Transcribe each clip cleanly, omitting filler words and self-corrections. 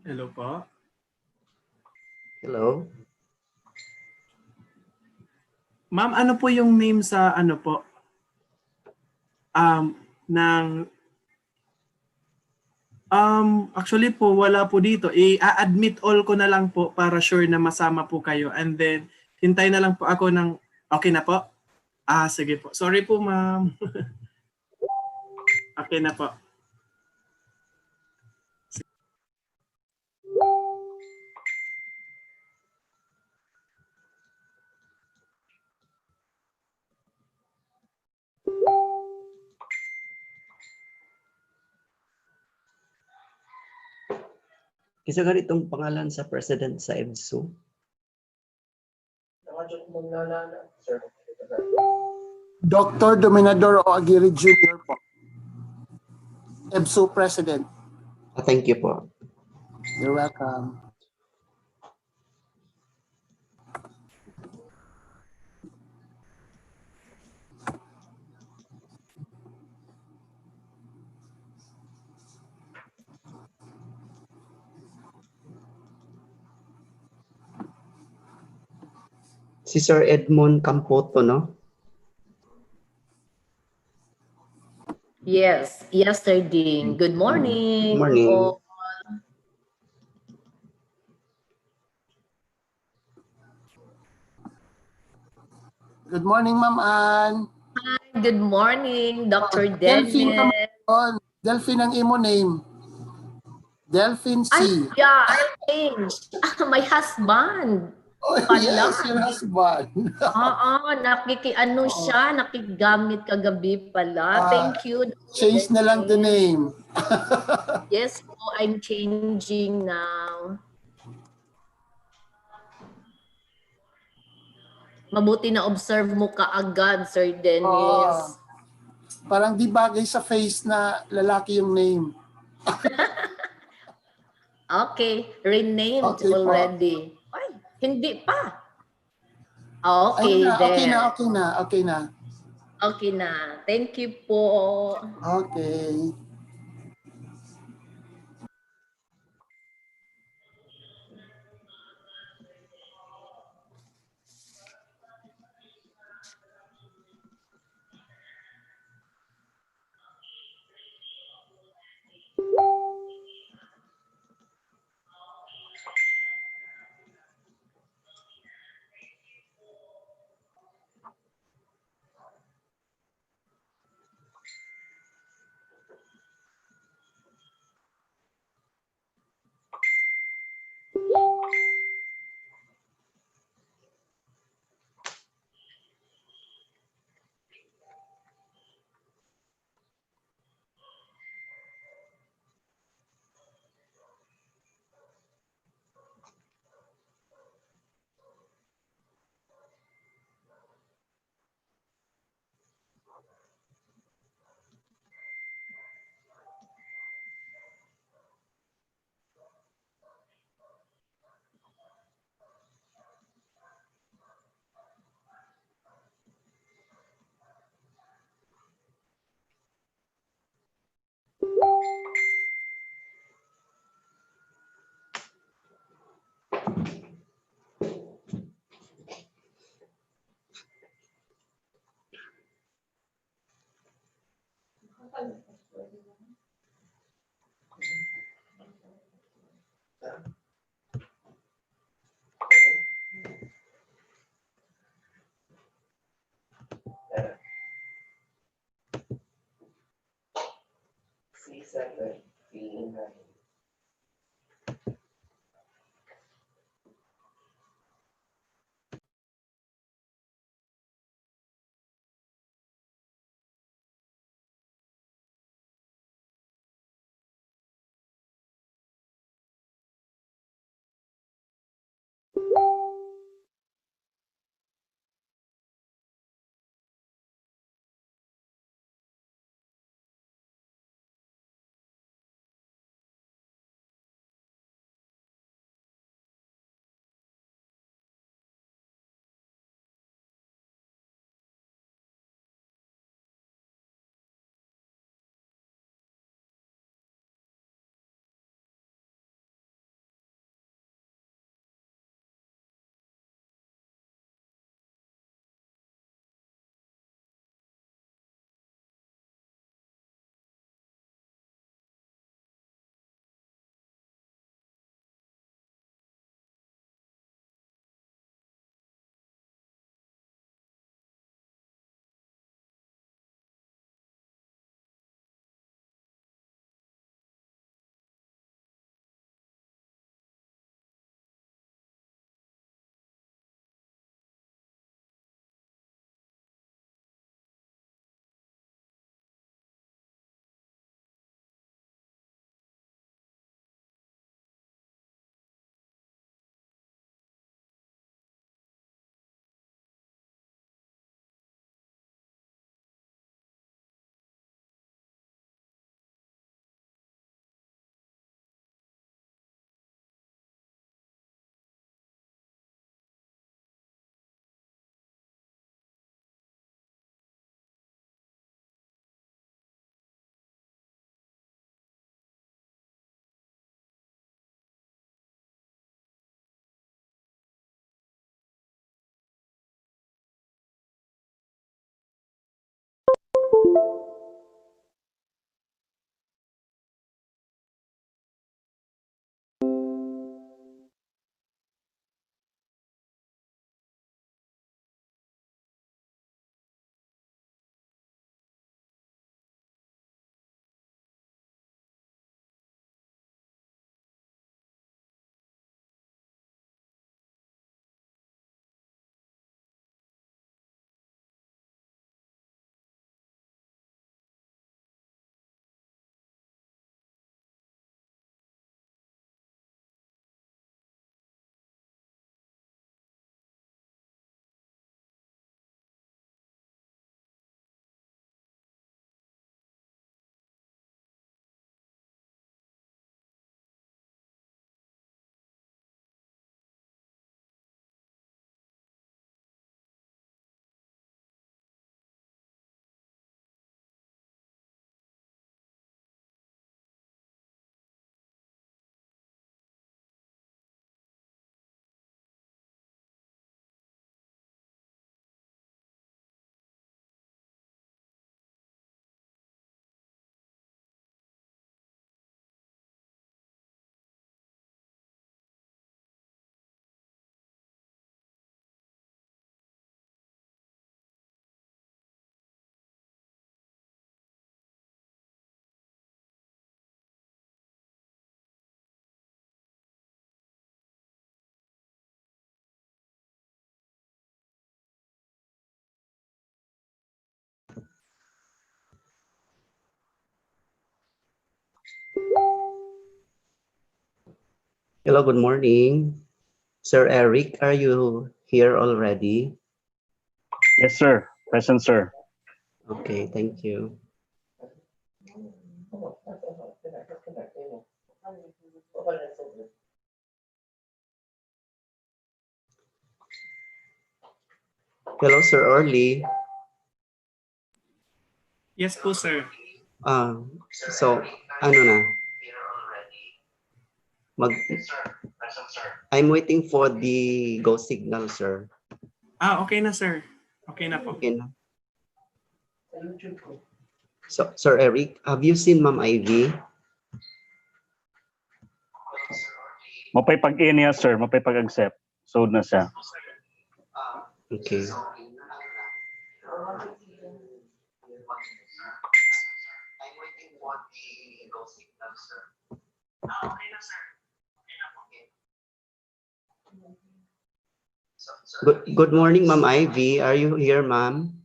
Hello po. Hello. Ma'am, ano po yung name sa ano po? Ng actually po wala po dito. I-admit all ko na lang po para sure na masama po kayo, and then hintay na lang po ako ng okay na po. Sige po. Sorry po, ma'am. Okay na po. Kisa ganitong pangalan sa president sa EBSU? Dr. Dominador O. Aguirre Jr. po. EBSU President. Thank you po. You're welcome. Si Sir Edmond Campoto, no? Yes, yesterday. Good morning. Good morning. all. Good morning, Ma'am Ann. Hi, good morning, Dr. Delphine ka Dennis. man. Delphine ang imo name. Delphine C. Ay, yeah, I changed. My husband. Oh, Pala. yes, your husband. Oo, siya, nakigamit kagabi pala. Thank you. Dr. Change na lang the Dennis. name. Yes po, I'm changing now. Mabuti na observe mo kaagad, Sir Dennis. Parang di bagay sa face na lalaki yung name. Okay, renamed Okay po. already. Ay, hindi pa. Okay, Okay there. na. Okay na. Thank you po. Okay. Hello, good morning. Sir Eric, are you here already? Yes, sir. Present, sir. Okay, thank you. Hello, Sir Orly. Yes po, sir. So, ano na? Mag I'm waiting for the go signal, sir. Okay na, sir. Okay na po. Okay na. So, Sir Eric, have you seen Ma'am Ivy? Mapay pag-in niya, sir. Mapay pag-accept. So na siya. Okay. Good morning, Ma'am Ivy. Are you here, ma'am?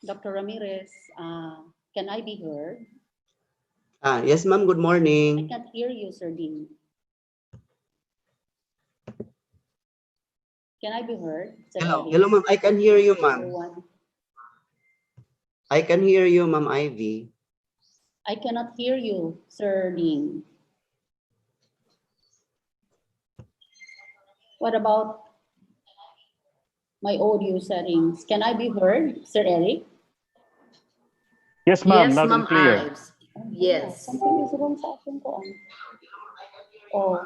Dr. Ramirez, can I be heard? Yes, ma'am. Good I morning. can't hear you, Sir Dean. Can I be heard? Sir Hello, Eric? hello, ma'am. I can hear you, ma'am. Everyone? I can hear you, Ma'am Ivy. I cannot hear you, Sir Dean. What about my audio settings? Can I be heard, Sir Eric? Yes, ma'am. Yes, Loud Ma'am and clear. Ives. Yes. Something is wrong sa akin ko. Oh.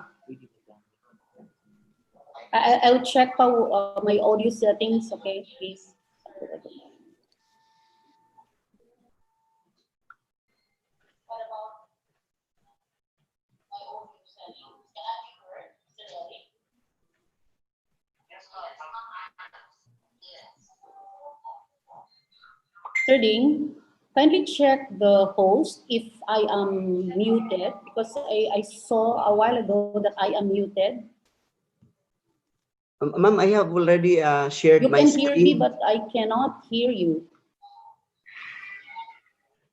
I'll check my audio settings, okay, please. Sir Ding, kindly check the host if I am muted, because I saw a while ago that I am muted. Ma'am, I have already shared You my can hear me, screen. but I cannot hear you.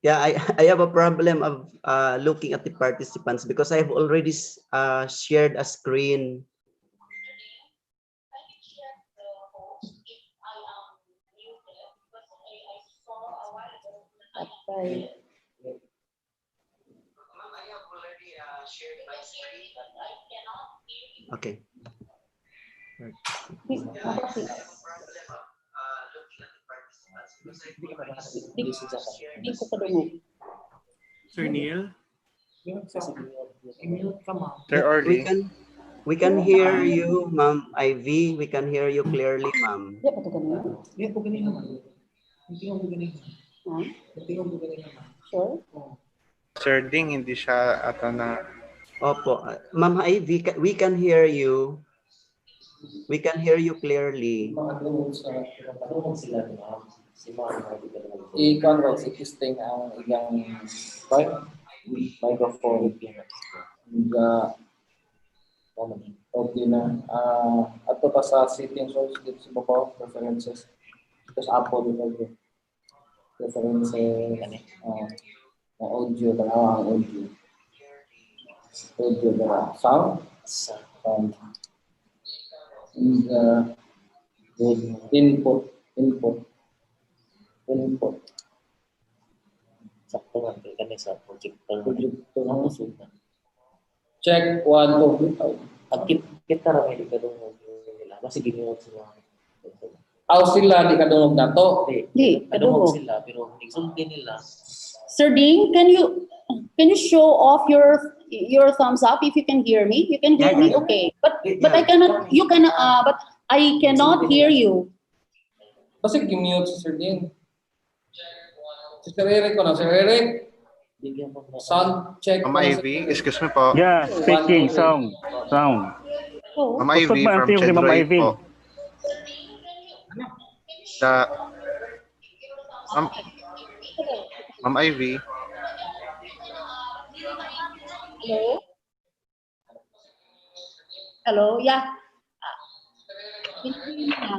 Yeah, I have a problem of looking at the participants because I have already shared a screen. Okay. Okay. Di ko kadungog. Sir Neil? Sir Orly, We can hear you, Ma'am Ivy. We can hear you clearly, ma'am. Di pa ito ganun? Sure? Sir Ding, hindi siya ata na... Opo. Ma'am Ivy, we can hear you. We can hear you clearly. Ikaw raw si Kisting ang iyang microphone. Okay na. Ato pa sa settings source dito sa baba, preferences. Tapos Apple dito. Preferences, audio, ang audio. Audio na sound. Sound. Input. Sakto nga kami sa projector. Check 1, 2, 3. Pag kita ramay di kadung nila, mas ginuot sila. Aw sila di kadungog nato. Di, Kadung kadungog. sila pero nagsulti nila. Sir Ding, can you show off your thumbs up if you can hear me? You can hear me, okay. But I cannot. You can. But I cannot hear you. Kasi gimute si Sir Dean. Si Sir Eric ko na. Sir Eric, Bigyan mo na. sound check. Ma'am Ivy, excuse me po. Yeah, speaking, sound. Oh. Ma'am Ivy Usod man from ang tiyong kay Ma'am Chedroy Ivy. po. Ma'am Ivy, Hello. Hello. Yeah. Can you hear me now?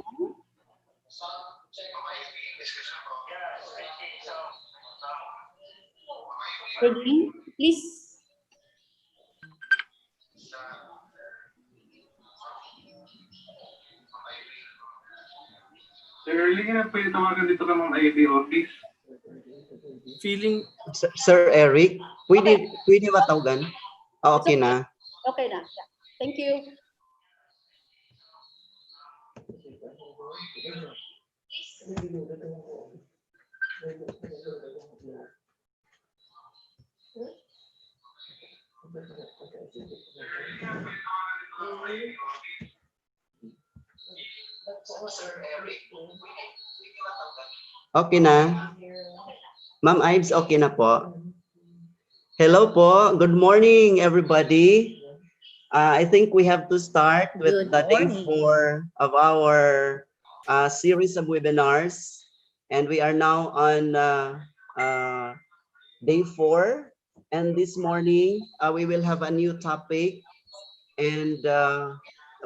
Sir Ding, please. Sir Erling, na pwede tawagan dito ka mga IB office. Feeling, Sir Eric, pwede matawagan? Ah, okay na. Okay na. Yeah. Thank you. Okay na. Ma'am Ives, okay na po. Hello po. Good morning, everybody. I think we have to start with Good the day morning. 4 of our series of webinars. And we are now on day 4. And this morning, we will have a new topic. And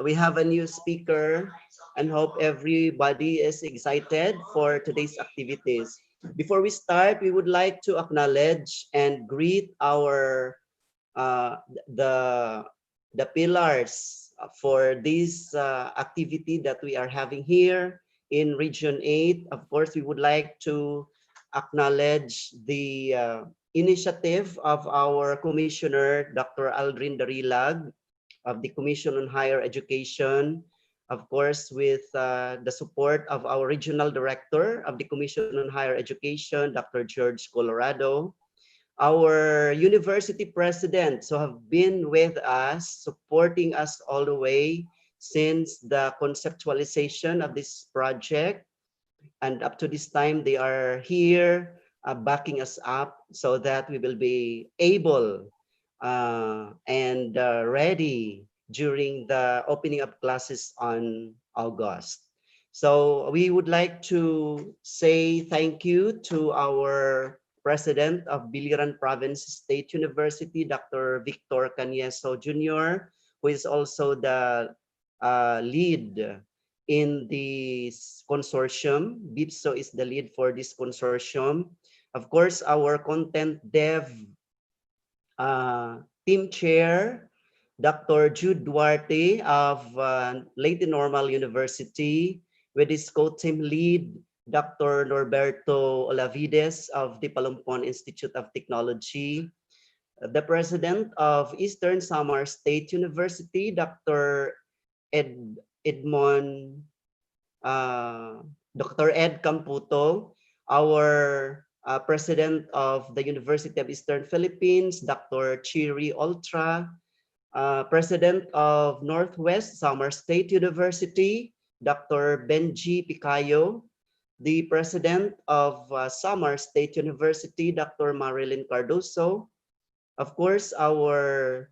we have a new speaker. And hope everybody is excited for today's activities. Before we start, we would like to acknowledge and greet our the pillars for this activity that we are having here in Region 8. Of course, we would like to acknowledge the initiative of our Commissioner, Dr. Aldrin Darilag, of the Commission on Higher Education, of course, with the support of our Regional Director of the Commission on Higher Education, Dr. George Colorado, our university presidents who have been with us, supporting us all the way since the conceptualization of this project. And up to this time, they are here backing us up so that we will be able and ready during the opening of classes on August. So we would like to say thank you to our President of Biliran Province State University, Dr. Victor Canieso Jr., who is also the lead in this consortium. BIPSO is the lead for this consortium. Of course, our content dev team chair, Dr. Jude Duarte of Leyte Normal University, with his co-team lead, Dr. Norberto Olavides of the Palompon Institute of Technology, the president of Eastern Samar State University, Dr. Dr. Ed Camputo, our president of the University of Eastern Philippines, Dr. Chiri Ultra, president of Northwest Samar State University, Dr. Benji Picayo, the president of Samar State University, Dr. Marilyn Cardoso, of course, our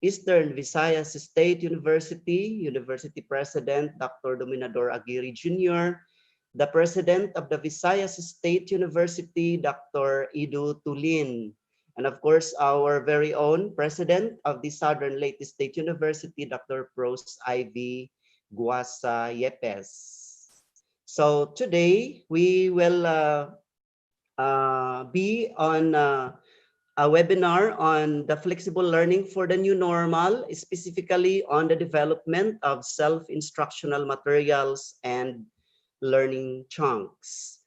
Eastern Visayas State University President, Dr. Dominador Aguirre Jr., the president of the Visayas State University, Dr. Idu Tulin, and of course, our very own president of the Southern Leyte State University, Dr. Pros Ivy Guasa Yepes. So today we will be on a webinar on the flexible learning for the new normal, specifically on the development of self-instructional materials and learning chunks.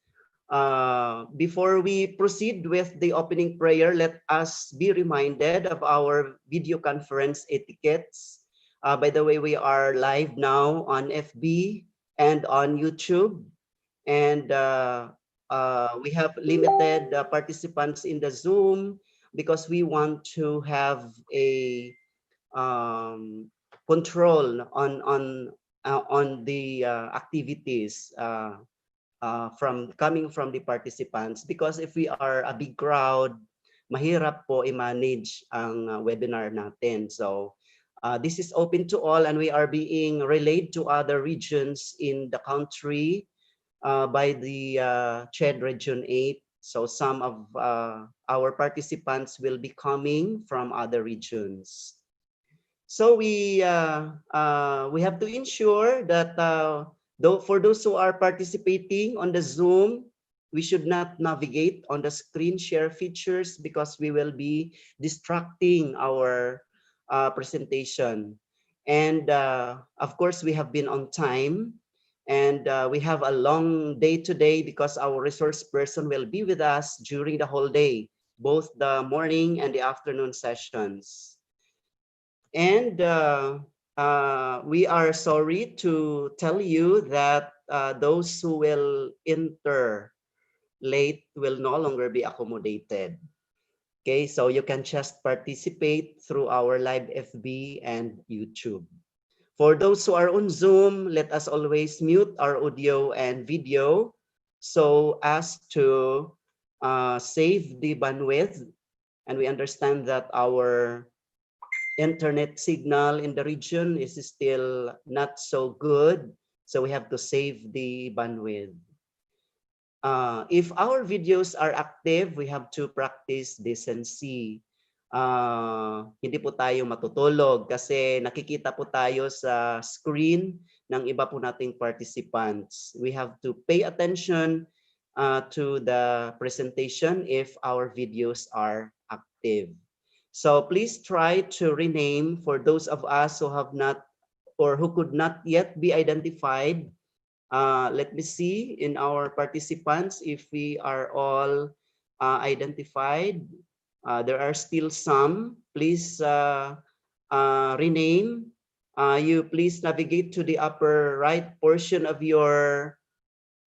Before we proceed with the opening prayer, let us be reminded of our video conference etiquettes. By the way, we are live now on FB and on YouTube, and we have limited participants in the Zoom because we want to have a control on the activities coming from the participants, because if we are a big crowd, mahirap po i-manage ang webinar natin. So this is open to all, and we are being relayed to other regions in the country by the CHED Region 8. So some of our participants will be coming from other regions. So we have to ensure that for those who are participating on the Zoom, we should not navigate on the screen share features because we will be distracting our presentation. And of course, we have been on time. And we have a long day today because our resource person will be with us during the whole day, both the morning and the afternoon sessions. And we are sorry to tell you that those who will enter late will no longer be accommodated. Okay, so you can just participate through our live FB and YouTube. For those who are on Zoom, let us always mute our audio and video so as to save the bandwidth. And we understand that our internet signal in the region is still not so good, so we have to save the bandwidth. If our videos are active, we have to practice decency. Hindi po tayo matutulog kasi nakikita po tayo sa screen ng iba po nating participants. We have to pay attention to the presentation if our videos are active. So please try to rename for those of us who have not or who could not yet be identified. Let me see in our participants if we are all identified. There are still some. Please rename. You please navigate to the upper right portion of your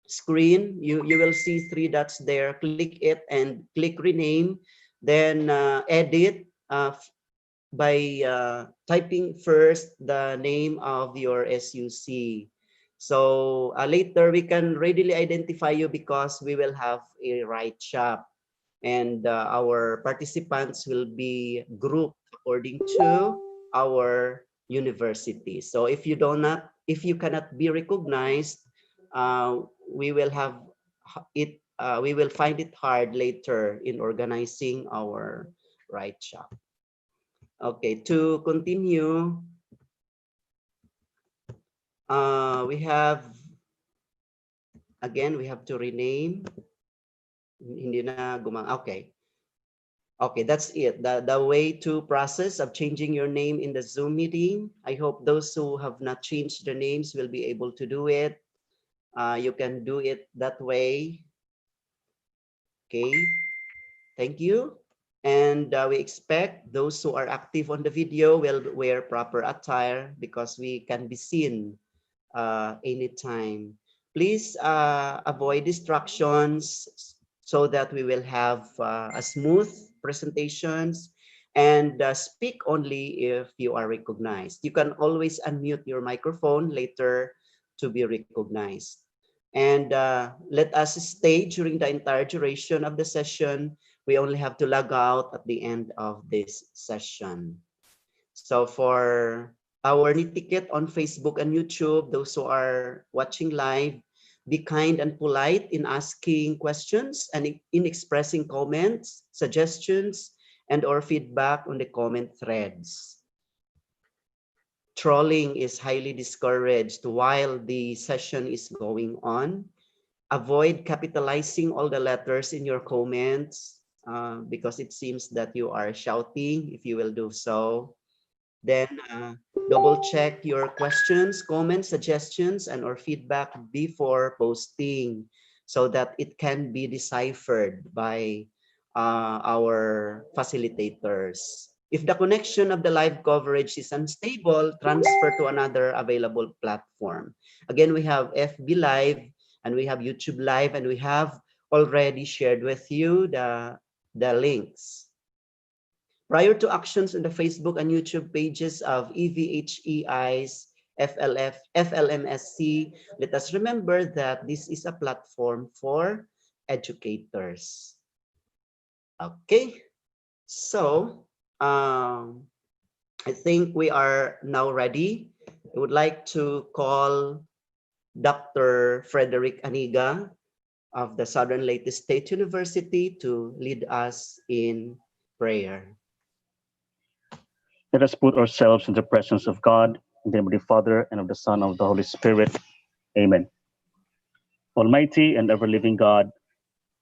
screen. You will see 3 dots there. Click it and click rename. Then edit by typing first the name of your SUC. So later we can readily identify you because we will have a right shop, and our participants will be grouped according to our university. So if you cannot be recognized, we will have it. We will find it hard later in organizing our right shop. Okay, to continue. We have to rename. Hindi na okay. Okay, that's it. The way to process of changing your name in the Zoom meeting. I hope those who have not changed their names will be able to do it. You can do it that way. Okay, thank you. And we expect those who are active on the video will wear proper attire because we can be seen anytime. Please avoid distractions so that we will have a smooth presentations, and speak only if you are recognized. You can always unmute your microphone later to be recognized. And let us stay during the entire duration of the session. We only have to log out at the end of this session. So for our ticket on Facebook and YouTube, those who are watching live, be kind and polite in asking questions and in expressing comments, suggestions, and or feedback on the comment threads. Trolling is highly discouraged while the session is going on. Avoid capitalizing all the letters in your comments because it seems that you are shouting if you will do so. Then double check your questions, comments, suggestions, and or feedback before posting so that it can be deciphered by our facilitators. If the connection of the live coverage is unstable, transfer to another available platform. Again, we have FB Live and we have YouTube Live, and we have already shared with you the links. Prior to actions on the Facebook and YouTube pages of EVHEIs-FLMSC, let us remember that this is a platform for educators. Okay, so I think we are now ready. I would like to call Dr. Frederick Aniga of the Southern Leyte State University to lead us in prayer. Let us put ourselves in the presence of God, in the name of the Father, and of the Son, and of the Holy Spirit. Amen. Almighty and ever-living God,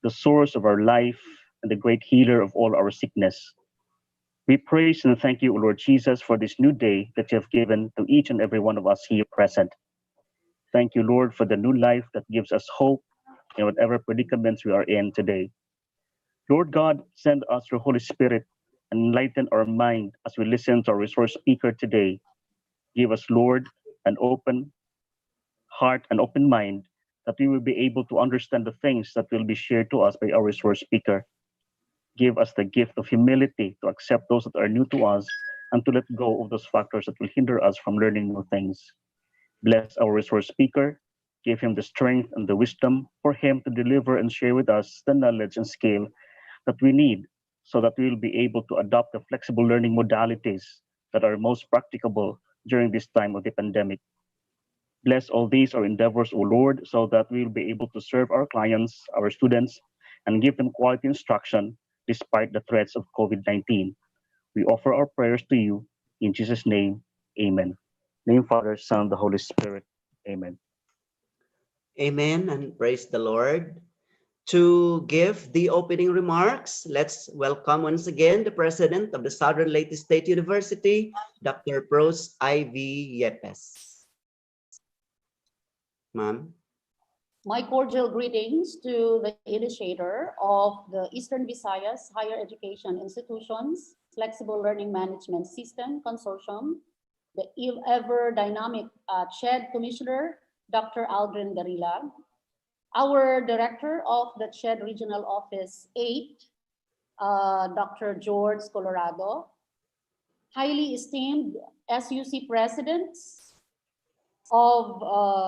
the source of our life and the great healer of all our sickness, we praise and thank you, O Lord Jesus, for this new day that you have given to each and every one of us here present. Thank you, Lord, for the new life that gives us hope in whatever predicaments we are in today. Lord God, send us your Holy Spirit and enlighten our mind as we listen to our resource speaker today. Give us, Lord, an open heart and open mind that we will be able to understand the things that will be shared to us by our resource speaker. Give us the gift of humility to accept those that are new to us and to let go of those factors that will hinder us from learning new things. Bless our resource speaker. Give him the strength and the wisdom for him to deliver and share with us the knowledge and skill that we need so that we will be able to adopt the flexible learning modalities that are most practicable during this time of the pandemic. Bless all these our endeavors, O Lord, so that we will be able to serve our clients, our students, and give them quality instruction despite the threats of COVID-19. We offer our prayers to you. In Jesus' name, amen. Name, Father, Son, the Holy Spirit. Amen. Amen and praise the Lord. To give the opening remarks, let's welcome once again the President of the Southern Leyte State University, Dr. Pros EVHEIs. Ma'am. My cordial greetings to the initiator of the Eastern Visayas Higher Education Institutions Flexible Learning Management System Consortium, the ever dynamic CHED Commissioner, Dr. Aldrin Darilag, our Director of the CHED Regional Office 8, Dr. George Colorado, highly esteemed SUC presidents of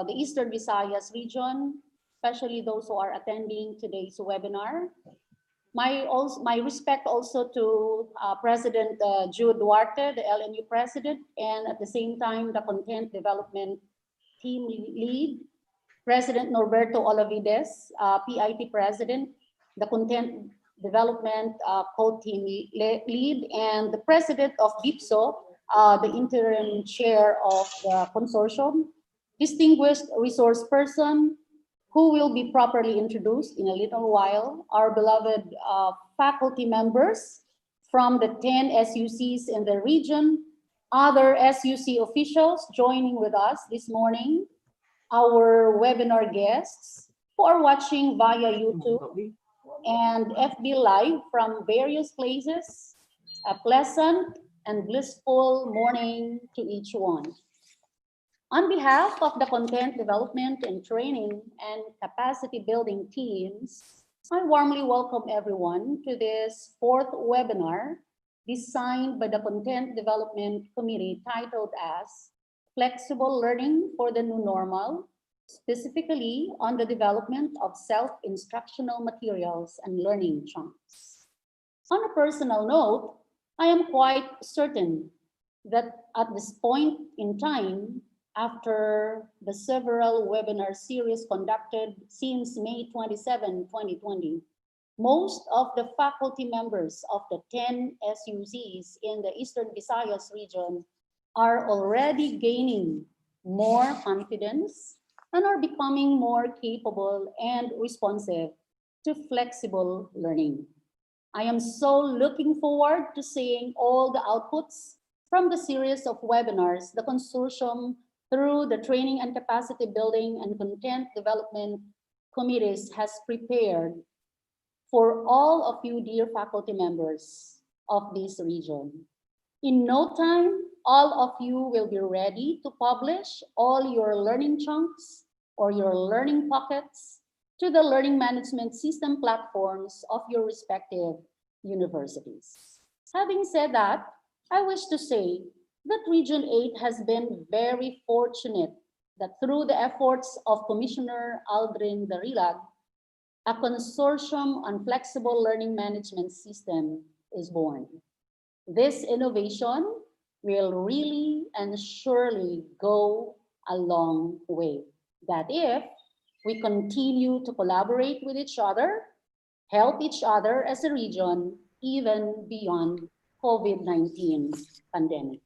the Eastern Visayas region, especially those who are attending today's webinar. My respect also to President Jude Duarte, the LNU president, and at the same time, the content development team lead, President Norberto Olavides, PIT president, the content development co-team lead, and the president of BIPSO, the interim chair of the consortium, distinguished resource person who will be properly introduced in a little while, our beloved faculty members from the 10 SUCs in the region, other SUC officials joining with us this morning, our webinar guests who are watching via YouTube and FB Live from various places. A pleasant and blissful morning to each one. On behalf of the content development and training and capacity building teams, I warmly welcome everyone to this fourth webinar designed by the Content Development Committee titled as Flexible Learning for the New Normal, specifically on the development of self-instructional materials and learning chunks. On a personal note, I am quite certain that at this point in time, after the several webinar series conducted since May 27, 2020, most of the faculty members of the 10 SUCs in the Eastern Visayas region are already gaining more confidence and are becoming more capable and responsive to flexible learning. I am so looking forward to seeing all the outputs from the series of webinars the consortium through the training and capacity building and content development committees has prepared for all of you dear faculty members of this region. In no time, all of you will be ready to publish all your learning chunks or your learning pockets to the learning management system platforms of your respective universities. Having said that, I wish to say that Region 8 has been very fortunate that through the efforts of Commissioner Aldrin Darilag, a consortium on flexible learning management system is born. This innovation will really and surely go a long way. That if we continue to collaborate with each other, help each other as a region, even beyond COVID-19 pandemic.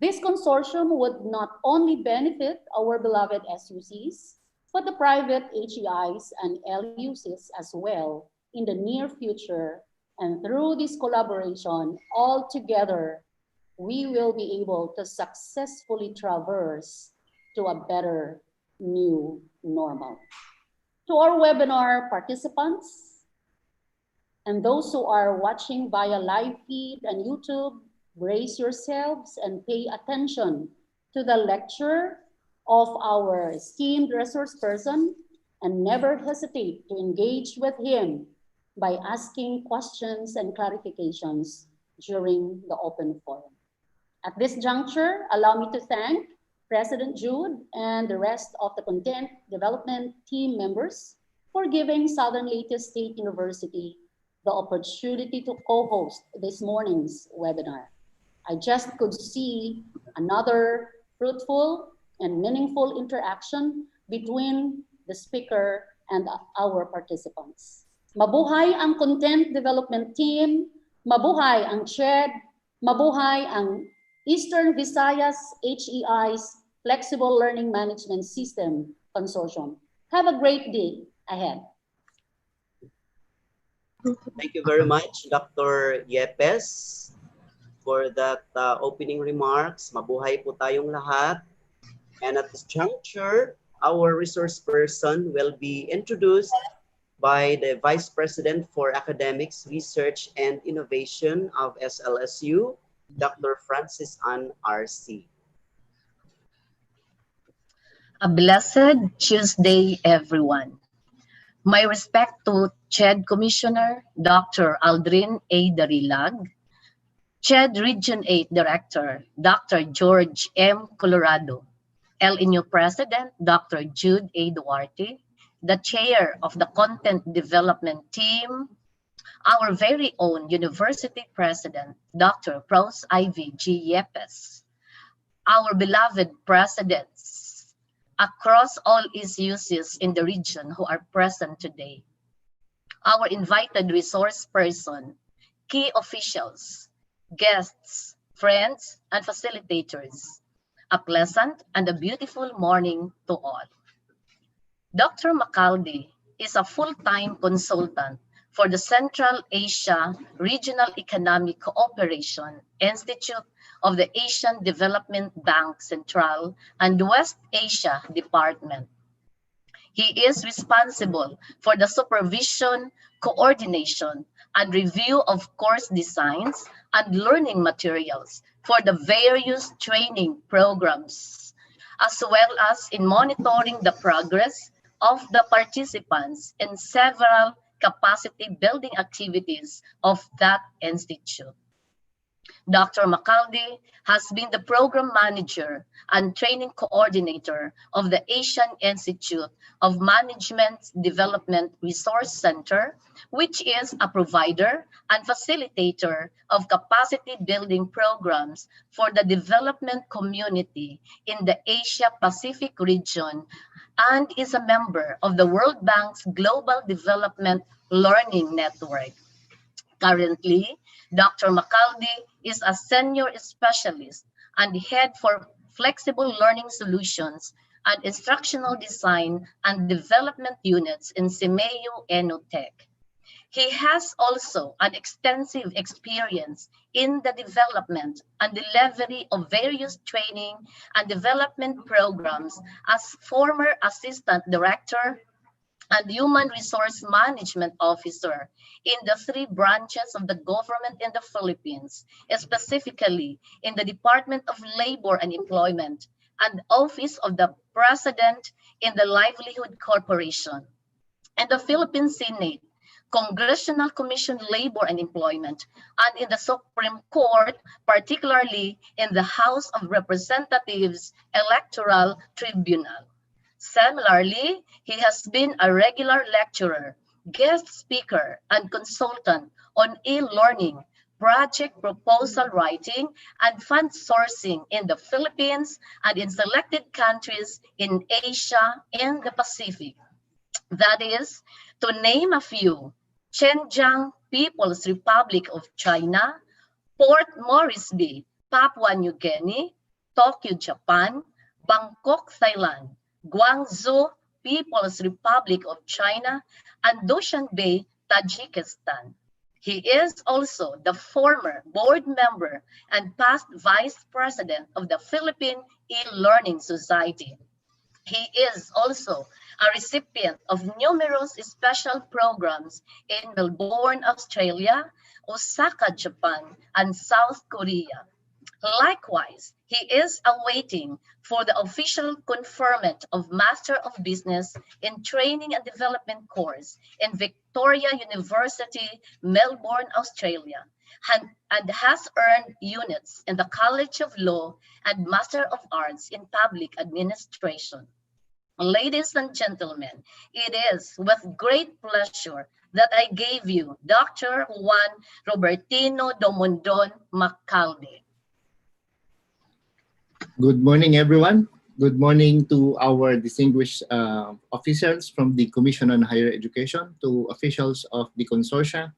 This consortium would not only benefit our beloved SUCs, but the private HEIs and LUCs as well in the near future. And through this collaboration, all together, we will be able to successfully traverse to a better new normal. To our webinar participants and those who are watching via live feed and YouTube, brace yourselves and pay attention to the lecture of our esteemed resource person and never hesitate to engage with him by asking questions and clarifications during the open forum. At this juncture, allow me to thank President Jude and the rest of the content development team members for giving Southern Leyte State University the opportunity to co-host this morning's webinar. I just could see another fruitful and meaningful interaction between the speaker and our participants. Mabuhay ang content development team, mabuhay ang CHED, mabuhay ang Eastern Visayas HEIs Flexible Learning Management System Consortium. Have a great day ahead. Thank you very much, Dr. Yepes, for that opening remarks. Mabuhay po tayong lahat. And at this juncture, our resource person will be introduced by the Vice President for Academics, Research, and Innovation of SLSU, Dr. Francis Ann R.C. A blessed Tuesday, everyone. My respect to CHED Commissioner Dr. Aldrin A. Darilag, CHED Region 8 Director Dr. George M. Colorado, LNU President Dr. Jude A. Duarte, the Chair of the Content Development Team, our very own University President Dr. Pros Ivy G. Yepes, our beloved presidents across all issues in the region who are present today, our invited resource person, key officials, guests, friends, and facilitators. A pleasant and a beautiful morning to all. Dr. Macaldi is a full-time consultant for the Central Asia Regional Economic Cooperation Institute of the Asian Development Bank Central and West Asia Department. He is responsible for the supervision, coordination, and review of course designs and learning materials for the various training programs, as well as in monitoring the progress of the participants in several capacity building activities of that institute. Dr. Macaldi has been the program manager and training coordinator of the Asian Institute of Management Development Resource Center, which is a provider and facilitator of capacity building programs for the development community in the Asia-Pacific region and is a member of the World Bank's Global Development Learning Network. Currently, Dr. Macaldi is a senior specialist and head for flexible learning solutions and instructional design and development units in CMEU ENUTEC. He has also an extensive experience in the development and delivery of various training and development programs as former assistant director and human resource management officer in the 3 branches of the government in the Philippines, specifically in the Department of Labor and Employment and Office of the President in the Livelihood Corporation, and the Philippine Senate, Congressional Commission Labor and Employment, and in the Supreme Court, particularly in the House of Representatives Electoral Tribunal. Similarly, he has been a regular lecturer, guest speaker, and consultant on e-learning, project proposal writing, and fund sourcing in the Philippines and in selected countries in Asia and the Pacific. That is, to name a few: Xinjiang People's Republic of China, Port Moresby, Papua New Guinea, Tokyo, Japan, Bangkok, Thailand, Guangzhou People's Republic of China, and Dushanbe, Tajikistan. He is also the former board member and past vice president of the Philippine E-Learning Society. He is also a recipient of numerous special programs in Melbourne, Australia, Osaka, Japan, and South Korea. Likewise, he is awaiting for the official conferment of Master of Business in Training and Development course in Victoria University, Melbourne, Australia, and has earned units in the College of Law and Master of Arts in Public Administration. Ladies and gentlemen, it is with great pleasure that I gave you Dr. Juan Robertino Domondon Macalde. Good morning, everyone. Good morning to our distinguished officials from the Commission on Higher Education, to officials of the Consortium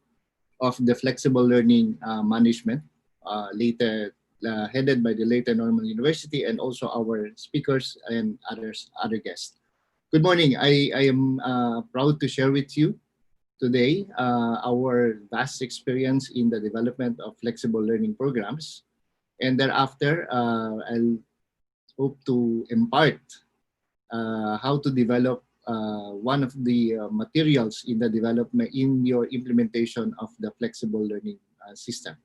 of the Flexible Learning Management, Leyte, headed by the Leyte Normal University, and also our speakers and other guests. Good morning. I am proud to share with you today our vast experience in the development of flexible learning programs. And thereafter, I'll hope to impart how to develop one of the materials in the development, in your implementation of the flexible learning system.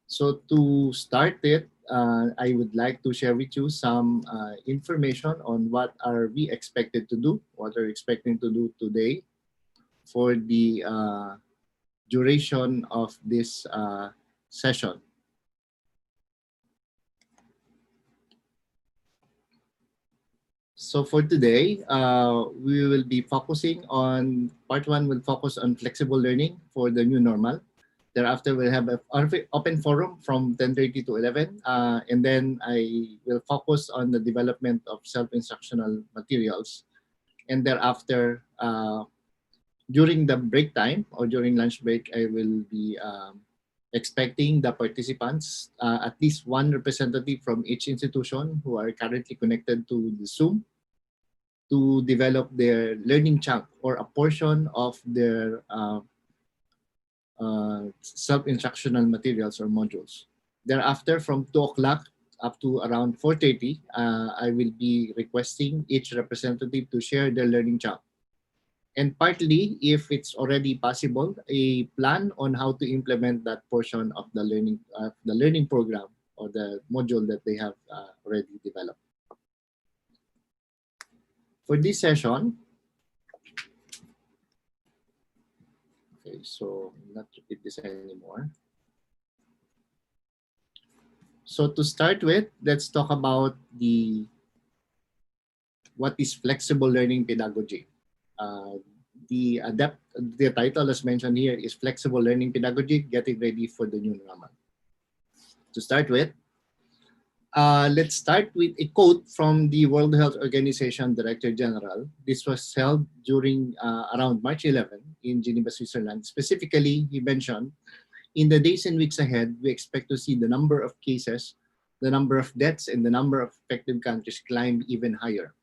So to start it, I would like to share with you some information on what are we expected to do, what are we expecting to do today for the duration of this session. So for today, we will be focusing on, part one will focus on flexible learning for the new normal. Thereafter, we'll have an open forum from 10:30 to 11. And then I will focus on the development of self-instructional materials. And thereafter, during the break time or during lunch break, I will be expecting the participants, at least one representative from each institution who are currently connected to the Zoom, to develop their learning chunk or a portion of their self-instructional materials or modules. Thereafter, from 2 o'clock up to around 4:30, I will be requesting each representative to share their learning chunk. And partly, if it's already possible, a plan on how to implement that portion of the learning program or the module that they have already developed. For this session, okay, so not repeat this anymore. So to start with, let's talk about what is flexible learning pedagogy. The title as mentioned here is Flexible Learning Pedagogy, Getting Ready for the New Normal. To start with, let's start with a quote from the World Health Organization Director General. This was held during around March 11 in Geneva, Switzerland. Specifically, he mentioned, in the days and weeks ahead, we expect to see the number of cases, the number of deaths, and the number of affected countries climb even higher.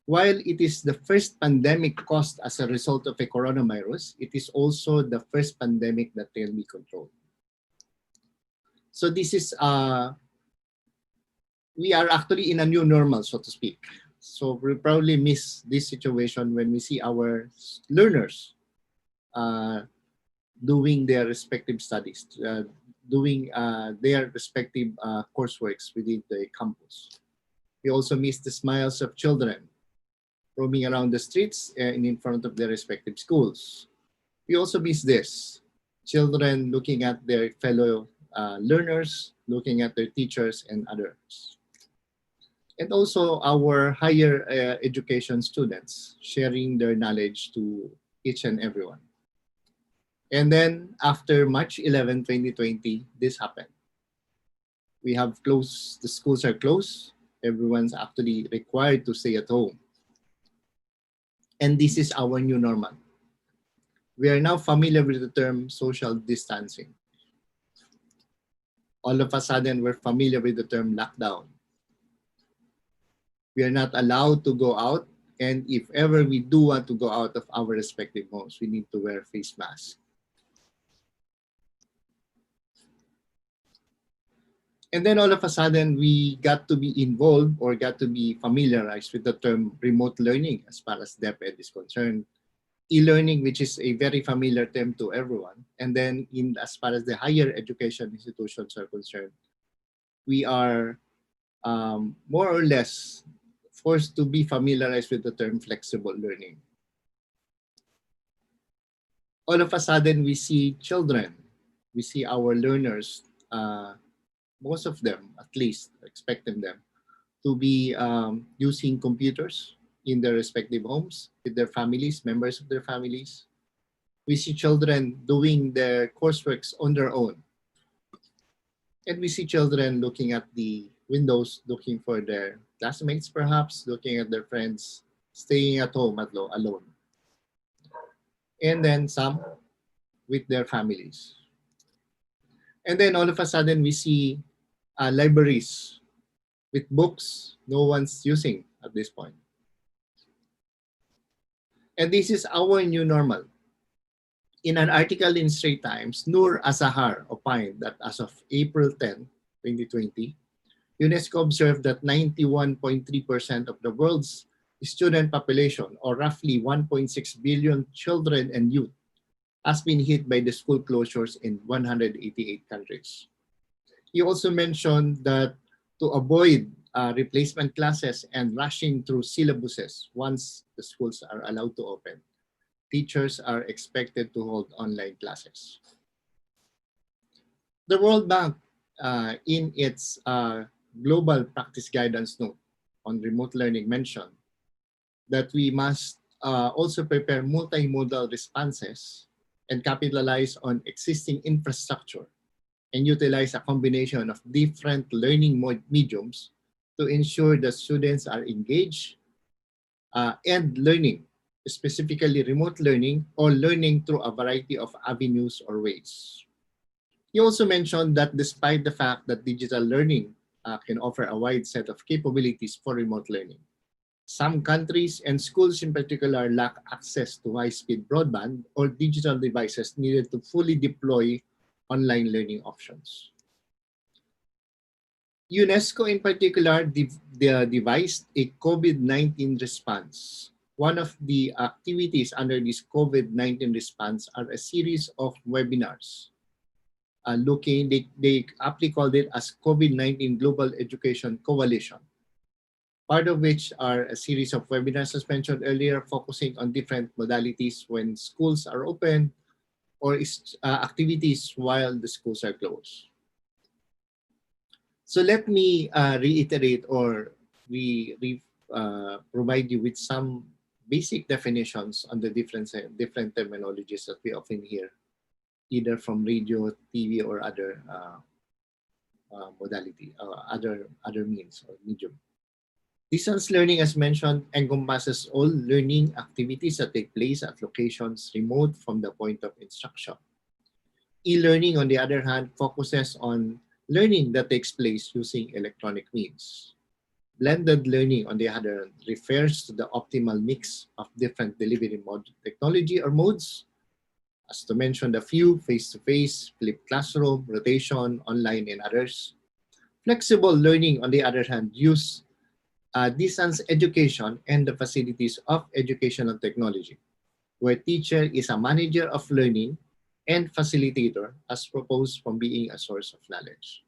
While it is the first pandemic caused as a result of a coronavirus, it is also the first pandemic that can be controlled. So this is, we are actually in a new normal, so to speak. So we probably miss this situation when we see our learners doing their respective studies, doing their respective courseworks within the campus. We also miss the smiles of children roaming around the streets and in front of their respective schools. We also miss this, children looking at their fellow learners, looking at their teachers and others. And also our higher education students sharing their knowledge to each and everyone. And then after March 11, 2020, this happened. We have closed, the schools are closed. Everyone's actually required to stay at home. And this is our new normal. We are now familiar with the term social distancing. All of a sudden, we're familiar with the term lockdown. We are not allowed to go out, and if ever we do want to go out of our respective homes, we need to wear face masks. And then all of a sudden, we got to be involved or got to be familiarized with the term remote learning as far as DepEd is concerned. E-learning, which is a very familiar term to everyone. And then as far as the higher education institutions are concerned, we are more or less forced to be familiarized with the term flexible learning. All of a sudden, we see children, we see our learners, most of them, at least, expecting them to be using computers in their respective homes with their families, members of their families. We see children doing their courseworks on their own. And we see children looking at the windows, looking for their classmates, perhaps, looking at their friends, staying at home alone. And then some with their families. And then all of a sudden, we see libraries with books no one's using at this point. And this is our new normal. In an article in Straits Times, Noor Azahar opined that as of April 10, 2020, UNESCO observed that 91.3% of the world's student population, or roughly 1.6 billion children and youth, has been hit by the school closures in 188 countries. He also mentioned that to avoid replacement classes and rushing through syllabuses once the schools are allowed to open, teachers are expected to hold online classes. The World Bank, in its Global Practice Guidance Note on remote learning, mentioned that we must also prepare multimodal responses and capitalize on existing infrastructure and utilize a combination of different learning mediums to ensure that students are engaged and learning, specifically remote learning or learning through a variety of avenues or ways. He also mentioned that despite the fact that digital learning can offer a wide set of capabilities for remote learning, some countries and schools in particular lack access to high-speed broadband or digital devices needed to fully deploy online learning options. UNESCO in particular devised a COVID-19 response. One of the activities under this COVID-19 response are a series of webinars. They aptly called it as COVID-19 Global Education Coalition, part of which are a series of webinars, as mentioned earlier, focusing on different modalities when schools are open or activities while the schools are closed. So let me reiterate or provide you with some basic definitions on the different terminologies that we often hear, either from radio, TV, or other modality, other means or medium. Distance learning, as mentioned, encompasses all learning activities that take place at locations remote from the point of instruction. E-learning, on the other hand, focuses on learning that takes place using electronic means. Blended learning, on the other hand, refers to the optimal mix of different delivery technology or modes. As to mention a few: face-to-face, flipped classroom, rotation, online, and others. Flexible learning, on the other hand, use distance education and the facilities of educational technology, where teacher is a manager of learning and facilitator as proposed from being a source of knowledge.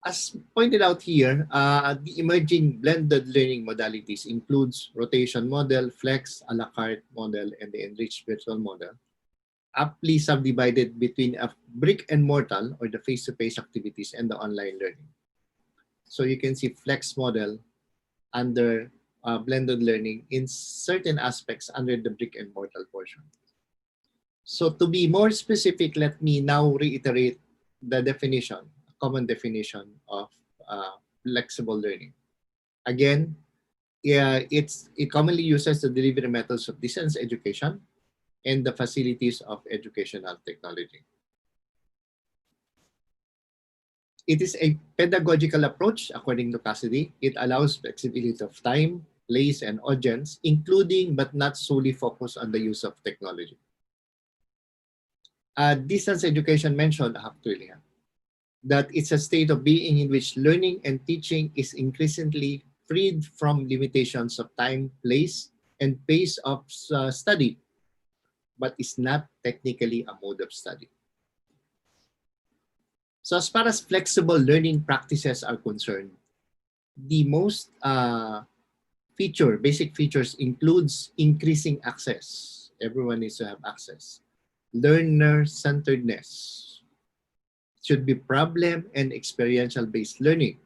As pointed out here, the emerging blended learning modalities includes rotation model, flex, a la carte model, and the enriched virtual model, aptly subdivided between a brick and mortar or the face-to-face activities and the online learning. So you can see flex model under blended learning in certain aspects under the brick and mortar portion. So to be more specific, let me now reiterate the definition, a common definition of flexible learning. Again, it commonly uses the delivery methods of distance education and the facilities of educational technology. It is a pedagogical approach, according to Cassidy. It allows flexibility of time, place, and audience, including but not solely focused on the use of technology. Distance education mentioned actually. that it's a state of being in which learning and teaching is increasingly freed from limitations of time, place, and pace of study, but is not technically a mode of study. So as far as flexible learning practices are concerned, the most basic features includes increasing access. Everyone needs to have access. Learner-centeredness. Should be problem and experiential based learning.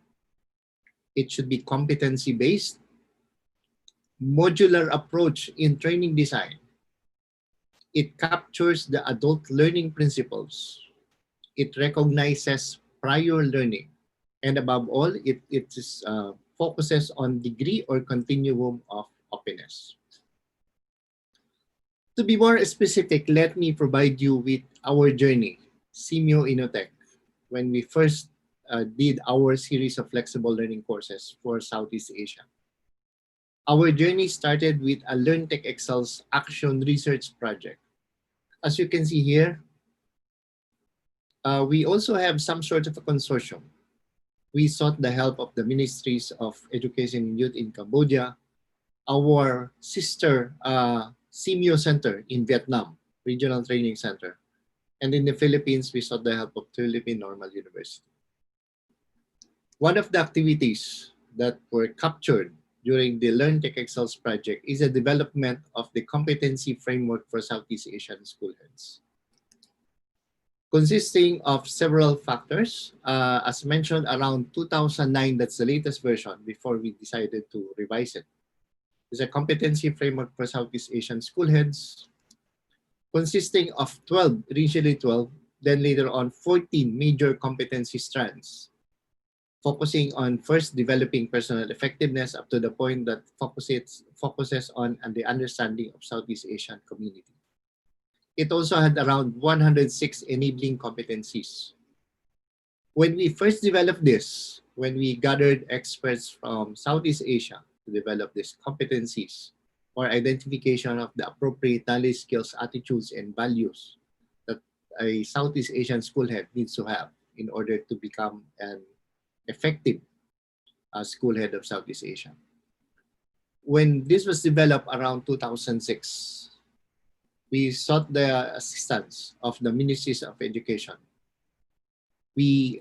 It should be competency based. Modular approach in training design. It captures the adult learning principles. It recognizes prior learning. And above all, it focuses on degree or continuum of openness. To be more specific, let me provide you with our journey, Simyo Innotech, when we first did our series of flexible learning courses for Southeast Asia. Our journey started with a LearnTech Excels Action Research Project. As you can see here, we also have some sort of a consortium. We sought the help of the Ministries of Education and Youth in Cambodia, our sister Simyo Center in Vietnam, Regional Training Center. And in the Philippines, we sought the help of Philippine Normal University. One of the activities that were captured during the LearnTech Excels project is the development of the competency framework for Southeast Asian school heads, consisting of several factors. As mentioned, around 2009, that's the latest version before we decided to revise it. It's a competency framework for Southeast Asian school heads, consisting of 12, initially 12, then later on 14 major competency strands, focusing on first developing personal effectiveness up to the point that focuses on the understanding of Southeast Asian community. It also had around 106 enabling competencies. When we first developed this, when we gathered experts from Southeast Asia to develop these competencies or identification of the appropriate knowledge, skills, attitudes, and values that a Southeast Asian school head needs to have in order to become an effective school head of Southeast Asia. When this was developed around 2006, we sought the assistance of the Ministries of Education. We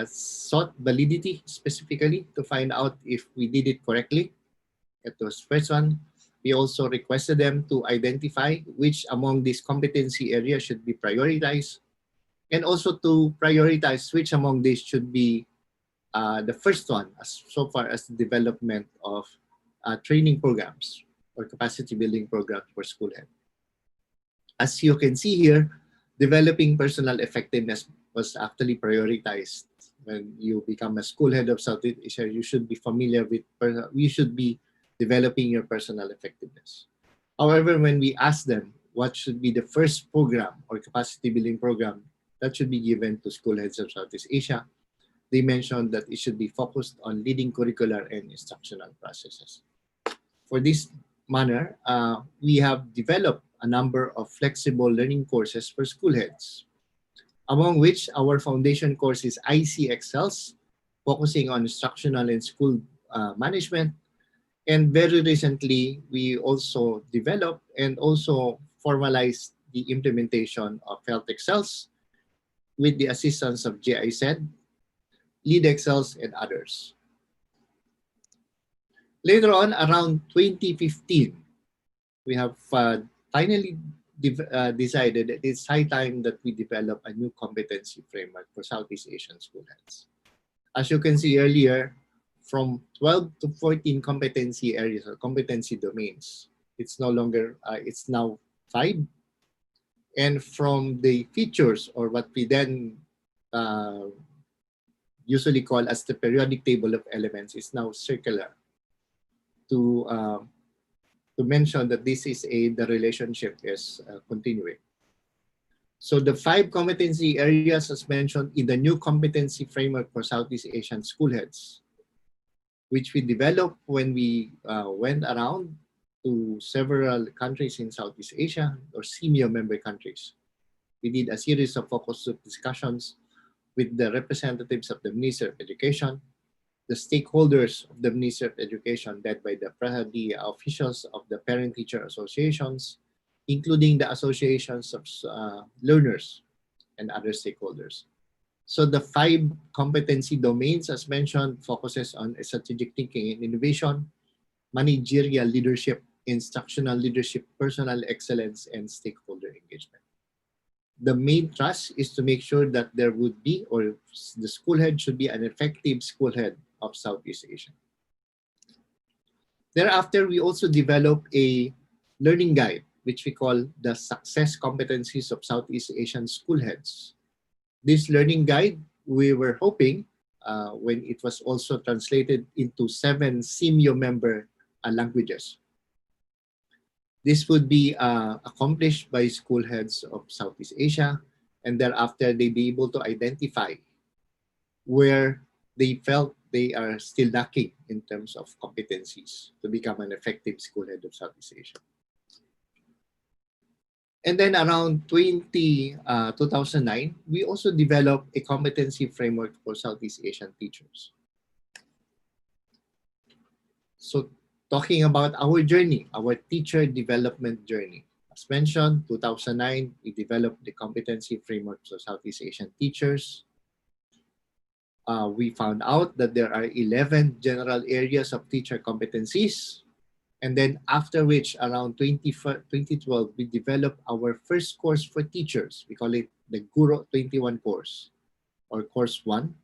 sought validity specifically to find out if we did it correctly. It was first one. We also requested them to identify which among these competency areas should be prioritized, and also to prioritize which among these should be the first one so far as the development of training programs or capacity building programs for school head. As you can see here, developing personal effectiveness was actually prioritized. When you become a school head of Southeast Asia, you should be familiar with, you should be developing your personal effectiveness. However, when we asked them what should be the first program or capacity building program that should be given to school heads of Southeast Asia, they mentioned that it should be focused on leading curricular and instructional processes. For this manner, we have developed a number of flexible learning courses for school heads, among which our foundation course is IC Excels, focusing on instructional and school management. And very recently, we also developed and also formalized the implementation of Health Excels with the assistance of GIZ, Lead Excels, and others. Later on, around 2015, we have finally decided that it's high time that we develop a new competency framework for Southeast Asian school heads. As you can see earlier, from 12 to 14 competency areas or competency domains, it's no longer, it's now 5. And from the features, or what we then usually call as the periodic table of elements, is now circular to mention that this is the relationship is continuing. So the 5 competency areas as mentioned in the new competency framework for Southeast Asian school heads, which we developed when we went around to several countries in Southeast Asia or CMO member countries. We did a series of focus group discussions with the representatives of the Ministry of Education, the stakeholders of the Ministry of Education led by the officials of the parent-teacher associations, including the associations of learners and other stakeholders. So the 5 competency domains, as mentioned, focuses on strategic thinking and innovation, managerial leadership, instructional leadership, personal excellence, and stakeholder engagement. The main thrust is to make sure that there would be, or the school head should be an effective school head of Southeast Asia. Thereafter, we also develop a learning guide, which we call the Success Competencies of Southeast Asian School Heads. This learning guide, we were hoping, when it was also translated into 7 CMU member languages. This would be accomplished by school heads of Southeast Asia, and thereafter they be able to identify where they felt they are still lacking in terms of competencies to become an effective school head of Southeast Asia. And then around 2009, we also developed a competency framework for Southeast Asian teachers. So talking about our journey, our teacher development journey. As mentioned, 2009, we developed the competency framework for Southeast Asian teachers. We found out that there are 11 general areas of teacher competencies. And then after which, around 2012, we developed our first course for teachers. We call it the Guro 21 course, or course 1,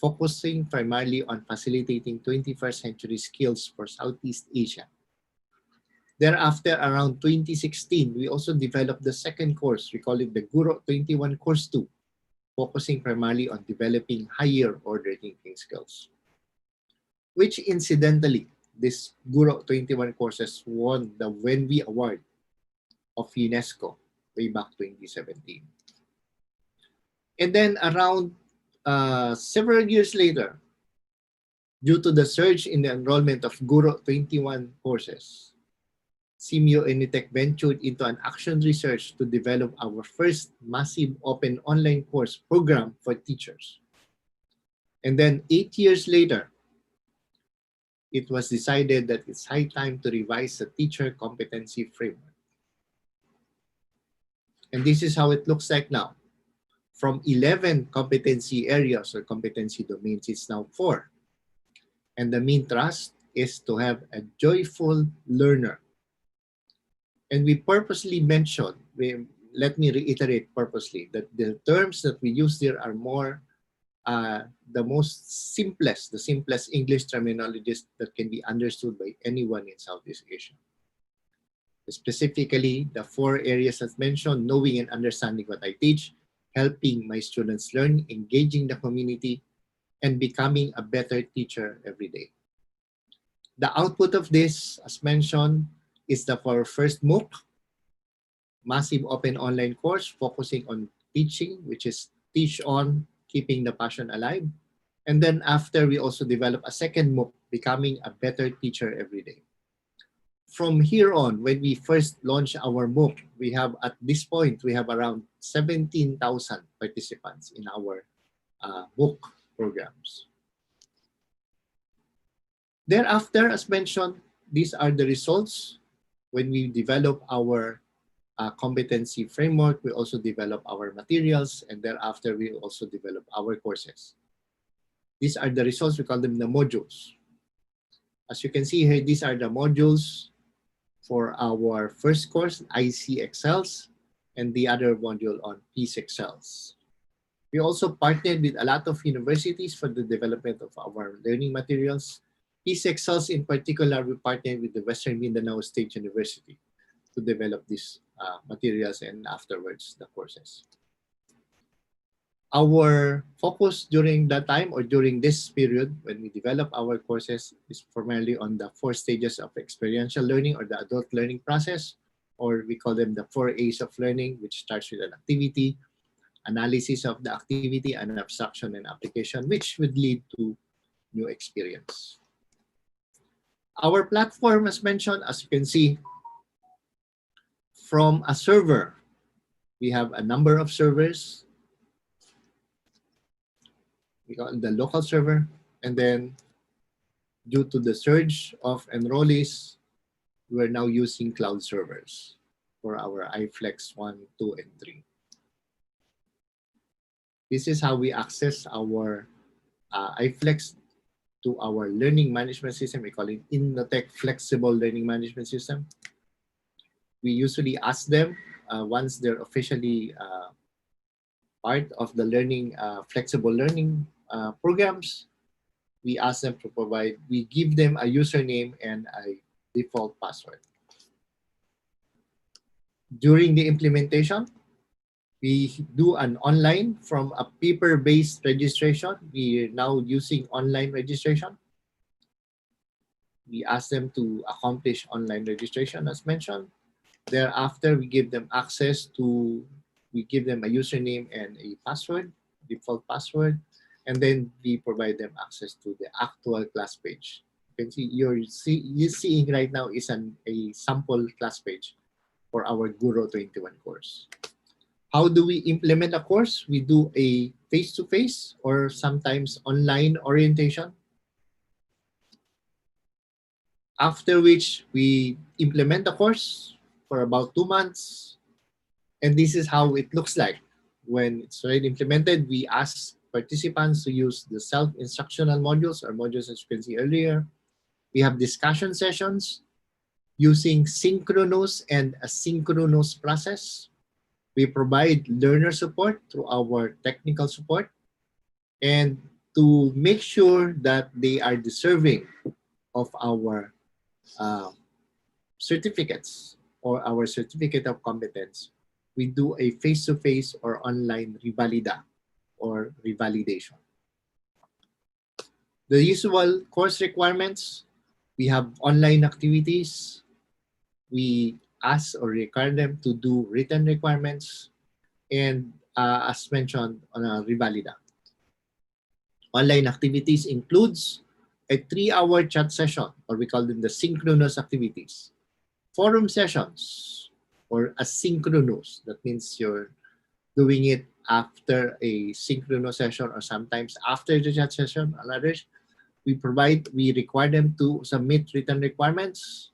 focusing primarily on facilitating 21st century skills for Southeast Asia. Thereafter, around 2016, we also developed the second course. We call it the Guro 21 course 2, focusing primarily on developing higher order thinking skills, which incidentally, this Guro 21 courses won the Wenwi Award of UNESCO way back 2017. And then around several years later, due to the surge in the enrollment of Guro 21 courses, CMU and ETEC ventured into an action research to develop our first massive open online course program for teachers. And then 8 years later, it was decided that it's high time to revise the teacher competency framework. And this is how it looks like now. From 11 competency areas or competency domains, it's now 4. And the main thrust is to have a joyful learner. And we purposely mentioned, let me reiterate purposely, that the terms that we use there are more the simplest English terminologies that can be understood by anyone in Southeast Asia. Specifically, the 4 areas as mentioned: knowing and understanding what I teach, helping my students learn, engaging the community, and becoming a better teacher every day. The output of this, as mentioned, is our first MOOC, massive open online course focusing on teaching, which is Teach On, Keeping the Passion Alive. And then after, we also develop a second MOOC, Becoming a Better Teacher Every Day. From here on, when we first launched our MOOC, we have, at this point, we have around 17,000 participants in our MOOC programs. Thereafter, as mentioned, these are the results. When we develop our competency framework, we also develop our materials, and thereafter we also develop our courses. These are the results. We call them the modules. As you can see here, these are the modules for our first course, IC Excels, and the other module on Peace Excels. We also partnered with a lot of universities for the development of our learning materials. Peace Excels in particular, we partnered with the Western Mindanao State University to develop these materials and afterwards the courses. Our focus during that time, or during this period when we develop our courses, is primarily on the 4 stages of experiential learning, or the adult learning process, or we call them the 4 A's of learning, which starts with an activity, analysis of the activity, and abstraction and application, which would lead to new experience. Our platform, as mentioned, as you can see, from a server, we have a number of servers. we call it the local server, and then due to the surge of enrollees, we're now using cloud servers for our iFlex 1, 2, and 3. This is how we access our iFlex to our learning management system. We call it Innotech Flexible Learning Management System. We usually ask them once they're officially part of the learning flexible learning programs, we ask them to provide, we give them a username and a default password. During the implementation, we do an online from a paper-based registration. We are now using online registration. We ask them to accomplish online registration as mentioned. Thereafter, we give them access to, we give them a username and a password, default password, and then we provide them access to the actual class page. You can see, you're seeing right now is a sample class page for our Guru 21 course. How do we implement a course? We do a face-to-face or sometimes online orientation. After which we implement the course for about 2 months. And this is how it looks like. When it's already implemented, we ask participants to use the self-instructional modules or modules as you can see earlier. We have discussion sessions using synchronous and asynchronous process. We provide learner support through our technical support and to make sure that they are deserving of our certificates or our certificate of competence, we do a face-to-face or online revalida or revalidation. The usual course requirements, we have online activities. We ask or require them to do written requirements and as mentioned on a revalida. Online activities includes a 3-hour chat session, or we call them the synchronous activities. Forum sessions, or asynchronous. That means you're doing it after a synchronous session or sometimes after the chat session. On others, we require them to submit written requirements,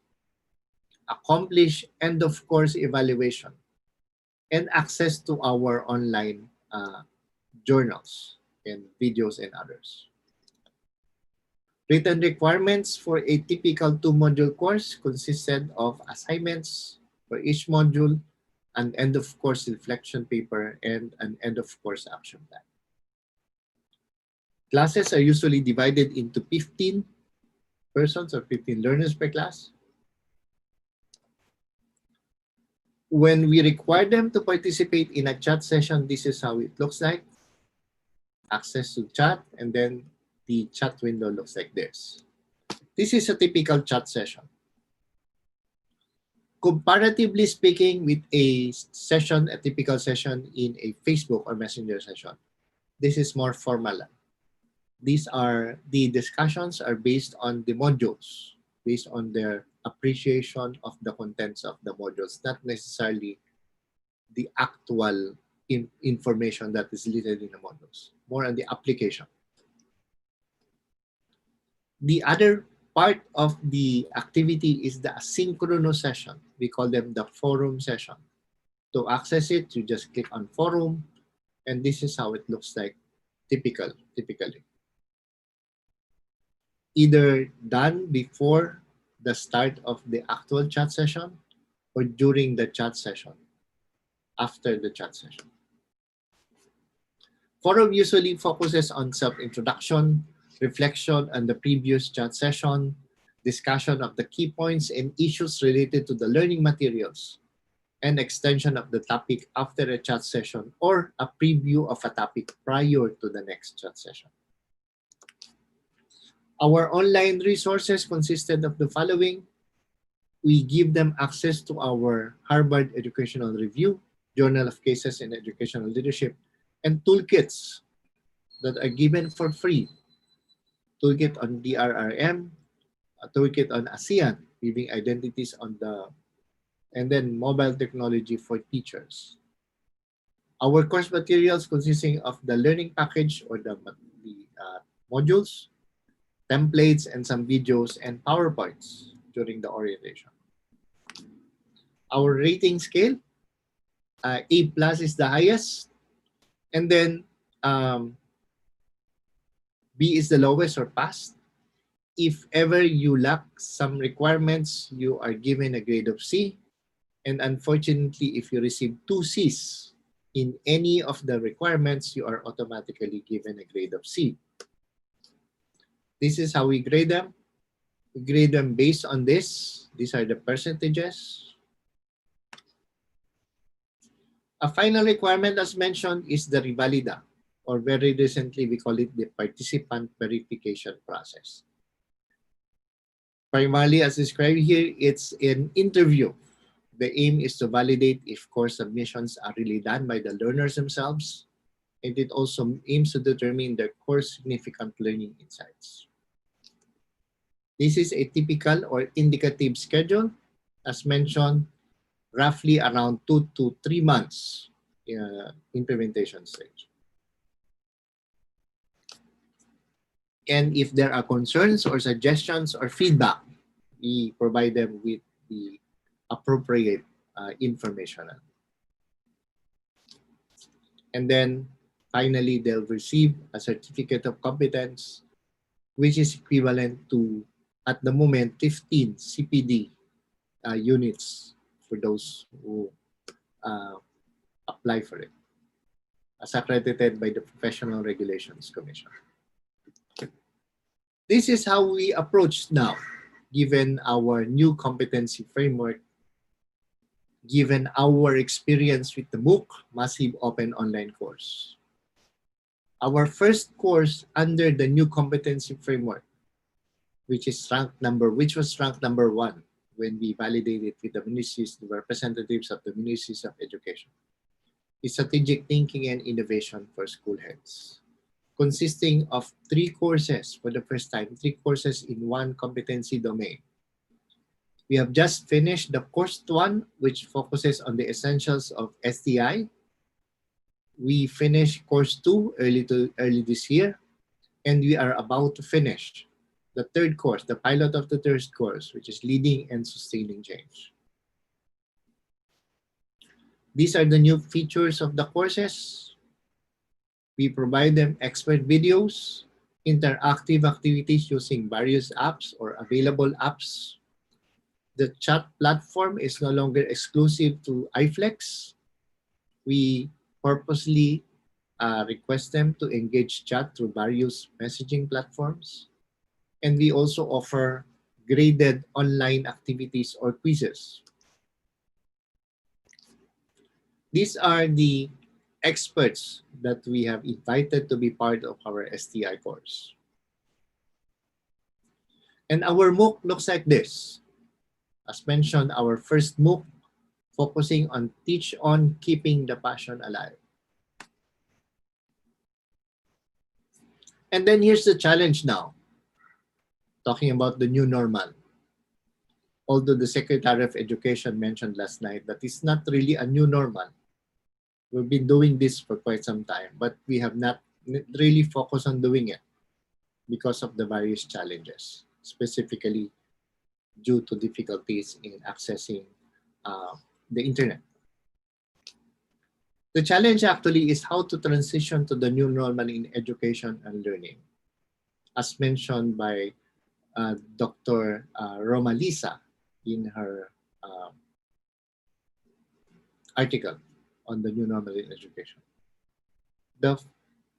accomplish end of course evaluation, and access to our online journals and videos and others. Written requirements for a typical 2-module course consisted of assignments for each module, an end-of-course reflection paper, and an end-of-course action plan. Classes are usually divided into 15 persons or 15 learners per class. When we require them to participate in a chat session, this is how it looks like. Access to chat, and then the chat window looks like this. This is a typical chat session. Comparatively speaking with a session, a typical session in a Facebook or Messenger session, this is more formal. The discussions are based on the modules, based on their appreciation of the contents of the modules, not necessarily the actual information that is listed in the modules, more on the application. The other part of the activity is the asynchronous session. We call them the forum session. To access it, you just click on forum, and this is how it looks like typically. Either done before the start of the actual chat session or during the chat session, after the chat session. Forum usually focuses on self-introduction, reflection on the previous chat session, discussion of the key points and issues related to the learning materials, and extension of the topic after a chat session or a preview of a topic prior to the next chat session. Our online resources consisted of the following. We give them access to our Harvard Educational Review, Journal of Cases in Educational Leadership, and toolkits that are given for free. Toolkit on DRRM, a toolkit on ASEAN, giving identities on the, and then mobile technology for teachers. Our course materials consisting of the learning package or the modules, templates, and some videos and PowerPoints during the orientation. Our rating scale, A+ is the highest, and then B is the lowest or pass. If ever you lack some requirements, you are given a grade of C. And unfortunately, if you receive 2 C's in any of the requirements, you are automatically given a grade of C. This is how we grade them. We grade them based on this. These are the percentages. A final requirement, as mentioned, is the revalida, or very recently we call it the participant verification process. Primarily, as described here, it's an interview. The aim is to validate if course submissions are really done by the learners themselves, and it also aims to determine their course significant learning insights. This is a typical or indicative schedule, as mentioned, roughly around 2 to 3 months implementation stage. And if there are concerns or suggestions or feedback, we provide them with the appropriate information. And then finally, they'll receive a certificate of competence, which is equivalent to, at the moment, 15 CPD units for those who apply for it, as accredited by the Professional Regulations Commission. This is how we approach now, given our new competency framework, given our experience with the MOOC, Massive Open Online Course. Our first course under the new competency framework, which was ranked number 1 when we validated with the ministries, the representatives of the ministries of education, is strategic thinking and innovation for school heads, consisting of 3 courses for the first time, 3 courses in one competency domain. We have just finished the course 1, which focuses on the essentials of STI. We finished course 2 early this year, and we are about to finish the 3rd course, the pilot of the 3rd course, which is leading and sustaining change. These are the new features of the courses. We provide them expert videos, interactive activities using various apps or available apps. The chat platform is no longer exclusive to iFlex. We purposely request them to engage chat through various messaging platforms. And we also offer graded online activities or quizzes. These are the experts that we have invited to be part of our STI course. And our MOOC looks like this. As mentioned, our first MOOC focusing on teach on keeping the passion alive. And then here's the challenge now, talking about the new normal. Although the Secretary of Education mentioned last night that it's not really a new normal. We've been doing this for quite some time, but we have not really focused on doing it because of the various challenges, specifically due to difficulties in accessing the internet. The challenge actually is how to transition to the new normal in education and learning. As mentioned by Dr. Roma Lisa in her article on the new normal in education. The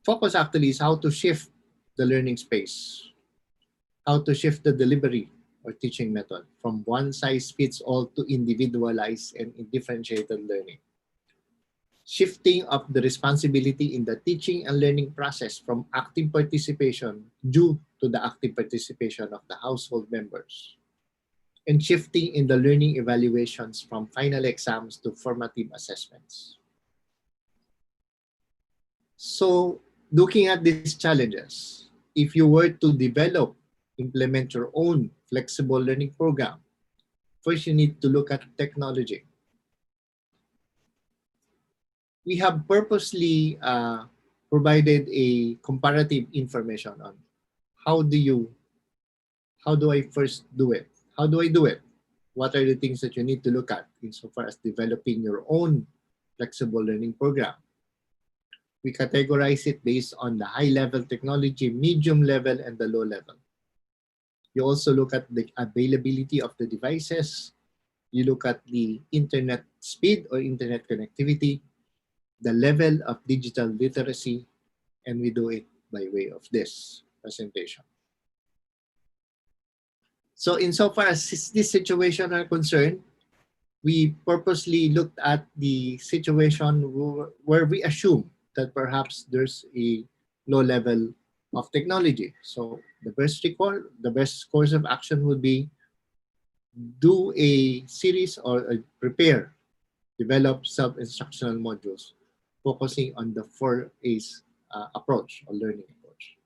focus actually is how to shift the learning space, how to shift the delivery or teaching method from one size fits all to individualized and differentiated learning. Shifting of the responsibility in the teaching and learning process from active participation due to the active participation of the household members, and shifting in the learning evaluations from final exams to formative assessments. So, looking at these challenges, if you were to develop, implement your own flexible learning program, first you need to look at technology. We have purposely provided a comparative information on how do I first do it? How do I do it? What are the things that you need to look at insofar as developing your own flexible learning program? We categorize it based on the high-level technology, medium level, and the low level. You also look at the availability of the devices. You look at the internet speed or internet connectivity, the level of digital literacy, and we do it by way of this presentation. So insofar as this situation are concerned, we purposely looked at the situation where we assume that perhaps there's a low level of technology. So the best course of action would be do a series or develop self-instructional modules focusing on the 4A's approach or learning approach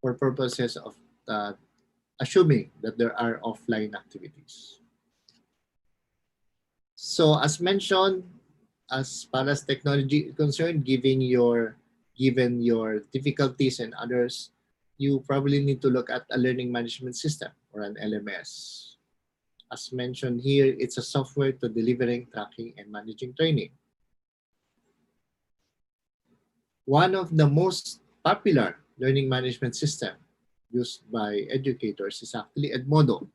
for purposes of assuming that there are offline activities. So as mentioned, as far as technology is concerned, given your difficulties and others, you probably need to look at a learning management system or an LMS. As mentioned here, it's a software to delivering, tracking, and managing training. One of the most popular learning management system used by educators is actually Edmodo.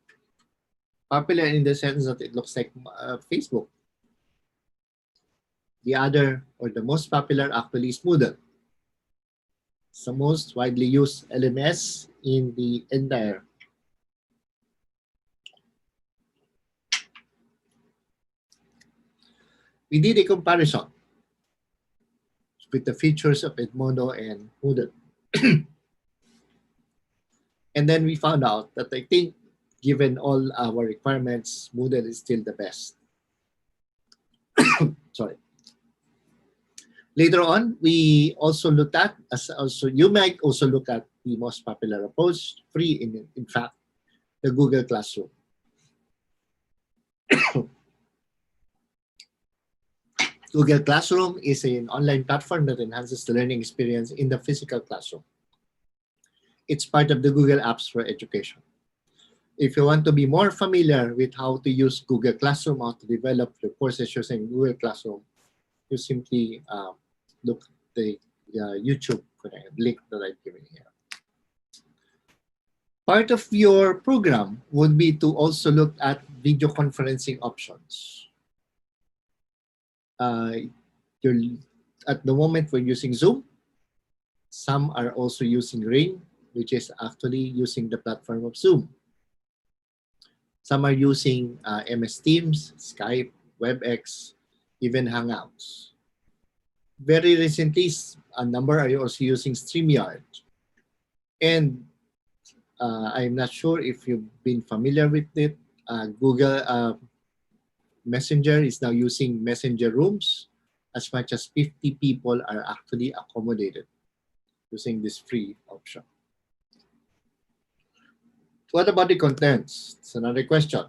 Popular in the sense that it looks like Facebook. The other, or the most popular actually is Moodle. It's the most widely used LMS in the entire. We did a comparison with the features of Edmodo and Moodle. And then we found out that I think given all our requirements, Moodle is still the best. Sorry. Later on, we also looked at, you might also look at the most popular approach, free in fact, the Google Classroom. Google Classroom is an online platform that enhances the learning experience in the physical classroom. It's part of the Google Apps for Education. If you want to be more familiar with how to use Google Classroom, how to develop your courses using Google Classroom, you simply look at the YouTube link that I've given here. Part of your program would be to also look at video conferencing options. At the moment, we're using Zoom. Some are also using Ring, which is actually using the platform of Zoom. Some are using MS Teams, Skype, WebEx, even Hangouts. Very recently, a number are also using StreamYard. And I'm not sure if you've been familiar with it. Google Messenger is now using Messenger Rooms. As much as 50 people are actually accommodated using this free option. What about the contents? It's another question.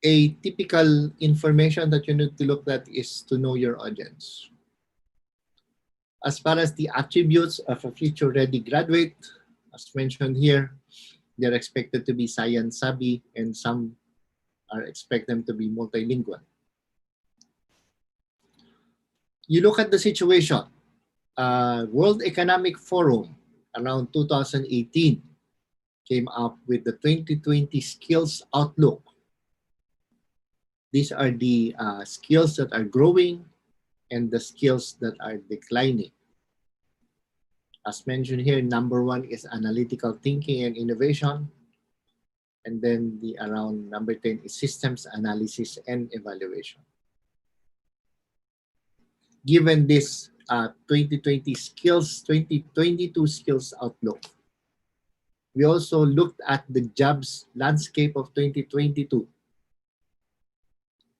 A typical information that you need to look at is to know your audience. As far as the attributes of a future-ready graduate, as mentioned here, they're expected to be science savvy and some are expect them to be multilingual. You look at the situation. World Economic Forum around 2018 came up with the 2020 Skills Outlook. These are the skills that are growing and the skills that are declining. As mentioned here, number one is analytical thinking and innovation. And then around number 10 is systems analysis and evaluation. Given this 2022 skills outlook, we also looked at the jobs landscape of 2022.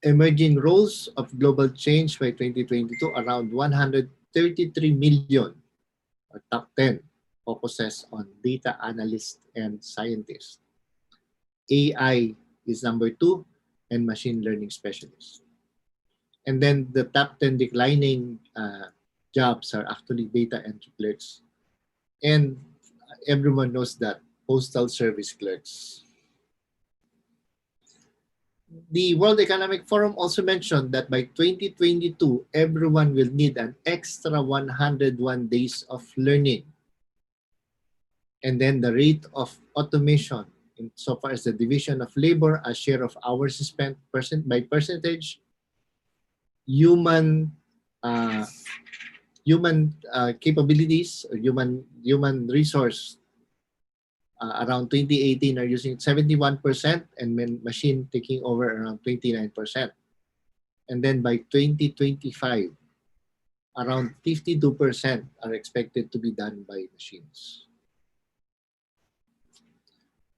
Emerging roles of global change by 2022, around 133 million, or top 10, focuses on data analysts and scientists. AI is number 2, and machine learning specialists. And then the top 10 declining jobs are actually data entry clerks. And everyone knows that, postal service clerks. The World Economic Forum also mentioned that by 2022, everyone will need an extra 101 days of learning. And then the rate of automation, so far as the division of labor, a share of hours spent by percentage, human capabilities, or human resource around 2018 are using 71%, and machine taking over around 29%. And then by 2025, around 52% are expected to be done by machines.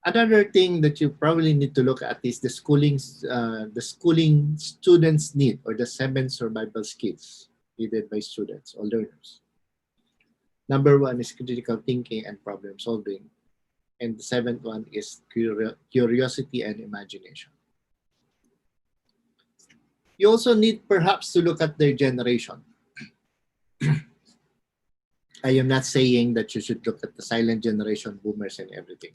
Another thing that you probably need to look at is the schooling students need, or the 7 survival skills needed by students or learners. Number 1 is critical thinking and problem solving. And the 7th one is curiosity and imagination. You also need perhaps to look at their generation. I am not saying that you should look at the silent generation, boomers and everything,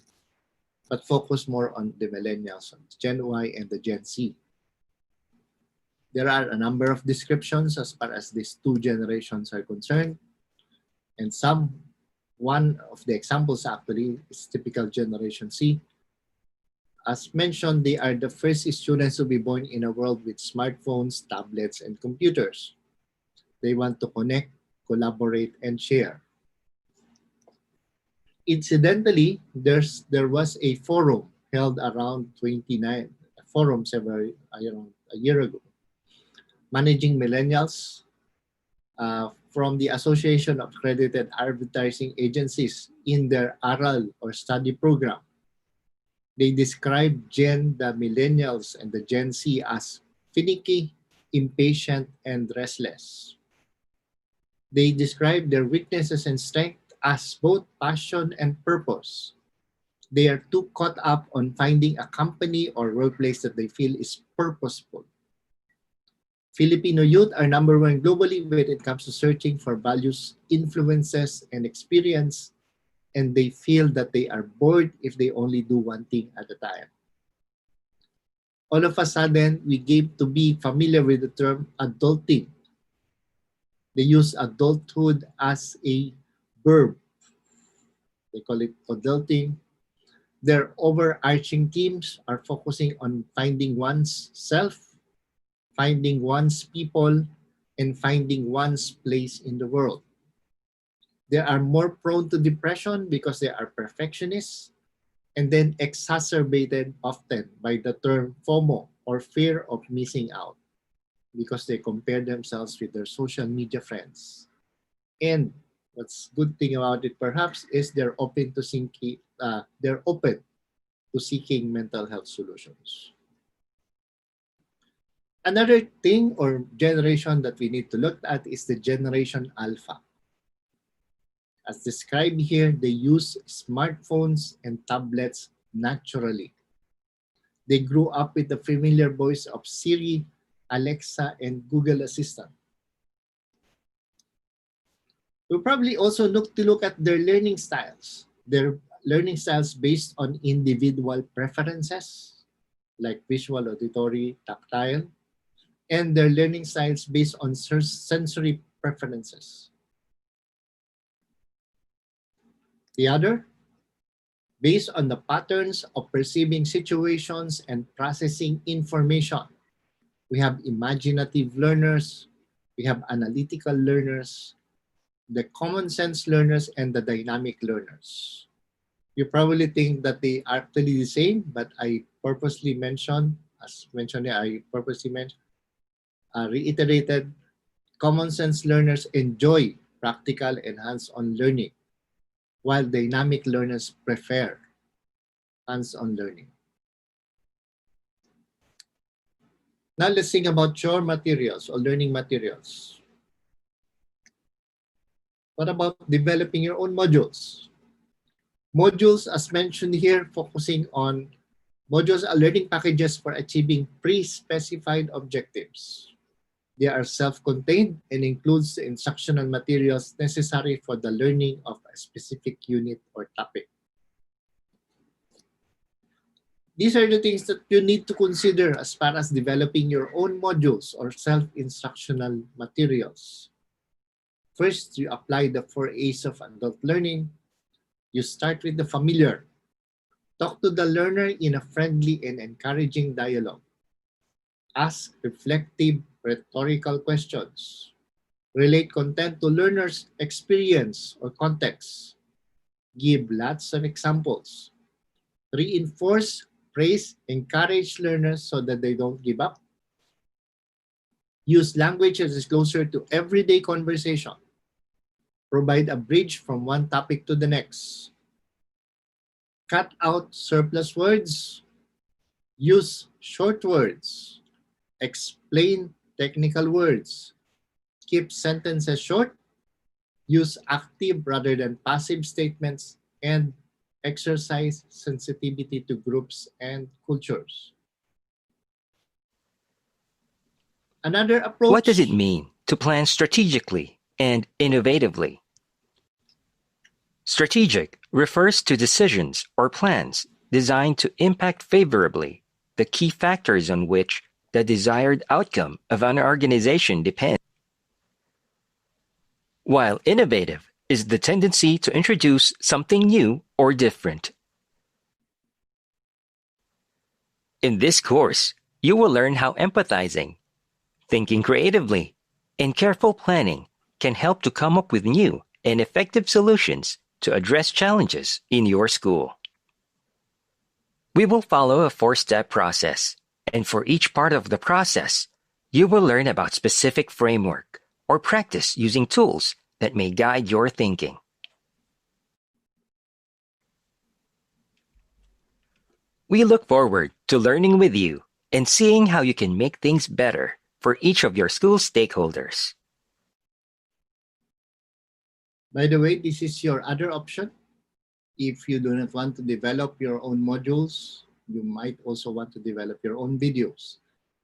but focus more on the millennials, Gen Y and the Gen Z. There are a number of descriptions as far as these two generations are concerned. And one of the examples actually is typical Generation C. As mentioned, they are the first students to be born in a world with smartphones, tablets, and computers. They want to connect, collaborate, and share. Incidentally, there was a forum held around a year ago, managing millennials from the Association of Accredited Advertising Agencies in their ARAL or study program. They describe the millennials and the Gen Z as finicky, impatient, and restless. They describe their weaknesses and strength as both passion and purpose. They are too caught up on finding a company or workplace that they feel is purposeful. Filipino youth are number 1 globally when it comes to searching for values, influences, and experience, and they feel that they are bored if they only do one thing at a time. All of a sudden, we came to be familiar with the term adulting. They use adulthood as a verb. They call it adulting. Their overarching themes are focusing on finding one's self, finding one's people, and finding one's place in the world. They are more prone to depression because they are perfectionists, and then exacerbated often by the term FOMO, or fear of missing out, because they compare themselves with their social media friends. And what's good thing about it perhaps is they're open to seeking mental health solutions. Another thing or generation that we need to look at is the Generation Alpha. As described here, they use smartphones and tablets naturally. They grew up with the familiar voice of Siri, Alexa, and Google Assistant. We'll probably also look at their learning styles. Their learning styles based on individual preferences, like visual, auditory, tactile, and their learning styles based on sensory preferences. The other, based on the patterns of perceiving situations and processing information. We have imaginative learners, we have analytical learners, the common sense learners, and the dynamic learners. You probably think that they are actually the same, but I purposely mentioned, reiterated, common sense learners enjoy practical and hands-on learning, while dynamic learners prefer hands-on learning. Now let's think about your materials or learning materials. What about developing your own modules? Modules, as mentioned here, focusing on modules are learning packages for achieving pre-specified objectives. They are self-contained and includes the instructional materials necessary for the learning of a specific unit or topic. These are the things that you need to consider as far as developing your own modules or self-instructional materials. First, you apply the 4 A's of adult learning. You start with the familiar. Talk to the learner in a friendly and encouraging dialogue. Ask reflective, rhetorical questions. Relate content to learners' experience or context. Give lots of examples. Reinforce, praise, encourage learners so that they don't give up. Use language that is closer to everyday conversation. Provide a bridge from one topic to the next. Cut out surplus words. Use short words. Explain technical words. Keep sentences short. Use active rather than passive statements, and exercise sensitivity to groups and cultures. Another approach. What does it mean to plan strategically and innovatively? Strategic refers to decisions or plans designed to impact favorably the key factors on which the desired outcome of an organization depends. While innovative is the tendency to introduce something new or different. In this course, you will learn how empathizing, thinking creatively, and careful planning can help to come up with new and effective solutions to address challenges in your school. We will follow a 4-step process, and for each part of the process, you will learn about specific framework or practice using tools that may guide your thinking. We look forward to learning with you and seeing how you can make things better for each of your school stakeholders. By the way, this is your other option. If you do not want to develop your own modules, you might also want to develop your own videos.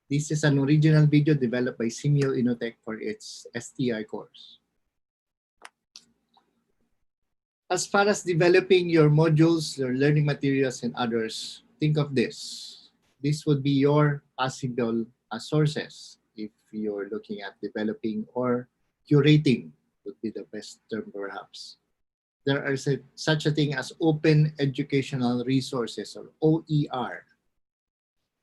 This is an original video developed by Simeo Innotech for its STI course. As far as developing your modules, your learning materials, and others, think of this. This would be your possible sources if you're looking at developing or curating would be the best term perhaps. There are such a thing as open educational resources or OER.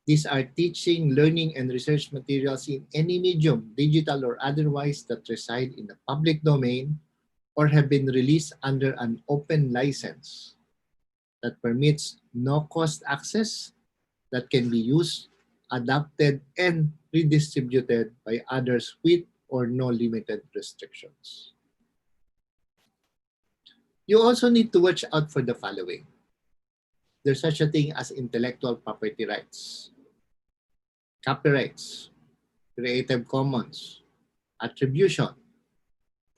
These are teaching, learning, and research materials in any medium, digital or otherwise, that reside in the public domain or have been released under an open license that permits no-cost access that can be used, adapted, and redistributed by others with or no limited restrictions. You also need to watch out for the following. There's such a thing as intellectual property rights, copyrights, Creative Commons, attribution,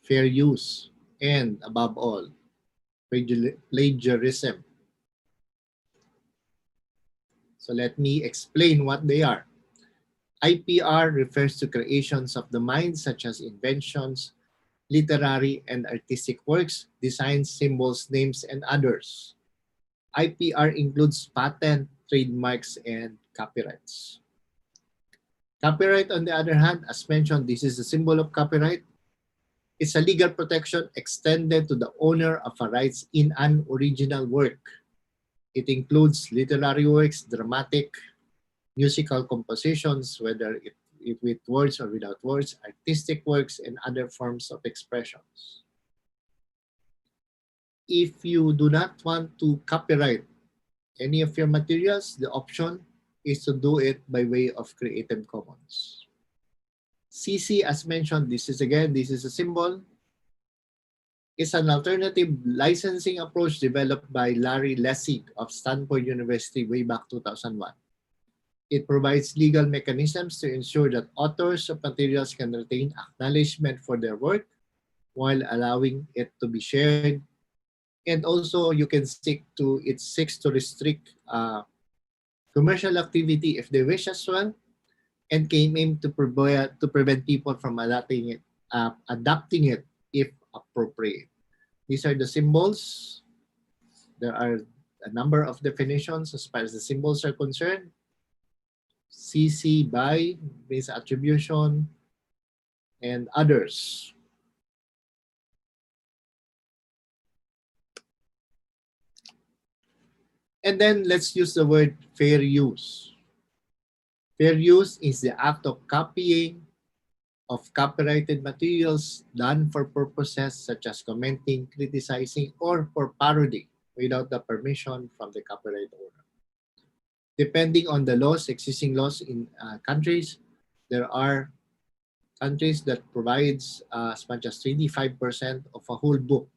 fair use, and above all, plagiarism. So let me explain what they are. IPR refers to creations of the mind such as inventions, literary and artistic works, designs, symbols, names, and others. IPR includes patent, trademarks, and copyrights. Copyright, on the other hand, as mentioned, this is a symbol of copyright. It's a legal protection extended to the owner of a rights in an original work. It includes literary works, dramatic, musical compositions, whether it with words or without words, artistic works, and other forms of expressions. If you do not want to copyright any of your materials, the option is to do it by way of Creative Commons. CC, as mentioned, this is a symbol. It's an alternative licensing approach developed by Larry Lessig of Stanford University way back 2001. It provides legal mechanisms to ensure that authors of materials can retain acknowledgement for their work while allowing it to be shared. And also you can it seeks to restrict commercial activity if they wish as well. and can aim to prevent people from adopting it if appropriate. These are the symbols. There are a number of definitions as far as the symbols are concerned. CC by, base attribution, and others. And then let's use the word fair use. Fair use is the act of copying of copyrighted materials done for purposes such as commenting, criticizing, or for parody without the permission from the copyright owner. Depending on the laws, existing laws in countries, there are countries that provides as much as 25% of a whole book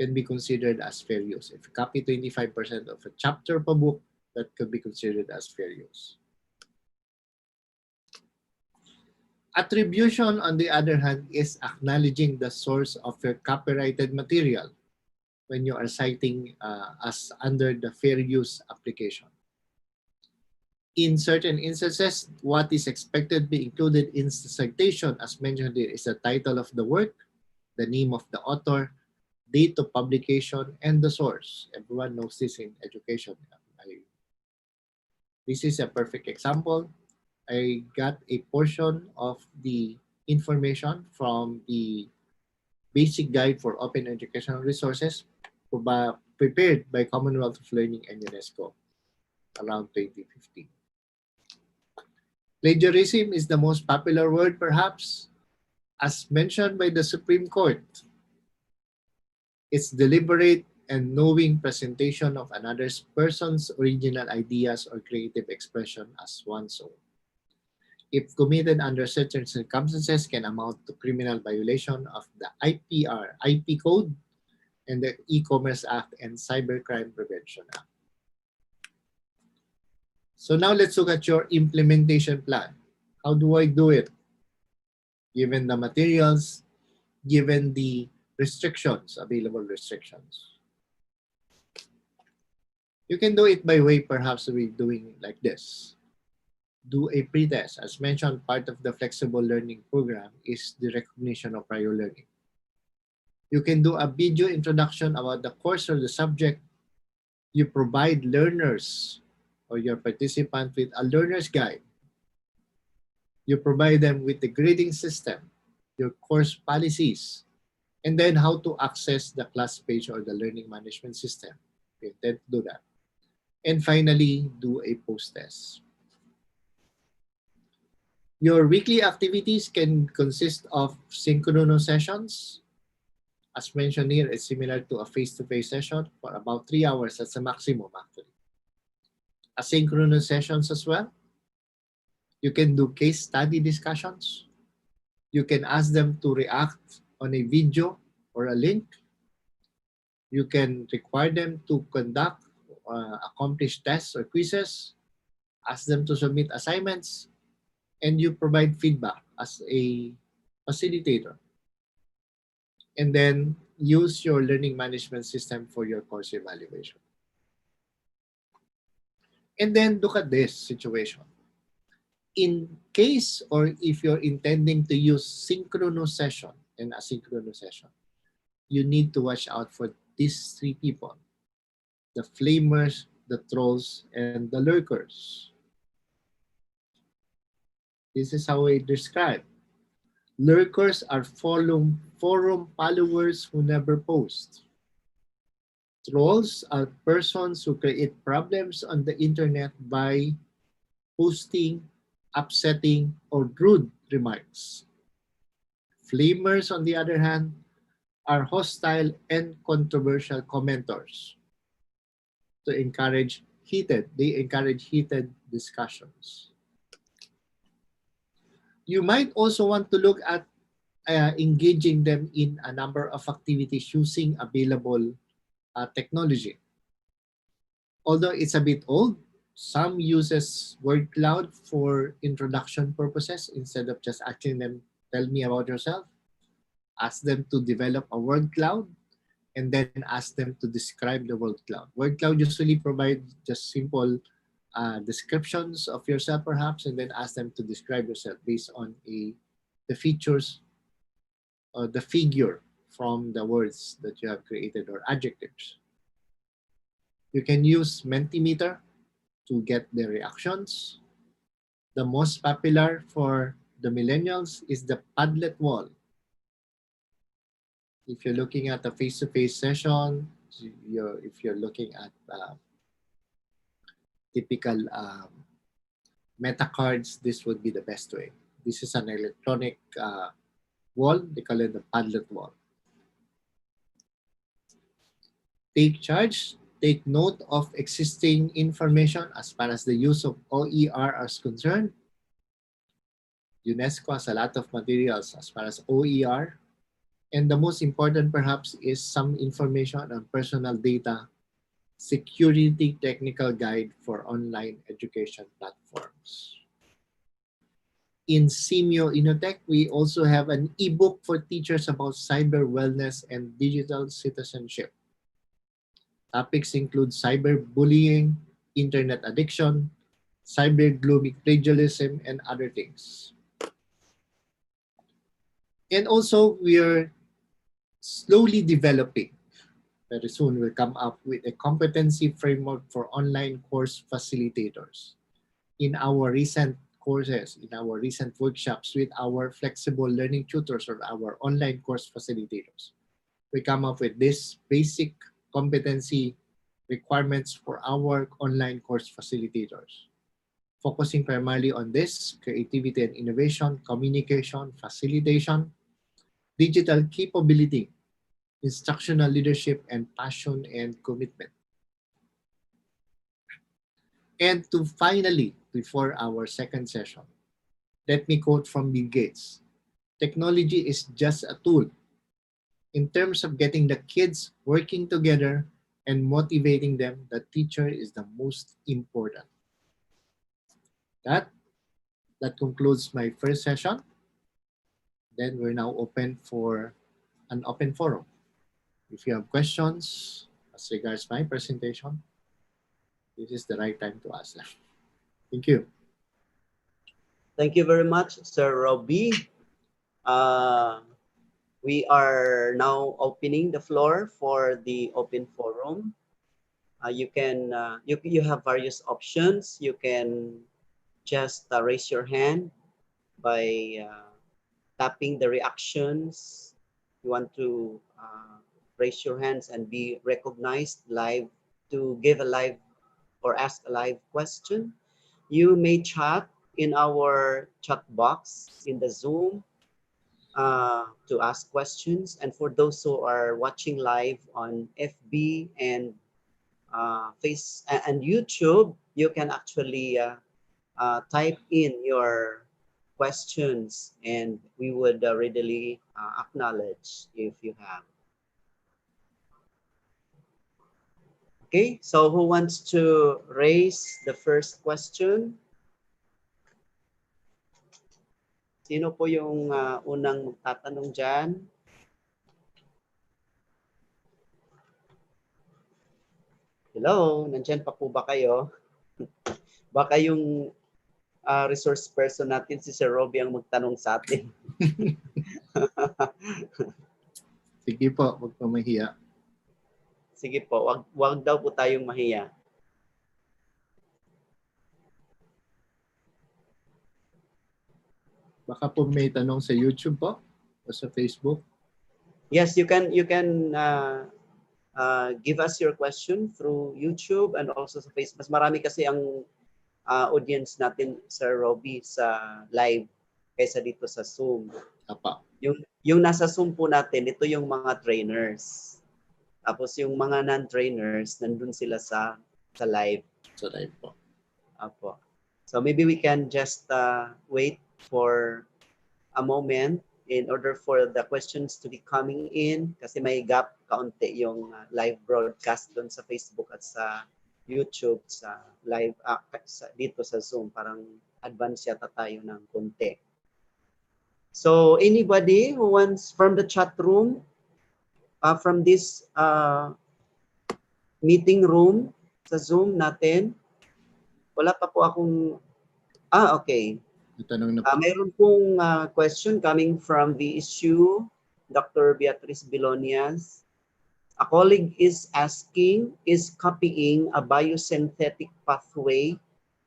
can be considered as fair use. If you copy 25% of a chapter of a book, that could be considered as fair use. Attribution, on the other hand, is acknowledging the source of your copyrighted material when you are citing as under the fair use application. In certain instances, what is expected to be included in the citation, as mentioned here, is the title of the work, the name of the author, date of publication, and the source. Everyone knows this in education. This is a perfect example. I got a portion of the information from the Basic Guide for Open Educational Resources prepared by Commonwealth of Learning and UNESCO around 2015. Plagiarism is the most popular word, perhaps, as mentioned by the Supreme Court. It's deliberate and knowing presentation of another person's original ideas or creative expression as one's own. If committed under certain circumstances, can amount to criminal violation of the IP Code and the E-Commerce Act and Cybercrime Prevention Act. So now let's look at your implementation plan. How do I do it? Given the materials, given the restrictions, available restrictions. You can do it by way, perhaps, we're doing like this. Do a pretest. As mentioned, part of the flexible learning program is the recognition of prior learning. You can do a video introduction about the course or the subject. You provide learners or your participant with a learner's guide. You provide them with the grading system, your course policies, and then how to access the class page or the learning management system. You intend to do that. And finally, do a post-test. Your weekly activities can consist of synchronous sessions. As mentioned here, it's similar to a face-to-face session for about 3 hours. That's the maximum, actually. Asynchronous sessions as well. You can do case study discussions. You can ask them to react on a video or a link. You can require them to conduct accomplish tests or quizzes. Ask them to submit assignments. And you provide feedback as a facilitator. And then use your learning management system for your course evaluation. And then look at this situation. In case or if you're intending to use synchronous session and asynchronous session, you need to watch out for these three people: the flamers, the trolls, and the lurkers. This is how I describe. Lurkers are forum followers who never post. Trolls are persons who create problems on the internet by posting upsetting or rude remarks. Flamers, on the other hand, are hostile and controversial commenters to encourage heated discussions. You might also want to look at engaging them in a number of activities using available technology. Although it's a bit old, some uses word cloud for introduction purposes instead of just asking them, tell me about yourself. Ask them to develop a word cloud and then ask them to describe the word cloud. Word cloud usually provides just simple descriptions of yourself perhaps, and then ask them to describe yourself based on the features or the figure from the words that you have created or adjectives. You can use Mentimeter to get the reactions. The most popular for the millennials is the Padlet wall. If you're looking at a face-to-face session, if you're looking at typical meta cards, this would be the best way. This is an electronic wall. They call it the Padlet wall. Take charge. Take note of existing information as far as the use of OER is concerned. UNESCO has a lot of materials as far as OER. And the most important perhaps is some information on personal data security technical guide for online education platforms. In Simio Innotech, we also have an ebook for teachers about cyber wellness and digital citizenship. Topics include cyberbullying, internet addiction, cyber-gloomy plagiarism, and other things. And also, we are slowly developing. Very soon, we'll come up with a competency framework for online course facilitators. In our recent courses, in our recent workshops with our flexible learning tutors or our online course facilitators, we come up with this basic competency requirements for our online course facilitators, focusing primarily on this: creativity and innovation, communication, facilitation, digital capability, instructional leadership, and passion and commitment. And to finally, before our second session, let me quote from Bill Gates: technology is just a tool. In terms of getting the kids working together and motivating them, the teacher is the most important. That concludes my first session. Then we're now open for an open forum. If you have questions as regards my presentation, this is the right time to ask them. Thank you. Thank you very much, Sir Robbie. We are now opening the floor for the open forum. You have various options. You can just raise your hand by tapping the reactions. You want to raise your hands and be recognized live to give a live or ask a live question. You may chat in our chat box in the Zoom to ask questions. And for those who are watching live on FB and YouTube, you can actually type in your questions and we would readily acknowledge if you have. Okay, so who wants to raise the first question? Sino po yung unang magtatanong dyan? Hello, nandyan pa po ba kayo? Baka yung resource person natin, si Sir Robbie, ang magtanong sa atin. Sige po, huwag pa mahiya. Sige po, wag daw po tayong mahiya. Baka po may tanong sa YouTube po o sa Facebook. Yes, you can give us your question through YouTube and also sa Facebook. Mas marami kasi ang audience natin, Sir Robbie, sa live kaysa dito sa Zoom. Apa. Yung nasa Zoom po natin, ito yung mga trainers. Tapos yung mga non-trainers, nandun sila sa live. Sa live po. Apo. So maybe we can just wait for a moment in order for the questions to be coming in kasi may gap kaunti yung live broadcast doon sa Facebook at sa YouTube, sa live dito sa Zoom. Parang advance yata tayo ng konti. So anybody who wants from the chat room, from this meeting room sa Zoom natin, Wala pa po akong... okay. Tanong na po. Mayroon pong question coming from the issue, Dr. Beatrice Bilonias. A colleague is asking, is copying a biosynthetic pathway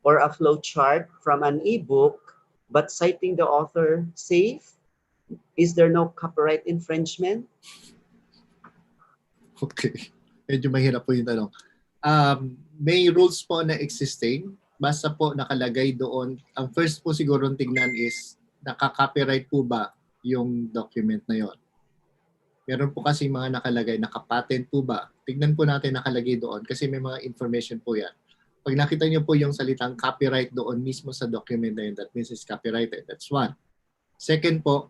or a flow chart from an ebook but citing the author safe? Is there no copyright infringement? Okay. Medyo mahirap po yung tanong. May rules po na existing. Basta po nakalagay doon. Ang first po siguro tingnan is nakaka-copyright po ba yung document na yon. Meron po kasi mga nakalagay, nakapatent po ba? Tignan po natin nakalagay doon kasi may mga information po yan. Pag nakita niyo po yung salitang copyright doon mismo sa document na yun, that means it's copyrighted. That's one. Second po,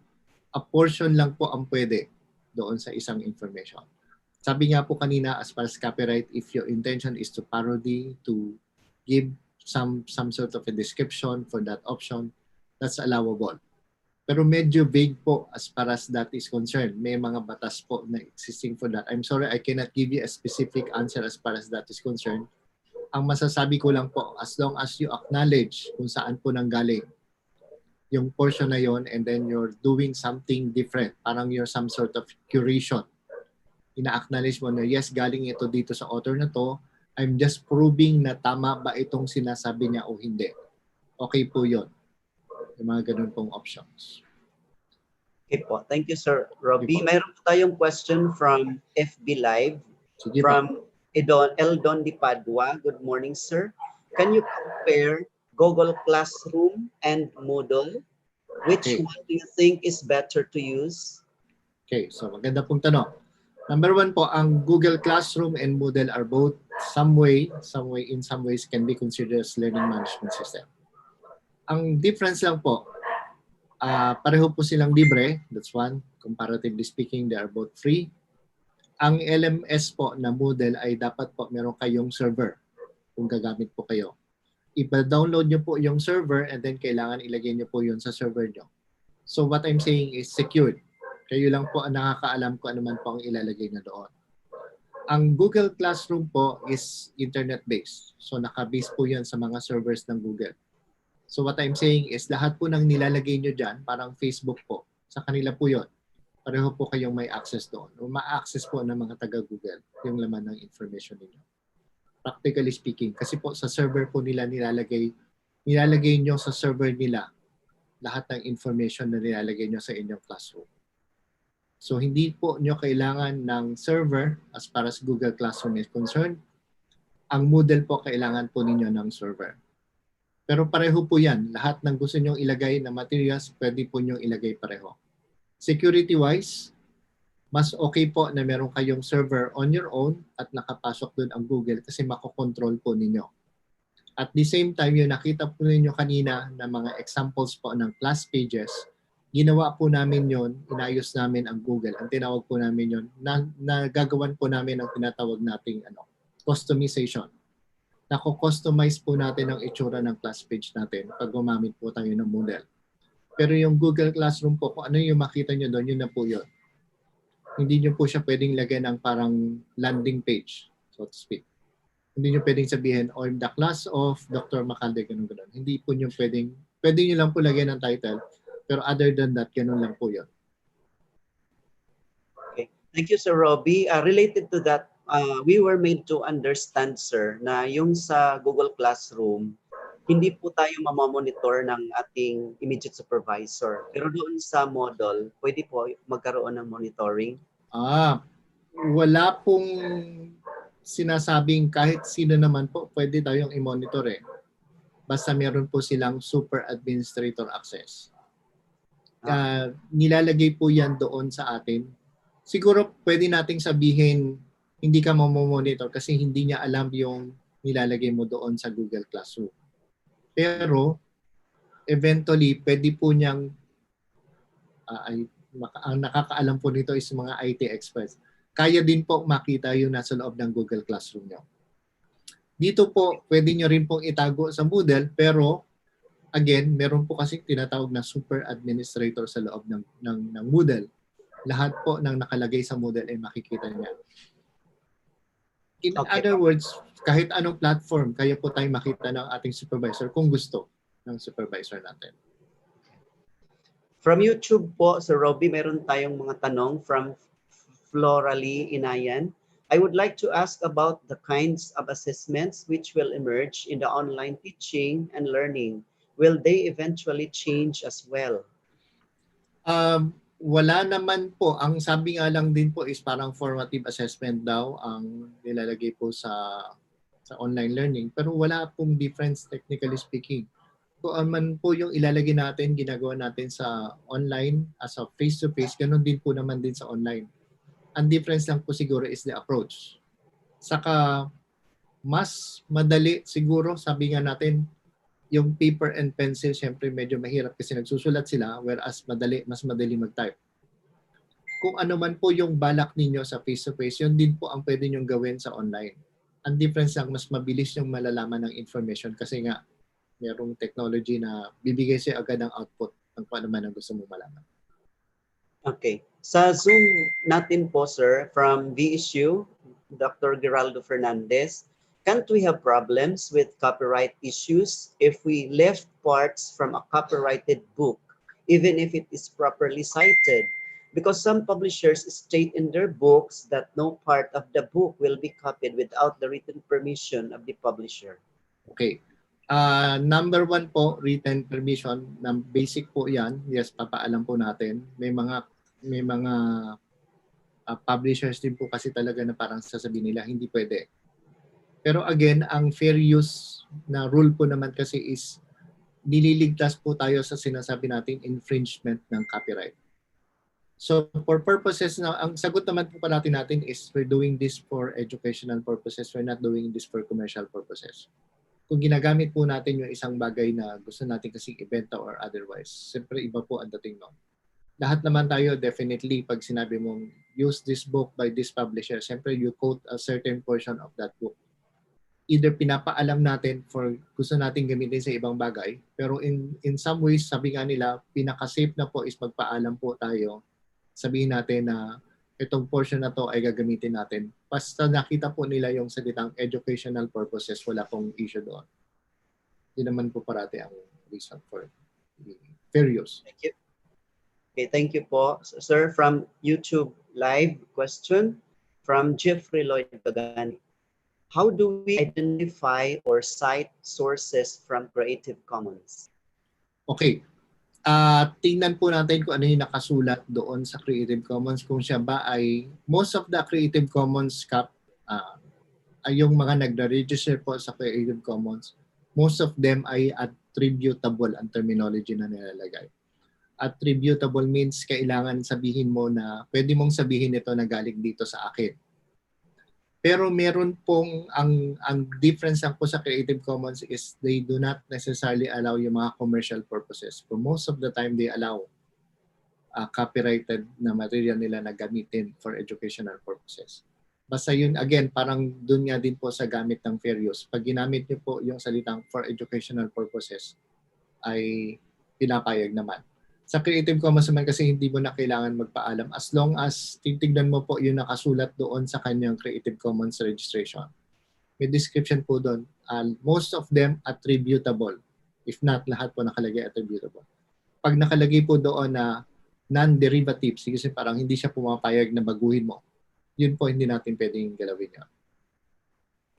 a portion lang po ang pwede doon sa isang information. Sabi nga po kanina, as far as copyright, if your intention is to parody, to give some sort of a description for that option, that's allowable. Pero medyo vague po as far as that is concerned. May mga batas po na existing for that. I'm sorry, I cannot give you a specific answer as far as that is concerned. Ang masasabi ko lang po, as long as you acknowledge kung saan po nanggaling yung portion na yon, and then you're doing something different, parang you're some sort of curation. Ina-acknowledge mo na yes, galing ito dito sa author na to, I'm just proving na tama ba itong sinasabi niya o hindi. Okay po yun. Yung mga ganun pong options. Okay po. Thank you, Sir Robbie. Mayroon po tayong question from FB Live. Sige from Eldon Di Padua. Good morning, sir. Can you compare Google Classroom and Moodle? Which one do you think is better to use? Okay, so maganda pong tanong. Number one po, ang Google Classroom and Moodle are both in some ways can be considered as learning management system. Ang difference lang po, pareho po silang libre. That's one. Comparatively speaking, they are both free. Ang LMS po na Moodle ay dapat po meron kayong server kung gagamit po kayo. Ipa-download nyo po yung server and then kailangan ilagay nyo po yun sa server nyo. So what I'm saying is secured. Kayo lang po ang nakakaalam kung ano man po ang ilalagay na doon. Ang Google Classroom po is internet-based. So naka-base po yan sa mga servers ng Google. So what I'm saying is lahat po ng nilalagay nyo dyan, parang Facebook po, sa kanila po yun. Pareho po kayong may access doon. O ma-access po ng mga taga-Google yung laman ng information ninyo. Practically speaking. Kasi po sa server po nila nilalagay nyo sa server nila lahat ng information na nilalagay nyo sa inyong classroom. So hindi po nyo kailangan ng server as far as Google Classroom is concerned. Ang Moodle po kailangan po ninyo ng server. Pero pareho po yan. Lahat ng gusto nyo ilagay na materials, pwede po nyo ilagay pareho. Security-wise, mas okay po na meron kayong server on your own at nakapasok dun ang Google kasi makokontrol po ninyo. At the same time, yung nakita po ninyo kanina na mga examples po ng class pages, ginawa po namin yon, inayos namin ang Google. Ang tinawag po namin yon, nagagawan po namin ang tinatawag nating customization. Nako-customize po natin ang itsura ng class page natin pag gumamit po tayo ng Moodle. Pero yung Google Classroom po, kung ano yung makita nyo doon, yun na po yun. Hindi nyo po siya pwedeng lagyan ng parang landing page, so to speak. Hindi nyo pwedeng sabihin, or the class of Dr. Macalde, ganun. Hindi po nyo pwedeng nyo lang po lagyan ng title. Pero other than that, ganun lang po yun. Okay. Thank you, Sir Robbie. Related to that, we were made to understand, sir, na yung sa Google Classroom, hindi po tayo mamamonitor ng ating immediate supervisor. Pero doon sa Moodle, pwede po magkaroon ng monitoring? Wala pong sinasabing kahit sino naman po, pwede tayong i-monitor eh. Basta meron po silang super administrator access. Nilalagay po yan doon sa atin. Siguro pwede nating sabihin hindi ka mamomonitor kasi hindi niya alam yung nilalagay mo doon sa Google Classroom. Pero eventually pwede po niyang ang nakakaalam po nito is mga IT experts. Kaya din po makita yung nasa loob ng Google Classroom niyo. Dito po pwede niyo rin pong itago sa Moodle pero again, meron po kasi tinatawag na super administrator sa loob ng Moodle. Lahat po ng nakalagay sa Moodle ay makikita niya. In Okay other po. words, kahit anong platform, kaya po tayong makita ng ating supervisor kung gusto ng supervisor natin. From YouTube po, Sir Robbie, meron tayong mga tanong from Floralie Inayan. I would like to ask about the kinds of assessments which will emerge in the online teaching and learning. Will they eventually change as well? Wala naman po. Ang sabi nga lang din po is parang formative assessment daw ang nilalagay po sa online learning. Pero wala pong difference technically speaking. Kung man po yung ilalagay natin, ginagawa natin sa online as a face-to-face, ganun din po naman din sa online. Ang difference lang po siguro is the approach. Saka mas madali siguro, sabi nga natin, yung paper and pencil, syempre medyo mahirap kasi nagsusulat sila, whereas mas madali mag-type. Kung ano man po yung balak ninyo sa face-to-face, yun din po ang pwede nyong gawin sa online. Ang difference lang, mas mabilis yung malalaman ng information kasi nga merong technology na bibigay siya agad ng output ng kung ano man ang gusto mo malaman. Okay. Sa Zoom natin po, sir, from VSU, Dr. Geraldo Fernandez, can't we have problems with copyright issues if we left parts from a copyrighted book, even if it is properly cited? Because some publishers state in their books that no part of the book will be copied without the written permission of the publisher. Okay. Number one po, written permission. Basic po yan. Yes, papaalam po natin. May mga publishers din po kasi talaga na parang sasabihin nila, hindi pwede. Pero again, ang fair use na rule po naman kasi is nililigtas po tayo sa sinasabi natin infringement ng copyright. So for purposes na, ang sagot naman po natin is we're doing this for educational purposes. We're not doing this for commercial purposes. Kung ginagamit po natin yung isang bagay na gusto natin kasing ibenta or otherwise, siyempre iba po ang dating nun. Lahat naman tayo definitely pag sinabi mong use this book by this publisher, siyempre you quote a certain portion of that book. Either pinapaalam natin for gusto natin gamitin sa ibang bagay, pero in some ways, sabi nga nila, pinaka-safe na po is magpaalam po tayo. Sabihin natin na itong portion na to ay gagamitin natin. Basta nakita po nila yung salitang educational purposes, wala pong issue doon. Yun naman po parati ang reason for fair use. Thank you. Okay, thank you po. Sir, from YouTube live question from Jeffrey Lloyd Gagani. How do we identify or cite sources from Creative Commons? Okay. Tingnan po natin kung ano yung nakasulat doon sa Creative Commons. Kung siya ba ay, most of the Creative Commons ay yung mga nagre-register po sa Creative Commons, most of them ay attributable ang terminology na nilalagay. Attributable means kailangan sabihin mo na, pwede mong sabihin ito na galing dito sa akin. Pero meron pong, ang difference lang po sa Creative Commons is they do not necessarily allow yung mga commercial purposes. For most of the time, they allow copyrighted na material nila na gamitin for educational purposes. Basta yun, again, parang dun nga din po sa gamit ng fair use. Pag ginamit niyo po yung salitang for educational purposes, ay pinapayag naman. Sa Creative Commons naman kasi hindi mo na kailangan magpaalam as long as titignan mo po yung nakasulat doon sa kanyang Creative Commons registration. May description po doon. Most of them attributable. If not, lahat po nakalagay attributable. Pag nakalagay po doon na non-derivative, kasi parang hindi siya pumapayag na baguhin mo, yun po hindi natin pwedeng galawin yun.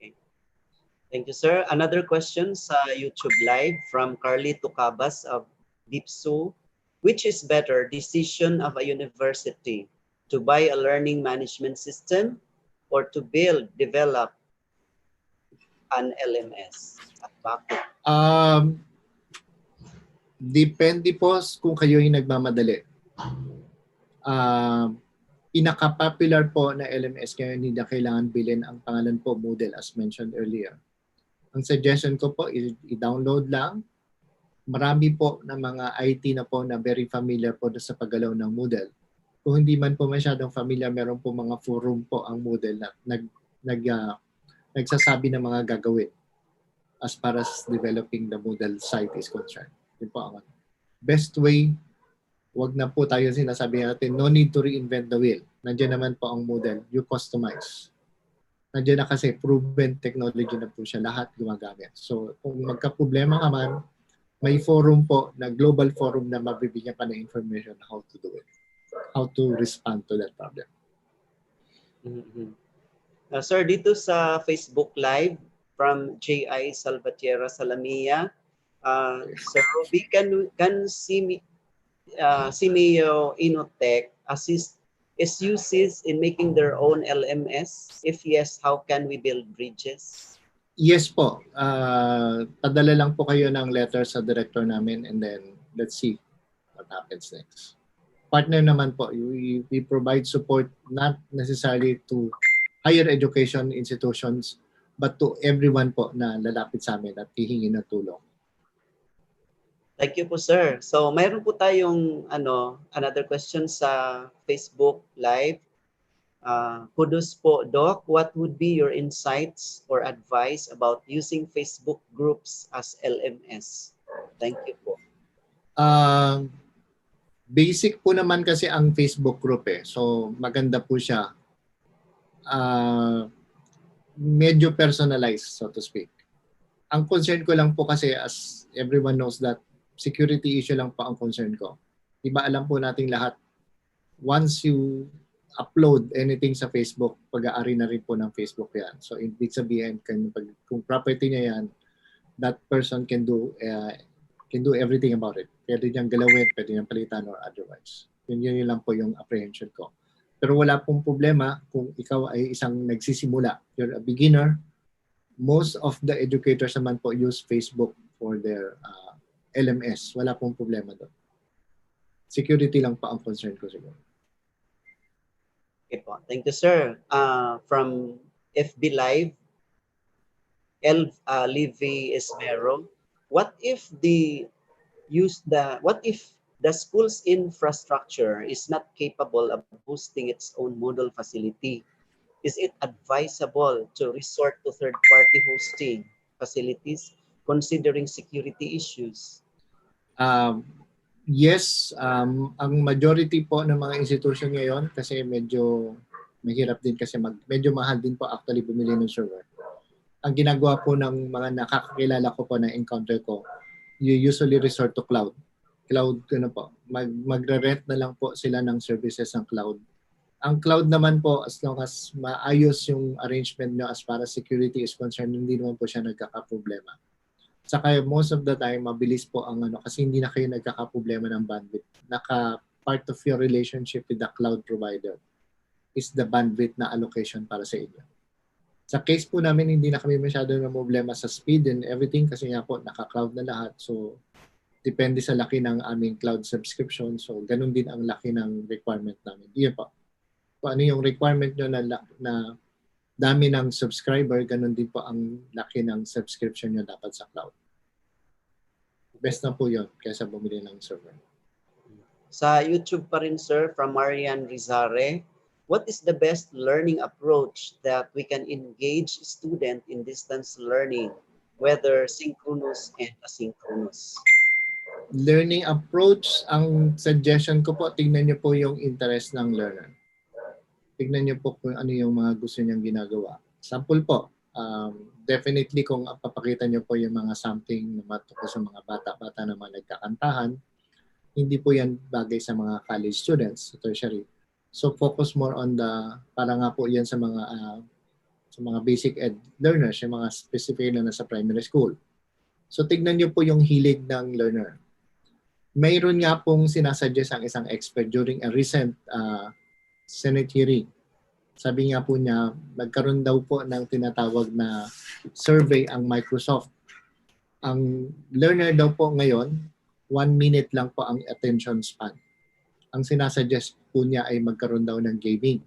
Okay. Thank you, sir. Another question sa YouTube Live from Carly Tucabas of Dipso. Which is better decision of a university, to buy a learning management system or to develop an LMS? At bakit? Depende po kung kayo yung nagmamadali. Pinaka-popular po na LMS kaya hindi na kailangan bilhin ang pangalan po Moodle as mentioned earlier. Ang suggestion ko po i-download lang. Marami po ng mga IT na po na very familiar po sa paggalaw ng Moodle. Kung hindi man po masyadong familiar, meron po mga forum po ang Moodle na nagsasabi ng mga gagawin as far as developing the Moodle site is concerned. Yun po ang best way. Wag na po tayo sinasabi natin, no need to reinvent the wheel. Nandiyan naman po ang Moodle. You customize. Nandiyan na kasi proven technology na po siya, lahat gumagamit. So kung magka-problema ka man, may forum po, na global forum na mabibigyan pa ng information how to do it, how to respond to that problem. Sir, dito sa Facebook Live from J.I. Salvatierra Salamia, Sir Ruby, can CMEO Inotech assist SUCs in making their own LMS? If yes, how can we build bridges? Yes po. Padala lang po kayo ng letter sa director namin and then let's see what happens next. Partner naman po, we provide support not necessarily to higher education institutions but to everyone po na lalapit sa amin at hihingi ng tulong. Thank you po, sir. So, mayroon po tayong another question sa Facebook Live. Kudos po, Doc. What would be your insights or advice about using Facebook groups as LMS? Thank you po. Basic po naman kasi ang Facebook group eh. So, maganda po siya. Medyo personalized, so to speak. Ang concern ko lang po kasi, as everyone knows, that security issue lang po ang concern ko. Diba alam po nating lahat, once you upload anything sa Facebook, pag-aari na rin po ng Facebook yan. So, ibig sabihin, kung property niya yan, that person can do everything about it. Pwede niyang galawin, pwede niyang palitan or otherwise. Yun lang po yung apprehension ko. Pero wala pong problema kung ikaw ay isang nagsisimula. You're a beginner. Most of the educators naman po use Facebook for their LMS. Wala pong problema doon. Security lang pa ang concern ko siguro. Okay po. Thank you, sir. From FB Live, EVHEIs-FLMSC, what if the school's infrastructure is not capable of hosting its own Moodle facility? Is it advisable to resort to third-party hosting facilities considering security issues? Yes, ang majority po ng mga institution ngayon kasi medyo mahirap din kasi medyo mahal din po actually bumili ng server. Ang ginagawa po ng mga nakakakilala ko po na encounter ko, you usually resort to cloud. Cloud po. Magre-rent na lang po sila ng services ng cloud. Ang cloud naman po, as long as maayos yung arrangement nyo as far as security is concerned, hindi naman po siya nagkakaproblema. Saka most of the time, mabilis po ang kasi hindi na kayo nagkakaproblema ng bandwidth. Part of your relationship with the cloud provider is the bandwidth na allocation para sa inyo. Sa case po namin, hindi na kami masyado na problema sa speed and everything kasi nga po, naka-cloud na lahat. So, depende sa laki ng aming cloud subscription. So, ganun din ang laki ng requirement namin. Iyon po. Kung ano yung requirement nyo na dami ng subscriber, ganun din po ang laki ng subscription nyo dapat sa cloud. Best na po yun kaysa bumili ng server. Sa YouTube pa rin, sir, from Marian Rizare, what is the best learning approach that we can engage student in distance learning, whether synchronous and asynchronous? Learning approach, ang suggestion ko po, tingnan nyo po yung interest ng learner. Tignan niyo po kung ano yung mga gusto niyang ginagawa. Sample po, definitely kung papakita niyo po yung mga something na matukoy sa mga bata-bata na mga nagkakantahan, hindi po yan bagay sa mga college students, sa tertiary. So focus more on para nga po yan sa mga basic ed learners, yung mga specific na nasa primary school. So tignan niyo po yung hilig ng learner. Mayroon nga pong sinasuggest ang isang expert during a recent Senate hearing. Sabi nga po niya, nagkaroon daw po ng tinatawag na survey ang Microsoft. Ang learner daw po ngayon, 1 minute lang po ang attention span. Ang sinasuggest po niya ay magkaroon daw ng gaming.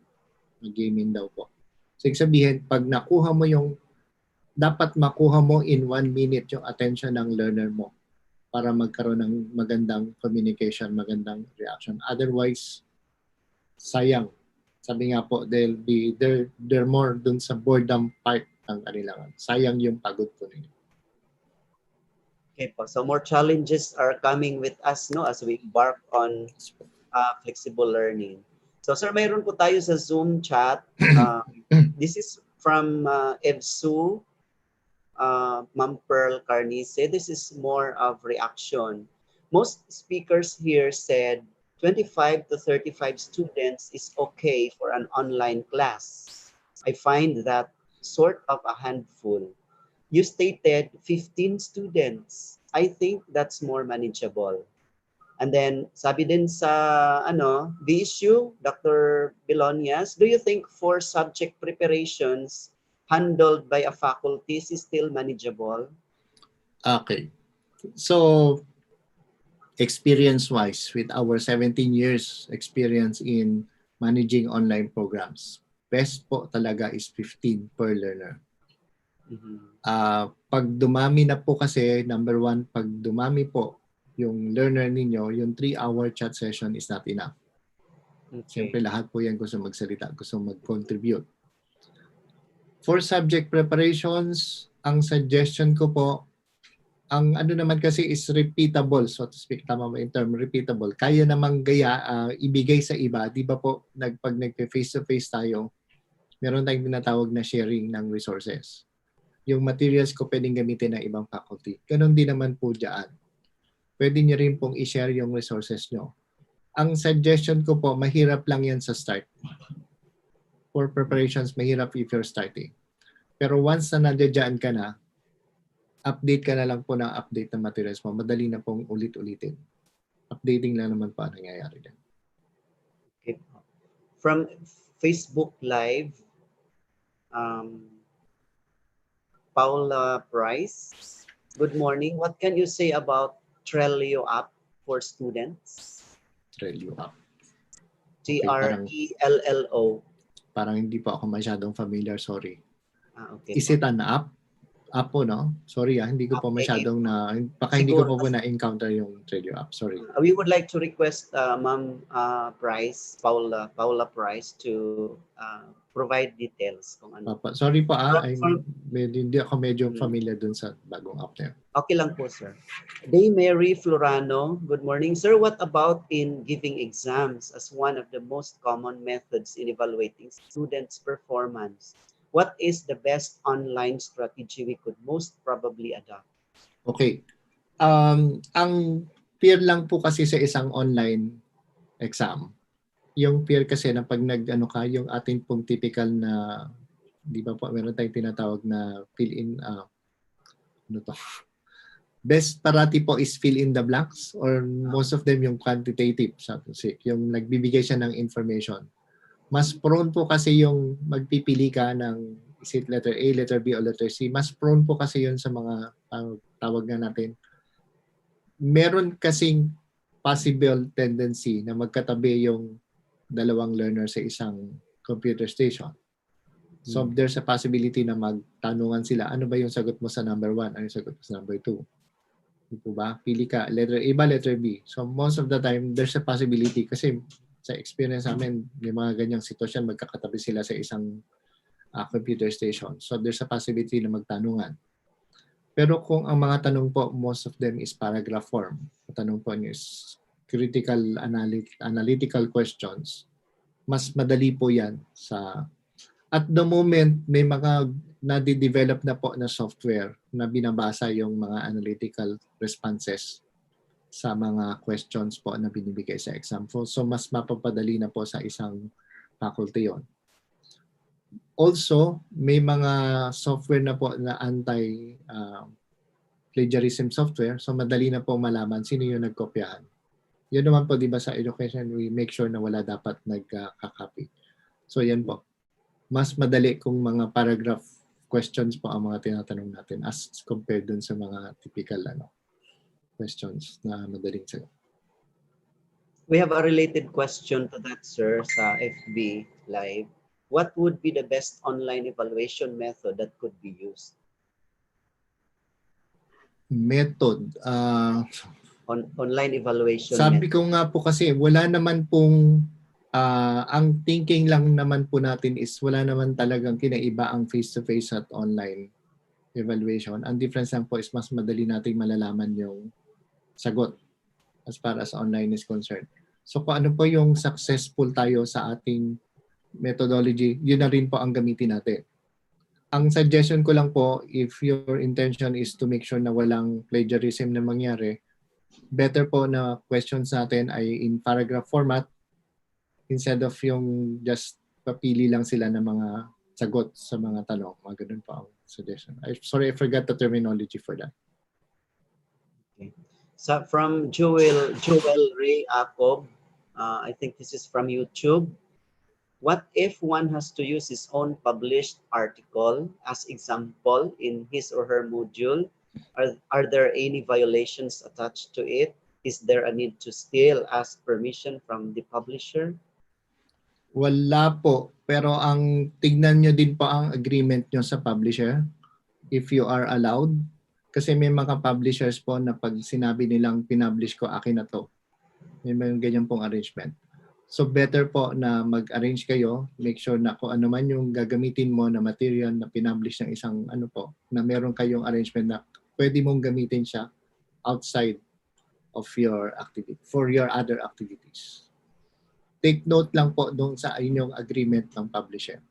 Mag-gaming daw po. So, sabihin, pag nakuha mo dapat makuha mo in 1 minute yung attention ng learner mo para magkaroon ng magandang communication, magandang reaction. Otherwise, sayang. Sabi nga po, they're more dun sa boredom part ng kanilangan. Sayang yung pagod po ninyo. Okay po. So more challenges are coming with us as we embark on flexible learning. So sir, mayroon po tayo sa Zoom chat. This is from EVSU, Ma'am Pearl Carnice, this is more of reaction. Most speakers here said 25 to 35 students is okay for an online class. I find that sort of a handful. You stated 15 students. I think that's more manageable. And then sabi din sa the issue, Dr. Bilonias, do you think for subject preparations handled by a faculty is still manageable? Okay. So, experience-wise, with our 17 years experience in managing online programs, best po talaga is 15 per learner. Pag dumami na po kasi, number one, pag dumami po yung learner ninyo, yung 3-hour chat session is not enough. Okay. Siyempre lahat po yan gusto magsalita, gusto mag-contribute. For subject preparations, ang suggestion ko po, ang ano naman kasi is repeatable, so to speak, tama ba yung term, repeatable. Kaya namang ibigay sa iba. Di ba po, pag nag-face-to-face tayo, meron tayong tinatawag na sharing ng resources. Yung materials ko pwedeng gamitin ng ibang faculty. Ganon din naman po dyan. Pwede nyo rin pong i-share yung resources nyo. Ang suggestion ko po, mahirap lang yan sa start. For preparations, mahirap if you're starting. Pero once na nandiyan ka na, update ka na lang po ng update ng materials mo. Madali na pong ulit-ulitin. Updating lang naman po ang nangyayari din. Okay. From Facebook Live, Paula Price, good morning. What can you say about Trello app for students? Trello app. Trello. Parang hindi po ako masyadong familiar, sorry. Okay. Is it an app? App po, no? Sorry, hindi ko po masyadong hindi ko po na-encounter yung Trello app. Sorry. We would like to request Ma'am Price, Paula Price to provide details kung ano. Sorry po, hindi ako medyo familiar dun sa bagong app na yun. Okay lang po, sir. Day Mary Florano, good morning. Sir, what about in giving exams as one of the most common methods in evaluating students' performance? What is the best online strategy we could most probably adopt? Okay. Ang peer lang po kasi sa isang online exam. Yung peer kasi na pag yung ating pong typical na, di ba po, meron tayong tinatawag na fill in, best parati po is fill in the blanks or most of them yung quantitative, yung nagbibigay siya ng information. Mas prone po kasi yung magpipili ka ng is it letter A, letter B, o letter C. Mas prone po kasi yun sa mga tawag na natin. Meron kasing possible tendency na magkatabi yung dalawang learner sa isang computer station. So there's a possibility na magtanungan sila, ano ba yung sagot mo sa number 1? Ano yung sagot mo sa number 2? Ito ba? Pili ka, letter A ba, letter B? So most of the time, there's a possibility kasi sa experience namin, may mga ganyang sitwasyon, magkakatabi sila sa isang computer station. So there's a possibility na magtanungan. Pero kung ang mga tanong po, most of them is paragraph form. Ang tanong po is critical analytical questions. Mas madali po yan sa... At the moment, may mga nade-develop na po na software na binabasa yung mga analytical responses sa mga questions po na binibigay sa exam. So mas mapapadali na po sa isang faculty yon. Also, may mga software na po na anti-plagiarism software. So madali na po malaman sino yung nagkopyahan. Yun naman po, di ba, sa education, we make sure na wala dapat nagkakopy. So yan po. Mas madali kung mga paragraph questions po ang mga tinatanong natin as compared dun sa mga typical questions na madaling sagot. We have a related question to that, sir, sa FB Live. What would be the best online evaluation method that could be used? Method? Online evaluation Sabi method. ko nga po kasi, wala naman pong, ang thinking lang naman po natin is wala naman talagang kinaiba ang face-to-face at online evaluation. Ang difference lang po is mas madali nating malalaman yung sagot as far as online is concerned. So kung ano po yung successful tayo sa ating methodology, yun na rin po ang gamitin natin. Ang suggestion ko lang po, if your intention is to make sure na walang plagiarism na mangyari, better po na questions natin ay in paragraph format instead of yung just papili lang sila ng mga sagot sa mga tanong. Mga ganun po ang suggestion. Sorry, I forgot the terminology for that. Okay. So from Joel Ray Acob, I think this is from YouTube. What if one has to use his own published article as example in his or her module? Are there any violations attached to it? Is there a need to still ask permission from the publisher? Wala po. Pero ang tignan nyo din po ang agreement nyo sa publisher if you are allowed. Kasi may mga publishers po na pag sinabi nilang pinublish ko, akin na to. May ganyan pong arrangement. So better po na mag-arrange kayo, make sure na kung ano man yung gagamitin mo na material na pinublish ng isang ano po, na meron kayong arrangement na pwede mong gamitin siya outside of your activity, for your other activities. Take note lang po doon sa inyong agreement ng publisher.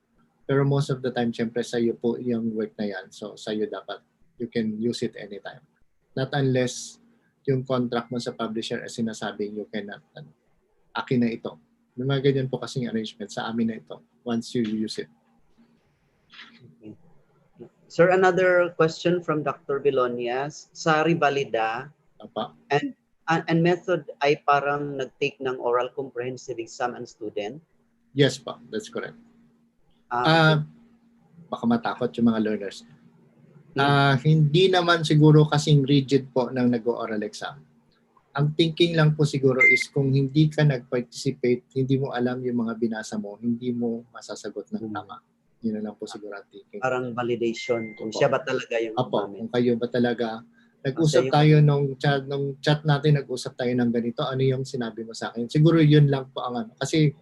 Pero most of the time, syempre sa'yo po yung work na yan. So sa'yo dapat, you can use it anytime. Not unless yung contract mo sa publisher ay sinasabing you cannot, akin na ito. May mga ganyan po kasing arrangement sa amin na ito once you use it. Okay. Sir, another question from Dr. Belonias. Sa Rivalida, and method ay parang nag-take ng oral comprehensive exam and student? Yes pa, that's correct. Baka matakot yung mga learners. Hindi naman siguro kasing rigid po ng nag-oral exam. Ang thinking lang po siguro is kung hindi ka nag-participate, hindi mo alam yung mga binasa mo, hindi mo masasagot ng tama. Yun na lang po siguro ang thinking. Parang validation, kung siya ba talaga yung kung kayo ba talaga. Nag-usap tayo nung chat natin, nag-usap tayo ng ganito, ano yung sinabi mo sa akin. Siguro yun lang po ang ano. Kasi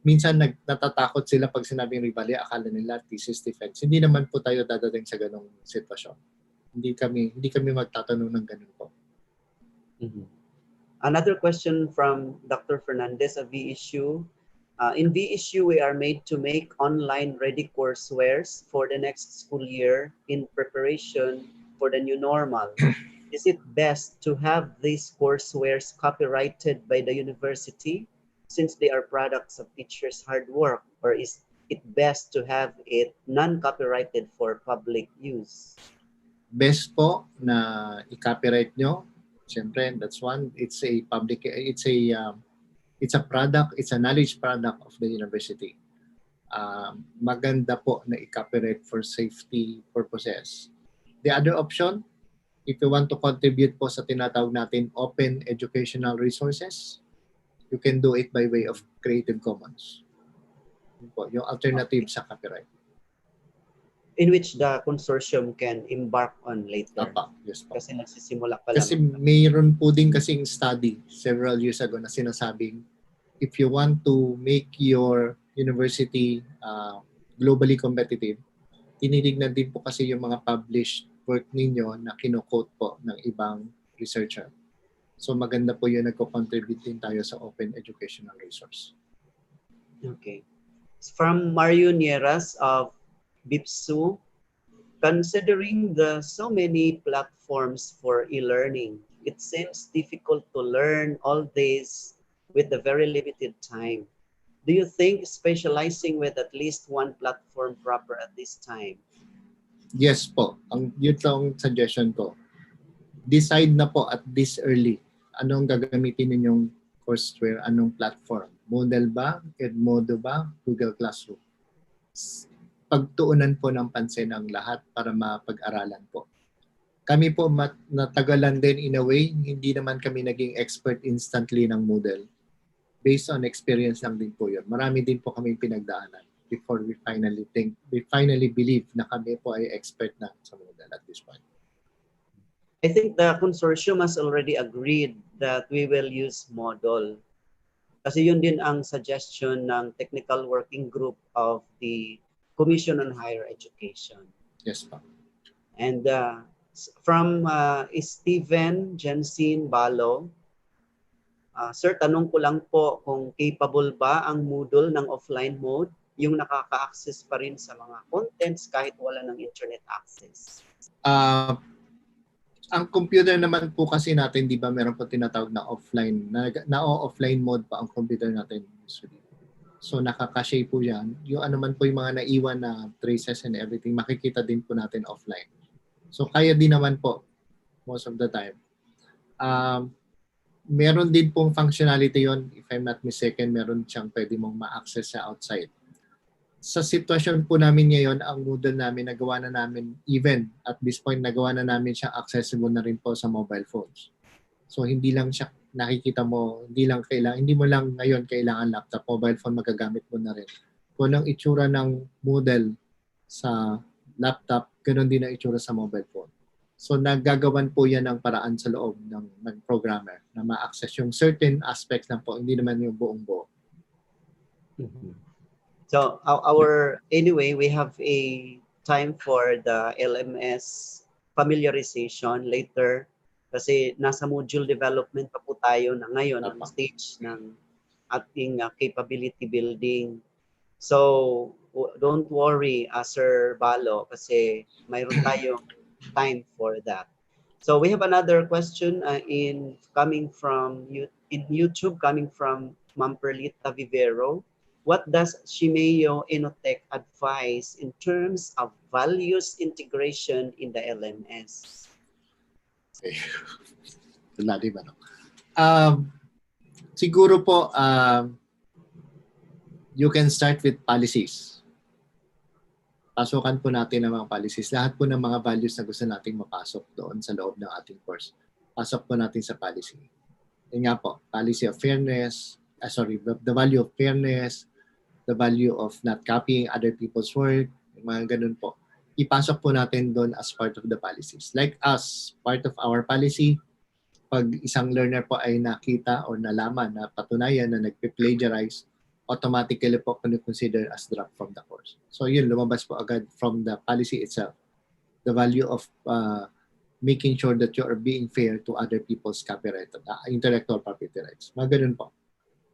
minsan natatakot sila pag sinabing ribali, akala nila thesis defense. Hindi naman po tayo dadating sa ganong sitwasyon. Hindi kami magtatanong ng ganon po. Another question from Dr. Fernandez of VSU. In VSU, we are made to make online ready coursewares for the next school year in preparation for the new normal. Is it best to have these coursewares copyrighted by the university since they are products of teachers' hard work, or is it best to have it non-copyrighted for public use? Best po na i-copyright nyo. Siyempre, that's one. It's a product, it's a knowledge product of the university. Maganda po na i-copyright for safety purposes. The other option, if you want to contribute po sa tinatawag natin open educational resources, you can do it by way of Creative Commons. Yung alternative sa copyright. In which the consortium can embark on later. Yes, kasi nagsisimula pa lang. Kasi mayroon po din kasing study several years ago na sinasabing if you want to make your university globally competitive, tinitignan din po kasi yung mga published work ninyo na kino-quote po ng ibang researcher. So maganda po yun, nagko-contribute din tayo sa open educational resource. Okay. From Mario Nieras of BIPSU, considering the so many platforms for e-learning, it seems difficult to learn all this with the very limited time. Do you think specializing with at least one platform proper at this time? Yes po. Yun lang suggestion ko. Decide na po at this early. Anong gagamitin ninyong courseware? Anong platform? Moodle ba? Edmodo ba? Google Classroom? Pagtuunan po ng pansin ang lahat para mapag-aralan po. Kami po natagalan din in a way, hindi naman kami naging expert instantly ng Moodle. Based on experience lang din po yun. Marami din po kami pinagdaanan before we finally believe na kami po ay expert na sa Moodle at this point. I think the consortium has already agreed that we will use Moodle. Kasi yun din ang suggestion ng technical working group of the Commission on Higher Education. Yes, pa. And from Steven Jensen Balo, Sir, tanong ko lang po kung capable ba ang Moodle ng offline mode yung nakaka-access pa rin sa mga contents kahit wala ng internet access? Ang computer naman po kasi natin, di ba, meron po tinatawag na offline, offline mode pa ang computer natin usually. So nakaka-share po yan. Yung ano man po yung mga naiwan na traces and everything, makikita din po natin offline. So kaya din naman po most of the time. Meron din pong functionality yon, if I'm not mistaken, meron siyang pwede mong ma-access sa outside. Sa sitwasyon po namin ngayon, ang Moodle namin, nagawa na namin, even at this point, nagawa na namin siya accessible na rin po sa mobile phones. So hindi lang siya nakikita mo, hindi mo lang ngayon kailangan laptop, mobile phone magagamit mo na rin. Kung ang itsura ng Moodle sa laptop, ganoon din ang itsura sa mobile phone. So naggagawan po yan ng paraan sa loob ng programmer na ma-access yung certain aspects lang po, hindi naman yung buong buo. So anyway, we have a time for the LMS familiarization later kasi nasa module development pa po tayo na ngayon ang stage ng ating capability building. So don't worry, Sir Balo, kasi mayroon tayong time for that. So we have another question coming from YouTube, coming from Ma'am Perlita Vivero. What does Shimeo Inotech advise in terms of values integration in the LMS? Siguro po, you can start with policies. Pasukan po natin ang mga policies. Lahat po ng mga values na gusto nating mapasok doon sa loob ng ating course. Pasok po natin sa policy. Yun nga po, policy of fairness, the value of fairness, the value of not copying other people's work, mga ganun po. Ipasok po natin doon as part of the policies. Like us, part of our policy, pag isang learner po ay nakita o nalaman na patunayan na nagpe-plagiarize, automatically po consider as drop from the course. So yun, lumabas po agad from the policy itself. The value of making sure that you are being fair to other people's copyright, intellectual property rights. Mga ganun po.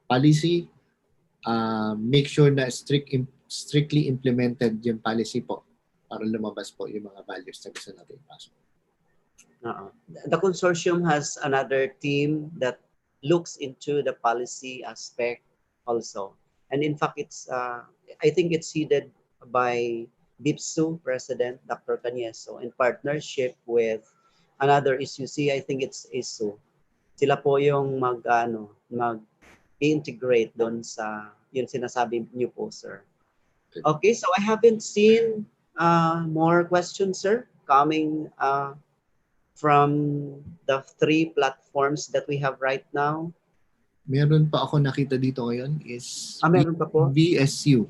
Policy, make sure na strictly implemented yung policy po para lumabas po yung mga values na gusto natin ipasok. The consortium has another team that looks into the policy aspect also. And in fact, I think it's headed by BIPSU President Dr. Canieso in partnership with another SUC, I think it's ISU. Sila po yung mag-integrate doon sa yung sinasabi niyo po, sir. Okay, so I haven't seen more questions, sir, coming from the 3 platforms that we have right now. Meron pa ako nakita dito ngayon is meron pa po? VSU.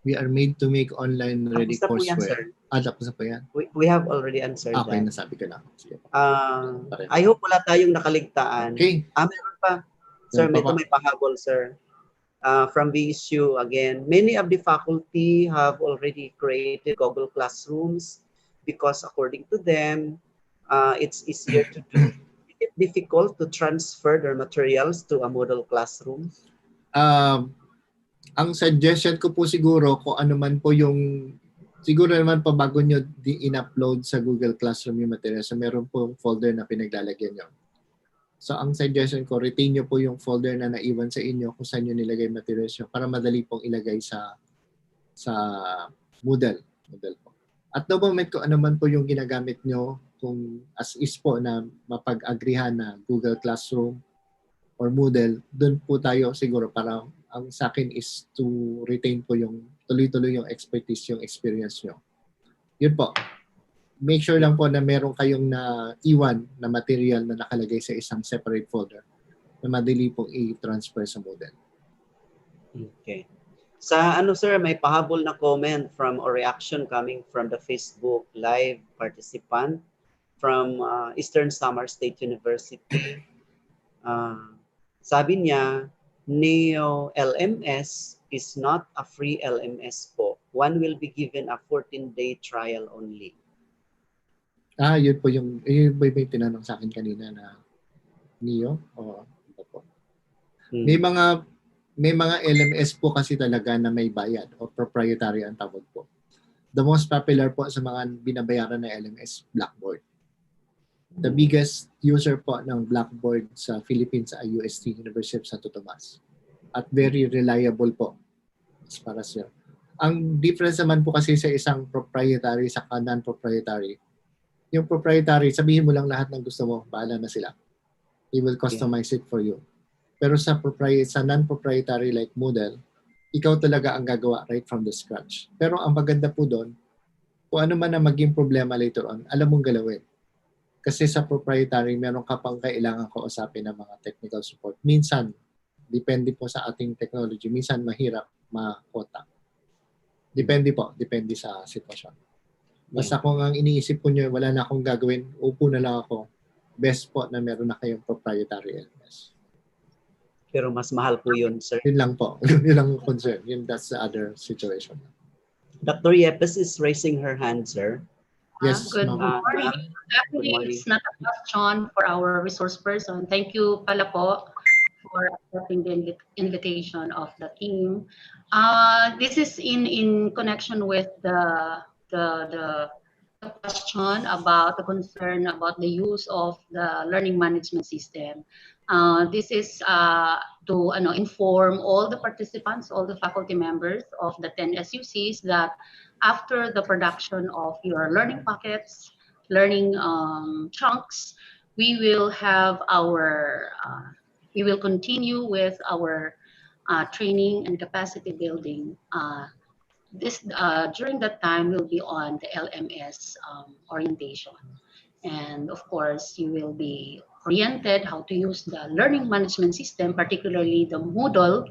We are made to make online ready courseware. Tapos na po yan? We have already answered that. Okay, nasabi ko na. I hope wala tayong nakaligtaan. Okay. Meron pa. Sir, may pahabol, sir. From VSU again, many of the faculty have already created Google Classrooms because according to them, it's easier to do. Is it difficult to transfer their materials to a Moodle classroom? Ang suggestion ko po siguro kung ano man po yung siguro naman pa bago nyo in-upload sa Google Classroom yung materials, so meron po folder na pinaglalagyan nyo. So ang suggestion ko, retain nyo po yung folder na naiwan sa inyo kung saan nyo nilagay materials nyo para madali pong ilagay sa Moodle po. At the moment kung ano man po yung ginagamit nyo, kung as is po na mapag-agrihan na Google Classroom or Moodle, doon po tayo siguro para ang sa akin is to retain po yung tuloy-tuloy yung expertise, yung experience nyo. Yun po. Make sure lang po na meron kayong naiwan na material na nakalagay sa isang separate folder na madali pong i-transfer sa Moodle. Okay. Sa sir, may pahabol na comment from or reaction coming from the Facebook live participant from Eastern Samar State University. Sabi niya, Neo LMS is not a free LMS po. One will be given a 14-day trial only. Yun po yung may tinanong sa akin kanina na Neo o ano po. May may mga LMS po kasi talaga na may bayad o proprietary ang tawag po. The most popular po sa mga binabayaran na LMS, Blackboard. The biggest user po ng Blackboard sa Philippines ay UST, University of Santo Tomas. At very reliable po as far as yun. Ang difference naman po kasi sa isang proprietary sa non-proprietary, yung proprietary, sabihin mo lang lahat ng gusto mo, bahala na sila. They will customize it for you. Pero sa non-proprietary like Moodle, ikaw talaga ang gagawa right from the scratch. Pero ang maganda po doon, kung ano man ang maging problema later on, alam mong galawin. Kasi sa proprietary, meron ka pang kailangan kausapin ng mga technical support. Minsan, depende po sa ating technology. Minsan, mahirap makota. Depende po. Depende sa sitwasyon. Basta kung ang iniisip ko nyo, wala na akong gagawin, upo na lang ako. Best po na meron na kayong proprietary LMS. Pero mas mahal po yun, sir. Yun lang po. Yun lang concern. That's the other situation. Dr. Yepes is raising her hand, sir. Yes, Good ma'am. morning. Actually, it's not a question for our resource person. Thank you pala po for accepting the invitation of the team. This is in connection with the question about the concern about the use of the learning management system. This is to inform all the participants, all the faculty members of the 10 SUCs that after the production of your learning packets, learning chunks, we will continue with our training and capacity building. During that time will be on the LMS orientation. And of course, you will be oriented how to use the learning management system, particularly the Moodle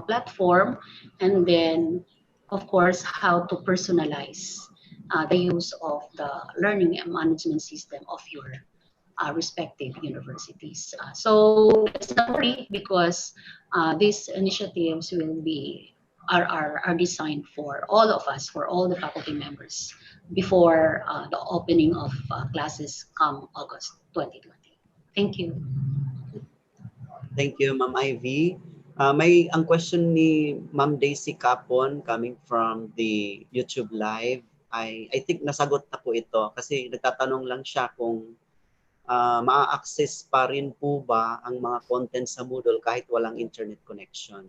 platform, and then of course, how to personalize the use of the learning management system of your respective universities. So it's not free because these initiatives are designed for all of us, for all the faculty members, before the opening of classes come August 2020. Thank you. Thank you, Ma'am Ivy. Ang question ni Ma'am Daisy Capon coming from the YouTube Live, I think nasagot na po ito kasi nagtatanong lang siya kung ma-access pa rin po ba ang mga content sa Moodle kahit walang internet connection.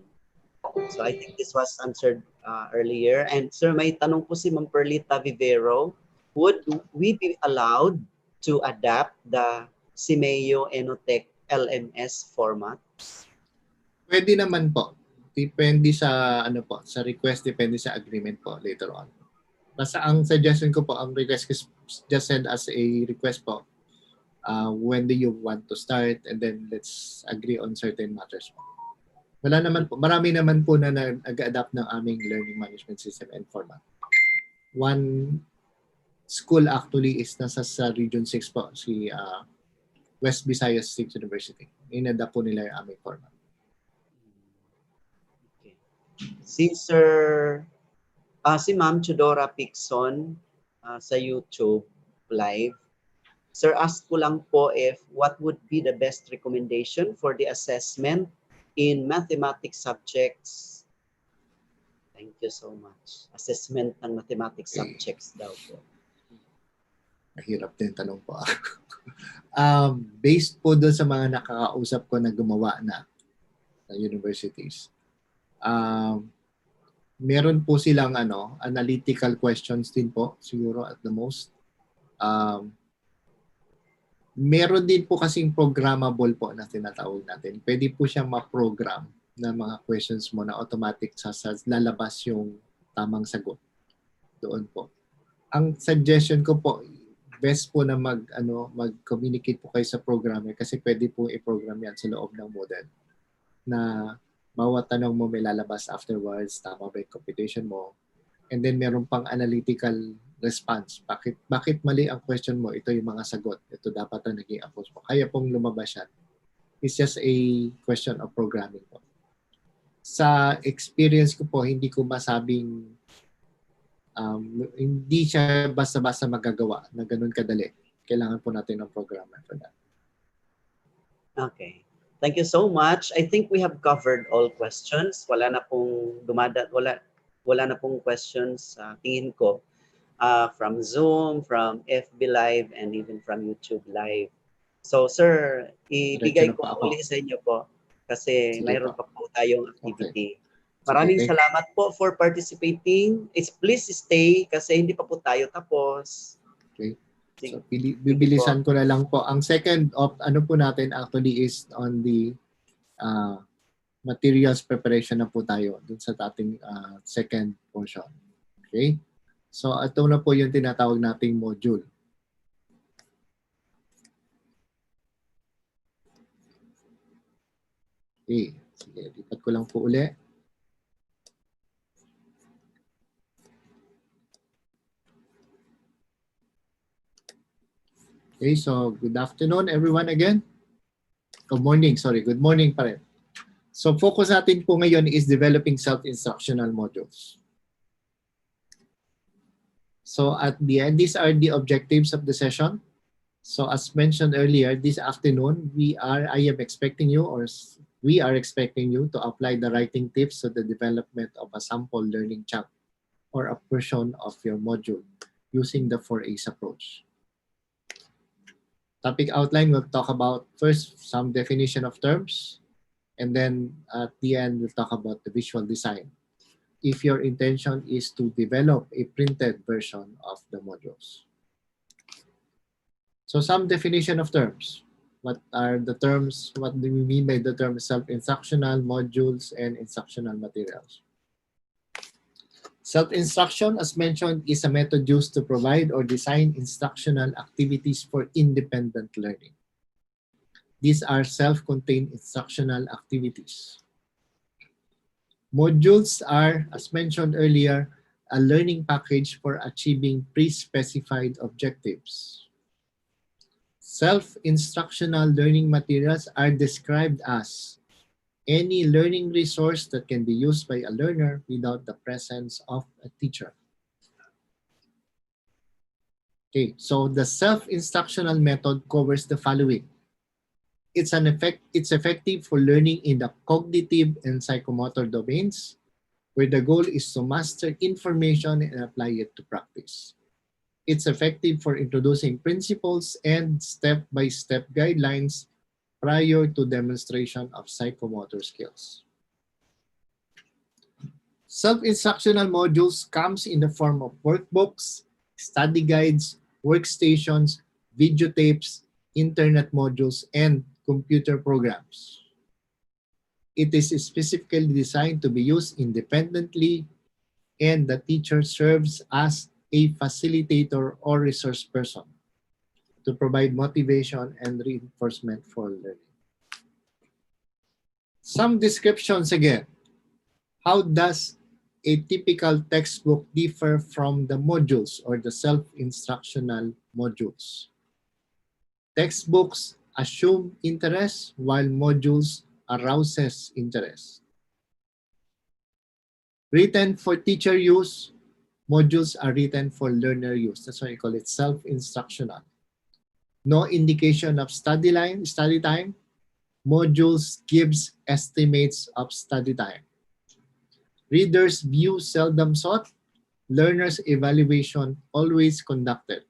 So I think this was answered earlier. And sir, may tanong po si Ma'am Perlita Vivero, would we be allowed to adapt the CIMEO Enotech LMS format? Pwede naman po. Depende sa sa request, depende sa agreement po later on. Basta ang suggestion ko po, ang request is just send us a request po. When do you want to start, and then let's agree on certain matters po. Wala naman po, marami naman po na nag-adapt ng aming learning management system and format. One school actually is nasa sa Region 6 po, si West Visayas State University. In-adapt po nila yung aming format. Si Ma'am Chudora Pixon sa YouTube Live. Sir, ask ko lang po if what would be the best recommendation for the assessment in mathematics subjects. Thank you so much. Assessment ng mathematics subjects daw po. Mahirap din tanong po. Based po doon sa mga nakakausap ko na gumawa na sa universities, meron po silang analytical questions din po siguro at the most. Meron din po kasing programmable po na tinatawag natin. Pwede po siyang ma-program na mga questions mo na automatic lalabas yung tamang sagot doon po. Ang suggestion ko po, best po na mag-communicate po kayo sa programmer kasi pwede po i-program yan sa loob ng model na bawat tanong mo may lalabas afterwards, tama ba yung computation mo, and then meron pang analytical response. Bakit mali ang question mo? Ito yung mga sagot. Ito dapat ang naging approach mo. Kaya pong lumabas yan. It's just a question of programming po. Sa experience ko po, hindi ko masabing hindi siya basta-basta magagawa na ganun kadali. Kailangan po natin ng programmer for that. Okay. Thank you so much. I think we have covered all questions. Wala na pong wala na pong questions sa tingin ko from Zoom, from FB Live, and even from YouTube Live. So sir, ibigay ko uli sa inyo po kasi mayroon pa po tayong activity. Maraming salamat po for participating. Please stay kasi hindi pa po tayo tapos. Okay. So, bibilisan ko na lang po. Ang second of ano po natin actually is on the materials preparation na po tayo dun sa ating second portion. Okay? So, ito na po yung tinatawag nating module. Okay. Sige, lipat ko lang po uli. Okay, so good afternoon everyone again. Good morning, sorry. Good morning pa rin. So focus natin po ngayon is developing self-instructional modules. So at the end, these are the objectives of the session. So as mentioned earlier, this afternoon, I am expecting you or we are expecting you to apply the writing tips to the development of a sample learning chunk or a portion of your module using the 4A's approach. Topic outline, we'll talk about first some definition of terms, and then at the end, we'll talk about the visual design. If your intention is to develop a printed version of the modules. So some definition of terms. What are the terms? What do we mean by the term self-instructional modules and instructional materials? Self-instruction, as mentioned, is a method used to provide or design instructional activities for independent learning. These are self-contained instructional activities. Modules are, as mentioned earlier, a learning package for achieving pre-specified objectives. Self-instructional learning materials are described as any learning resource that can be used by a learner without the presence of a teacher. Okay, so the self-instructional method covers the following. It's effective for learning in the cognitive and psychomotor domains, where the goal is to master information and apply it to practice. It's effective for introducing principles and step-by-step guidelines prior to demonstration of psychomotor skills. Self-instructional modules comes in the form of workbooks, study guides, workstations, videotapes, internet modules, and computer programs. It is specifically designed to be used independently, and the teacher serves as a facilitator or resource person to provide motivation and reinforcement for learning. Some descriptions again. How does a typical textbook differ from the modules or the self-instructional modules? Textbooks assume interest while modules arouses interest. Written for teacher use, modules are written for learner use. That's why I call it self-instructional. No indication of study time. Modules gives estimates of study time. Readers' view seldom sought. Learners' evaluation always conducted.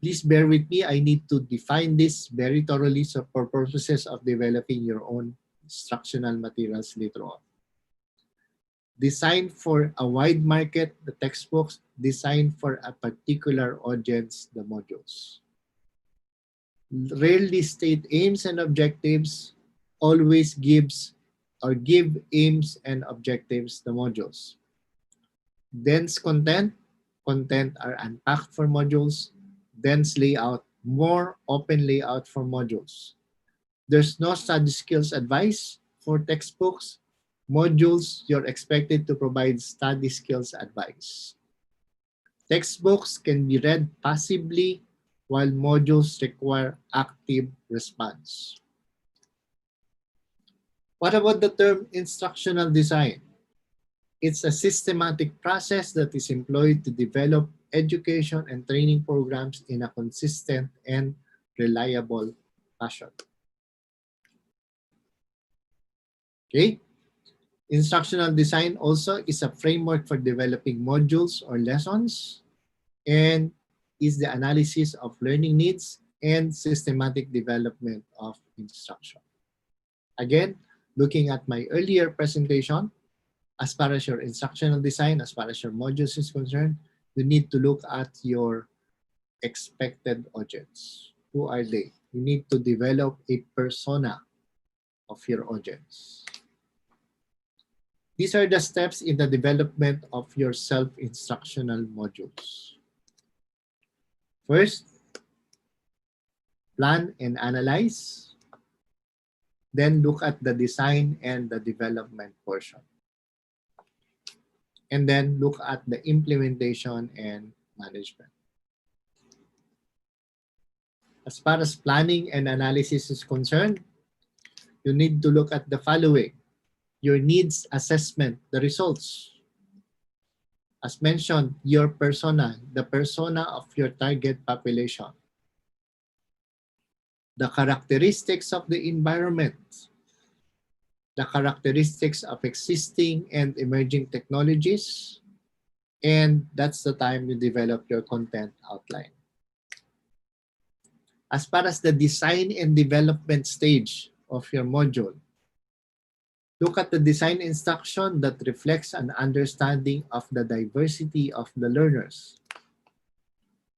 Please bear with me. I need to define this very thoroughly so for purposes of developing your own instructional materials later on. Designed for a wide market, the textbooks. Designed for a particular audience, the modules. Rarely state aims and objectives, always give aims and objectives, the modules. Dense content are unpacked for modules. Dense layout, more open layout for modules. There's no study skills advice for textbooks. Modules, you're expected to provide study skills advice. Textbooks can be read passively, while modules require active response. What about the term instructional design? It's a systematic process that is employed to develop education and training programs in a consistent and reliable fashion. Okay. Instructional design also is a framework for developing modules or lessons and is the analysis of learning needs and systematic development of instruction. Again, looking at my earlier presentation, as far as your instructional design, as far as your modules is concerned, you need to look at your expected audience. Who are they? You need to develop a persona of your audience. These are the steps in the development of your self-instructional modules. First, plan and analyze. Then look at the design and the development portion. And then look at the implementation and management. As far as planning and analysis is concerned, you need to look at the following: your needs assessment, the results. As mentioned, your persona, the persona of your target population. The characteristics of the environment, the characteristics of existing and emerging technologies, and that's the time you develop your content outline. As far as the design and development stage of your module, look at the design instruction that reflects an understanding of the diversity of the learners.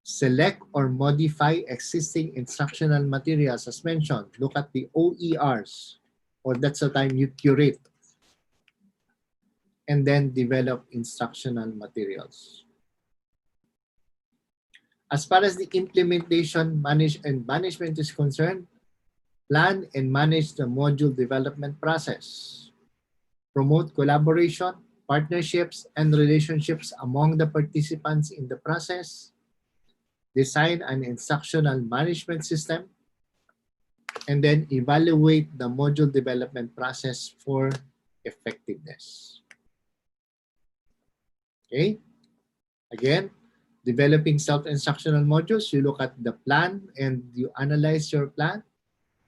Select or modify existing instructional materials as mentioned. Look at the OERs, or that's the time you curate. And then develop instructional materials. As far as the implementation management is concerned, plan and manage the module development process. Promote collaboration, partnerships, and relationships among the participants in the process. Design an instructional management system. And then evaluate the module development process for effectiveness. Okay? Again, developing self-instructional modules, you look at the plan and you analyze your plan.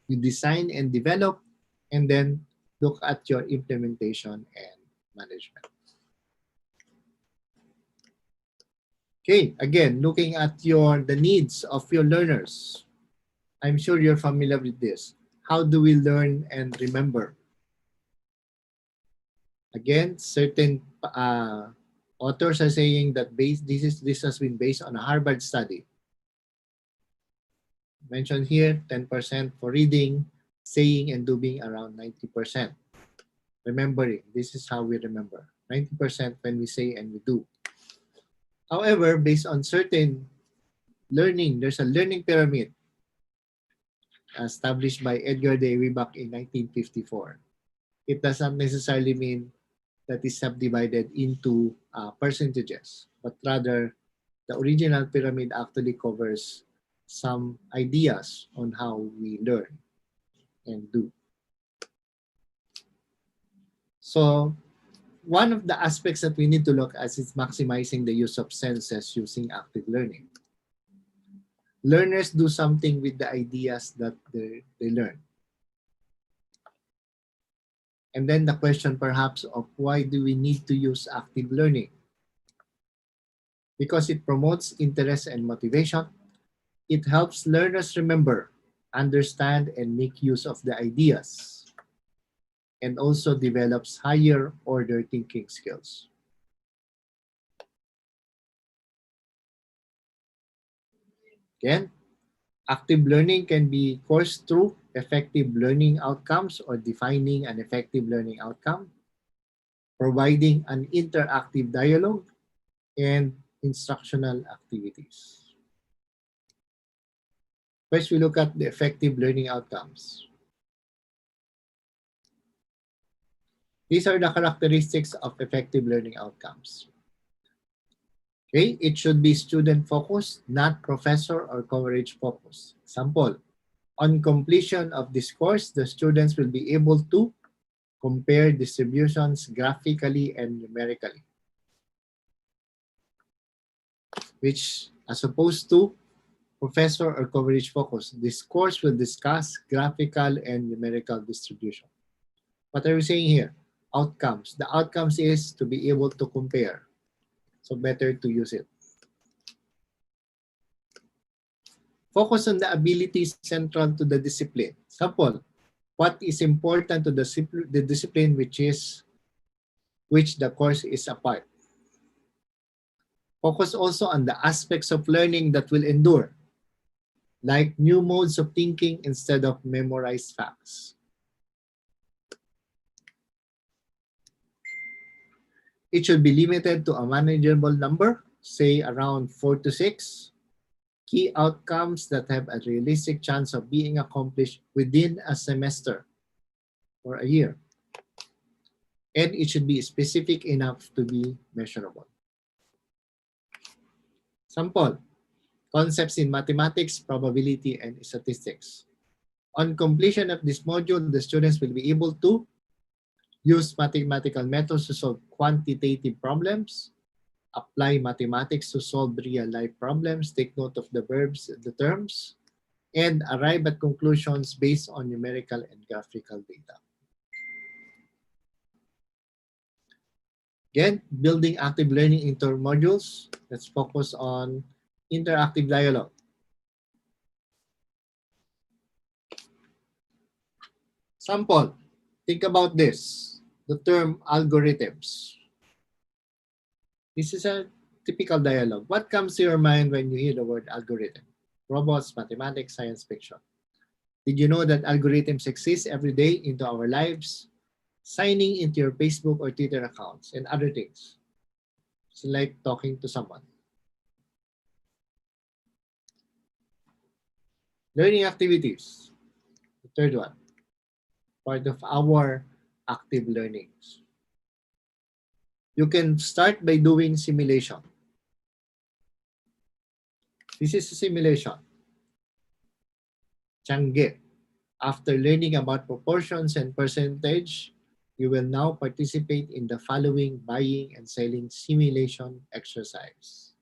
You design and develop, and then look at your implementation and management. Okay, again, looking at the needs of your learners. I'm sure you're familiar with this. How do we learn and remember? Again, certain authors are saying that this has been based on a Harvard study. Mentioned here, 10% for reading, saying and doing around 90%. Remembering, this is how we remember. 90% when we say and we do. However, based on certain learning, there's a learning pyramid established by Edgar Dewey back in 1954. It does not necessarily mean that is subdivided into percentages, but rather the original pyramid actually covers some ideas on how we learn and do. So one of the aspects that we need to look at is maximizing the use of senses using active learning. Learners do something with the ideas that they learn. And then the question perhaps of why do we need to use active learning? Because it promotes interest and motivation. It helps learners remember, understand, and make use of the ideas, and also develops higher order thinking skills. Again, active learning can be coursed through effective learning outcomes or defining an effective learning outcome, providing an interactive dialogue, and instructional activities. First, we look at the effective learning outcomes. These are the characteristics of effective learning outcomes. Okay, it should be student-focused, not professor or coverage-focused. Example, on completion of this course, the students will be able to compare distributions graphically and numerically, which as opposed to professor or coverage focus, this course will discuss graphical and numerical distribution. What are we saying here? Outcomes. The outcomes is to be able to compare. So better to use it. Focus on the abilities central to the discipline. Sample. What is important to the discipline which the course is a part. Focus also on the aspects of learning that will endure, like new modes of thinking instead of memorized facts. It should be limited to a manageable number, say around 4 to 6, key outcomes that have a realistic chance of being accomplished within a semester or a year. And it should be specific enough to be measurable. Sample. Concepts in mathematics, probability, and statistics. On completion of this module, the students will be able to use mathematical methods to solve quantitative problems, apply mathematics to solve real-life problems, take note of the verbs, the terms, and arrive at conclusions based on numerical and graphical data. Again, building active learning into modules. Let's focus on interactive dialogue. Sample. Think about this. The term algorithms. This is a typical dialogue. What comes to your mind when you hear the word algorithm? Robots, mathematics, science fiction. Did you know that algorithms exist every day into our lives? Signing into your Facebook or Twitter accounts and other things. It's like talking to someone. Learning activities. The third one. Part of our active learnings. You can start by doing simulation. This is a simulation. Changge. After learning about proportions and percentage, you will now participate in the following buying and selling simulation exercise.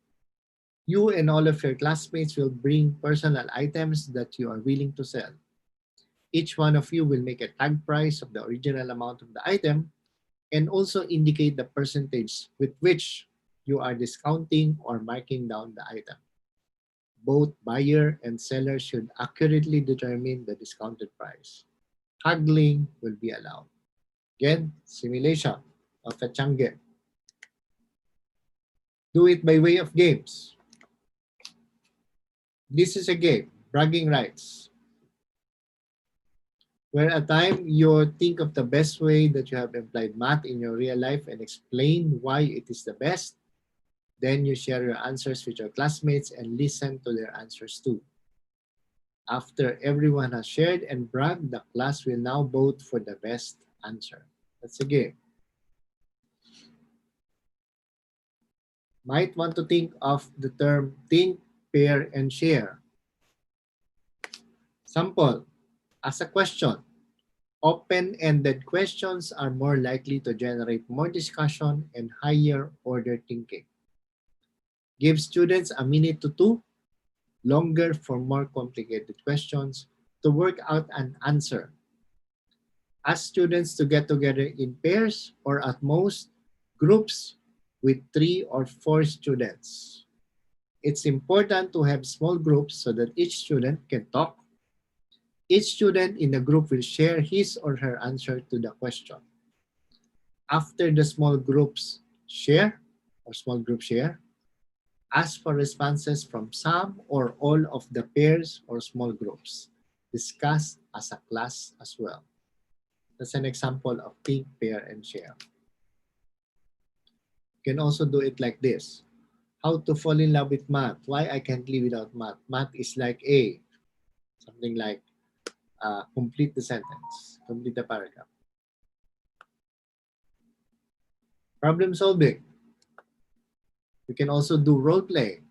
You and all of your classmates will bring personal items that you are willing to sell. Each one of you will make a tag price of the original amount of the item and also indicate the percentage with which you are discounting or marking down the item. Both buyer and seller should accurately determine the discounted price. Haggling will be allowed. Again, simulation of a changge. Do it by way of games. This is a game, bragging rights. Where at time you think of the best way that you have applied math in your real life and explain why it is the best. Then you share your answers with your classmates and listen to their answers too. After everyone has shared and bragged, the class will now vote for the best answer. That's a game. Might want to think of the term think, pair, and share. Sample. As a question, open-ended questions are more likely to generate more discussion and higher order thinking. Give students a minute to two, longer for more complicated questions, to work out an answer. Ask students to get together in pairs or at most groups with 3 or 4 students. It's important to have small groups so that each student can talk. Each student in the group will share his or her answer to the question. After the small groups share, ask for responses from some or all of the pairs or small groups. Discuss as a class as well. That's an example of think, pair, and share. You can also do it like this. How to fall in love with math. Why I can't live without math. Math is like A. Something like complete the sentence. Complete the paragraph. Problem solving. You can also do role play.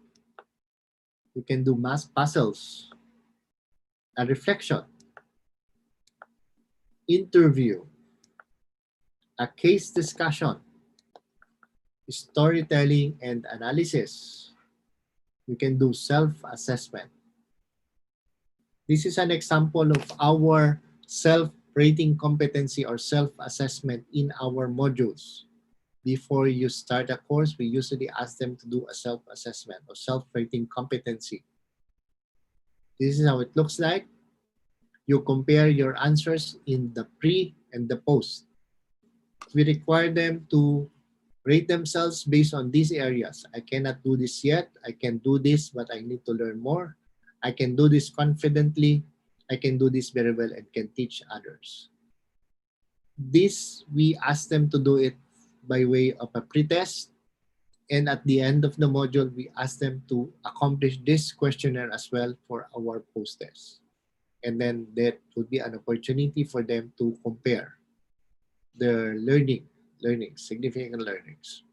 You can do math puzzles. A reflection. Interview, a case discussion, storytelling and analysis. You can do self-assessment. This is an example of our rating competency or self-assessment in our modules. Before you start a course, we usually ask them to do a self-assessment or self-rating competency. This is how it looks like. You compare your answers in the pre and the post. We require them to rate themselves based on these areas. I cannot do this yet. I can do this, but I need to learn more. I can do this confidently. I can do this very well and can teach others. This, we ask them to do it by way of a pretest. And at the end of the module, we ask them to accomplish this questionnaire as well for our post-test. And then that would be an opportunity for them to compare their significant learnings.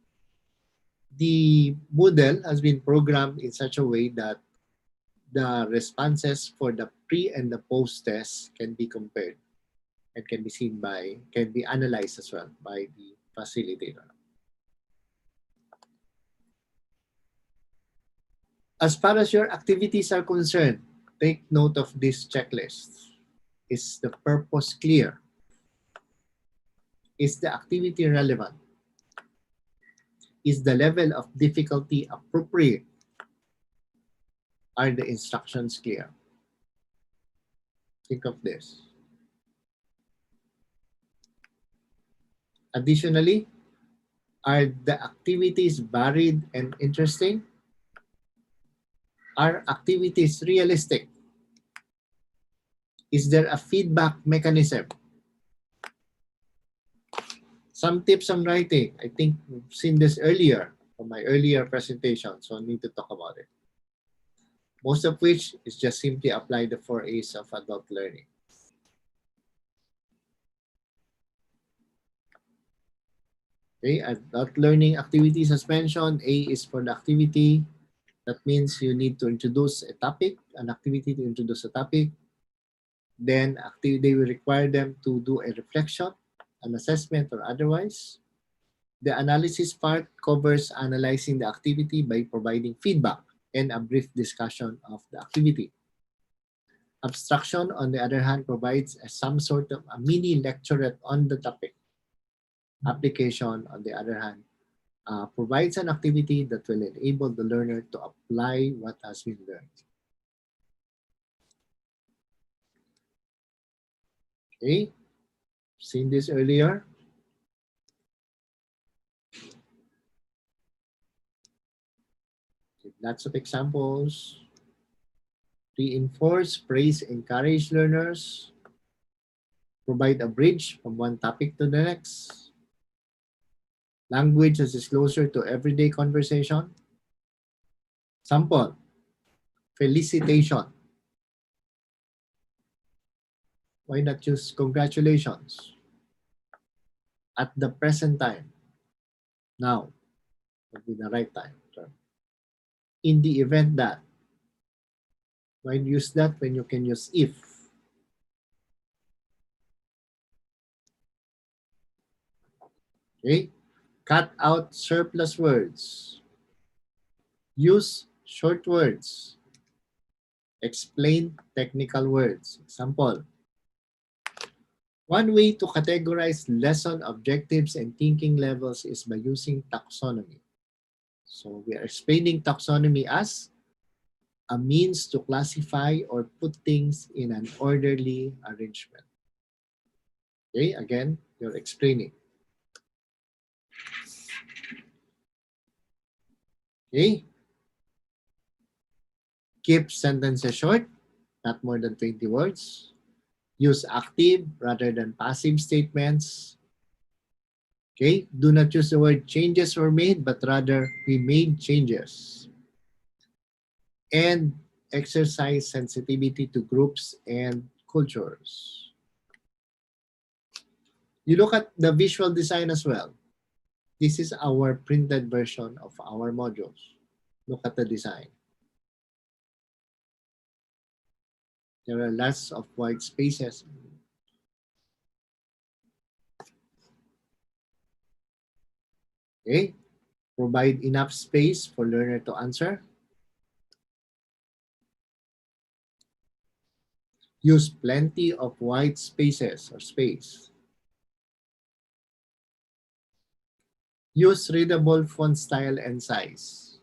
The Moodle has been programmed in such a way that the responses for the pre and the post test can be compared and can be analyzed as well by the facilitator. As far as your activities are concerned, take note of this checklist. Is the purpose clear? Is the activity relevant? Is the level of difficulty appropriate? Are the instructions clear? Think of this. Additionally, are the activities varied and interesting? Are activities realistic? Is there a feedback mechanism? Some tips on writing. I think we've seen this earlier from my earlier presentation, so I need to talk about it. Most of which is just simply apply the 4 A's of adult learning. Okay, adult learning activities as mentioned. A is for the activity. That means you need to introduce a topic, an activity to introduce a topic. Then they will require them to do a reflection, an assessment, or otherwise. The analysis part covers analyzing the activity by providing feedback and a brief discussion of the activity. Abstraction, on the other hand, provides some sort of a mini lecturette on the topic. Application, on the other hand, provides an activity that will enable the learner to apply what has been learned. Okay, seen this earlier. Lots of examples. Reinforce, praise, encourage learners. Provide a bridge from one topic to the next. Language that is closer to everyday conversation. Sample. Felicitation. Why not choose congratulations? At the present time. Now would be the right time. In the event that. Why use that when you can use if? Okay. Cut out surplus words. Use short words. Explain technical words. Example. One way to categorize lesson objectives and thinking levels is by using taxonomy. So we are explaining taxonomy as a means to classify or put things in an orderly arrangement. Okay, again, you're explaining. Okay. Keep sentences short, not more than 20 words. Use active rather than passive statements. Okay, do not use the word changes were made, but rather we made changes. And exercise sensitivity to groups and cultures. You look at the visual design as well. This is our printed version of our modules. Look at the design. There are lots of white spaces. Okay, provide enough space for learner to answer. Use plenty of white spaces or space. Use readable font style and size.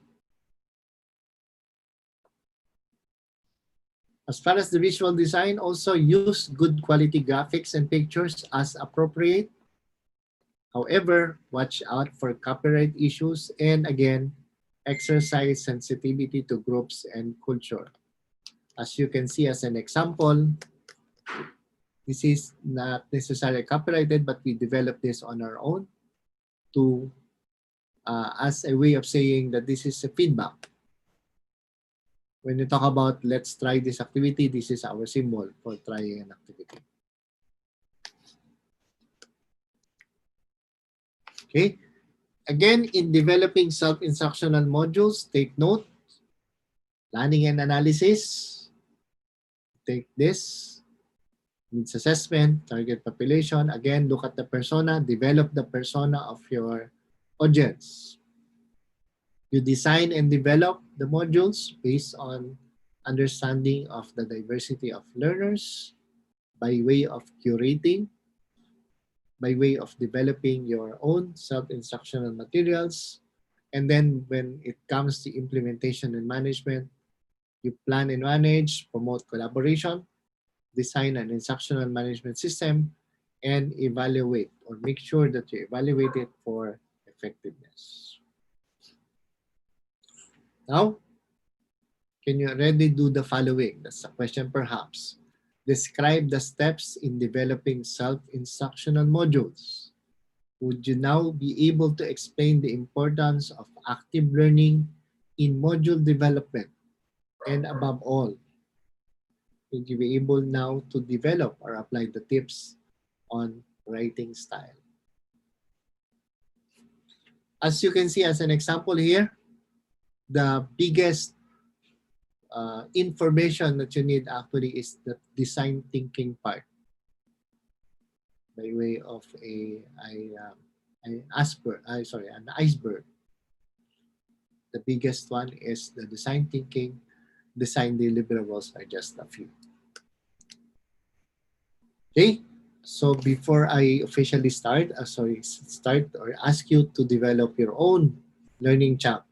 As far as the visual design, also use good quality graphics and pictures as appropriate. However, watch out for copyright issues and again, exercise sensitivity to groups and culture. As you can see as an example, this is not necessarily copyrighted, but we developed this on our own to as a way of saying that this is a feedback. When you talk about let's try this activity, this is our symbol for trying an activity. Okay. Again, in developing self-instructional modules, take note, planning and analysis, take this, needs assessment, target population. Again, look at the persona, develop the persona of your audience. You design and develop the modules based on understanding of the diversity of learners by way of curating, by way of developing your own self-instructional materials. And then when it comes to implementation and management, you plan and manage, promote collaboration, design an instructional management system, and evaluate or make sure that you evaluate it for effectiveness. Now, can you already do the following? That's a question perhaps. Describe the steps in developing self-instructional modules. Would you now be able to explain the importance of active learning in module development? And above all, would you be able now to develop or apply the tips on writing style? As you can see as an example here, the biggest information that you need actually is the design thinking part by way of an iceberg. The biggest one is the design thinking. Design deliverables are just a few. Okay, so before I officially start or ask you to develop your own learning chart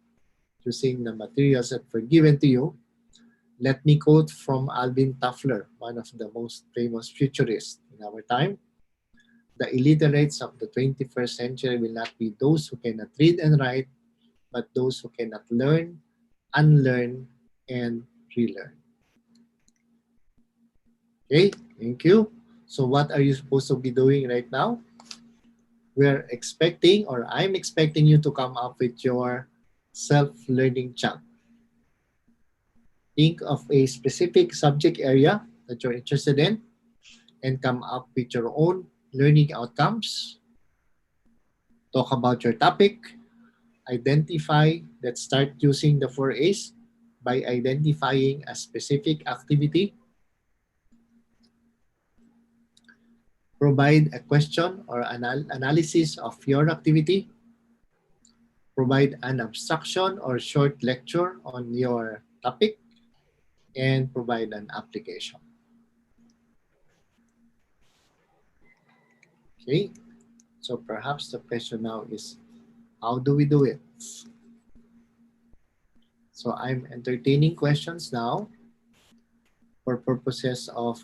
using the materials that were given to you, let me quote from Alvin Toffler, one of the most famous futurists in our time. The illiterates of the 21st century will not be those who cannot read and write, but those who cannot learn, unlearn, and relearn. Okay, thank you. So what are you supposed to be doing right now? We're expecting, or I'm expecting you to come up with your self-learning chunk. Think of a specific subject area that you're interested in and come up with your own learning outcomes. Talk about your topic. Identify, let's start using the 4 A's by identifying a specific activity. Provide a question or analysis of your activity. Provide an abstraction or short lecture on your topic. And provide an application. Okay, so perhaps the question now is, how do we do it? So I'm entertaining questions now for purposes of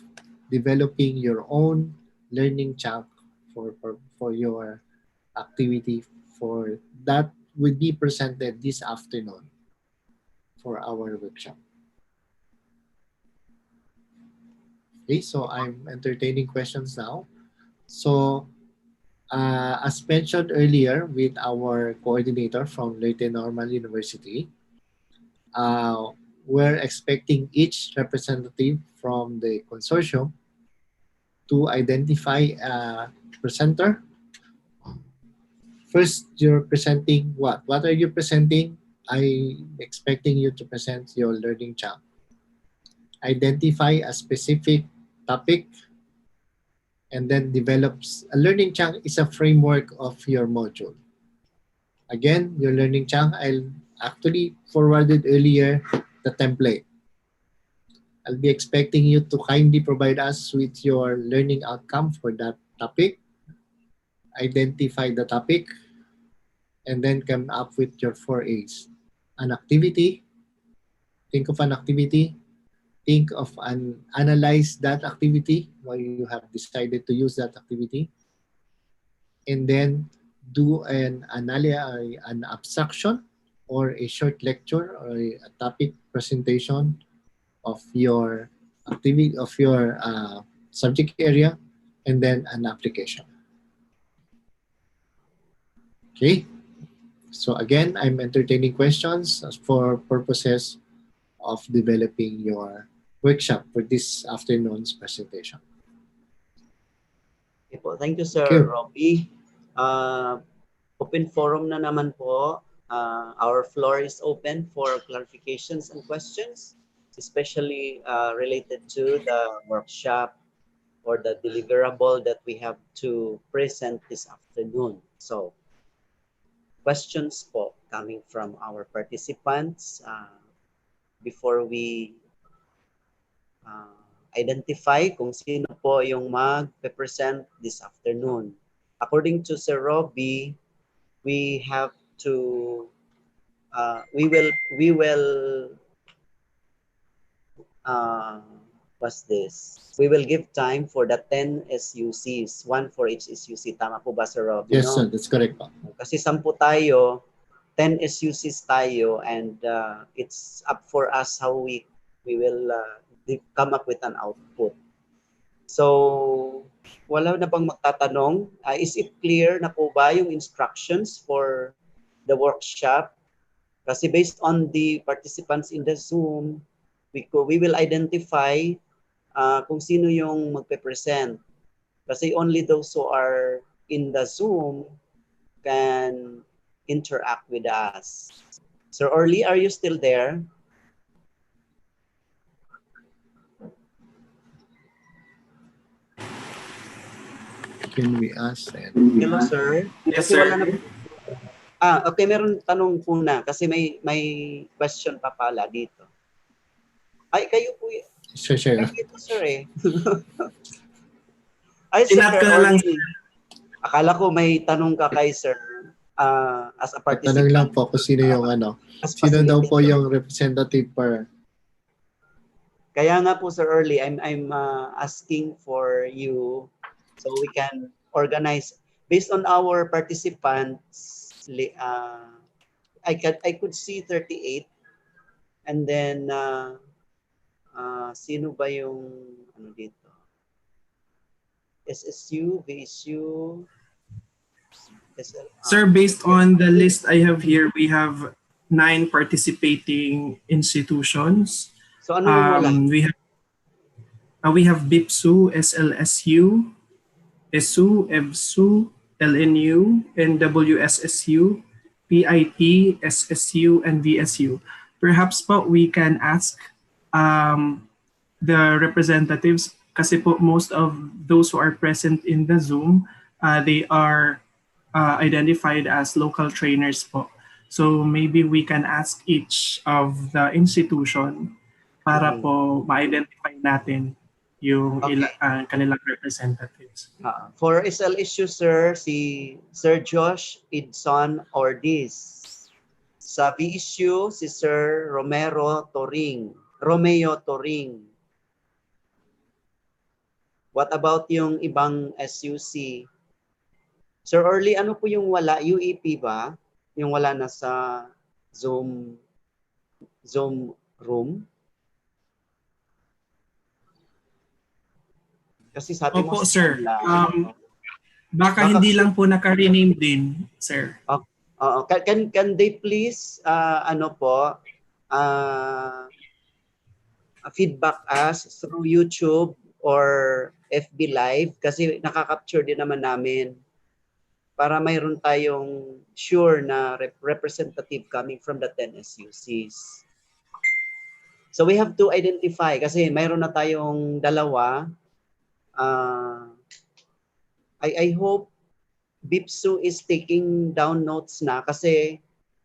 developing your own learning chunk for your activity for that will be presented this afternoon for our workshop. Okay, so I'm entertaining questions now. So as mentioned earlier with our coordinator from Leyte Normal University, we're expecting each representative from the consortium to identify a presenter. First, you're presenting what? What are you presenting? I'm expecting you to present your learning chunk. Identify a specific topic and then develops a learning chunk is a framework of your module. Again, your learning chunk, I'll actually forwarded earlier the template. I'll be expecting you to kindly provide us with your learning outcome for that topic, identify the topic, and then come up with your 4As. An activity, think of an activity, think of analyze that activity, why you have decided to use that activity, and then do an abstraction or a short lecture or a topic presentation of your activity, of your subject area, and then an application. Okay, so again, I'm entertaining questions for purposes of developing your workshop for this afternoon's presentation. Okay po. Thank you, Sir Robbie. Open forum na naman po. Our floor is open for clarifications and questions, especially related to the workshop or the deliverable that we have to present this afternoon. So, questions po coming from our participants before we identify kung sino po yung mag-present this afternoon. According to Sir Robbie, we have to we will give time for the 10 SUCs, one for each SUC. Tama po ba, Sir Robbie? Yes, sir, that's correct po. Kasi 10 tayo, 10 SUCs tayo, and it's up for us how we will come up with an output. So, wala na bang magtatanong? Is it clear na po ba yung instructions for the workshop? Kasi based on the participants in the Zoom, we will identify kung sino yung magpe-present. Kasi only those who are in the Zoom can interact with us. Sir Orly, are you still there? Can we ask that? Hello, sir. Yes, Kasi sir. wala na. Okay, meron tanong po na kasi may question pa pala dito. Ay, kayo po. Sure. Kayo ito, sir eh. Ay, sir, Sinat ko na lang, sir. Akala ko may tanong ka kay sir as a participant. Tanong lang po kung sino yung sino daw po yung representative per. Kaya nga po, Sir Early, I'm asking for you so we can organize based on our participants. I could see 38, and then sino ba yung ano dito? SSU, VSU, SL. Sir, based on the list I have here, we have 9 participating institutions. So ano yung wala? We have BIPSU, SLSU, ESU, EVSU, LNU, NWSSU, PIT, SSU, and VSU. Perhaps po we can ask the representatives kasi po most of those who are present in the Zoom, they are identified as local trainers po. So maybe we can ask each of the institution para po ma-identify natin yung kanilang representatives. For SLSU, sir, si Sir Josh Idson Ordis. Sa VSU, si Sir Romeo Toring. What about yung ibang SUC? Sir Orly, ano po yung wala? UEP ba? Yung wala na sa Zoom room? Kasi sabi mo, opo, sir. Baka hindi lang po naka-rename din, sir. Can they please feedback us through YouTube or FB Live kasi nakaka-capture din naman namin para mayroon tayong sure na representative coming from the 10 SUCs. So we have to identify kasi mayroon na tayong dalawa. I hope BIPSU is taking down notes na kasi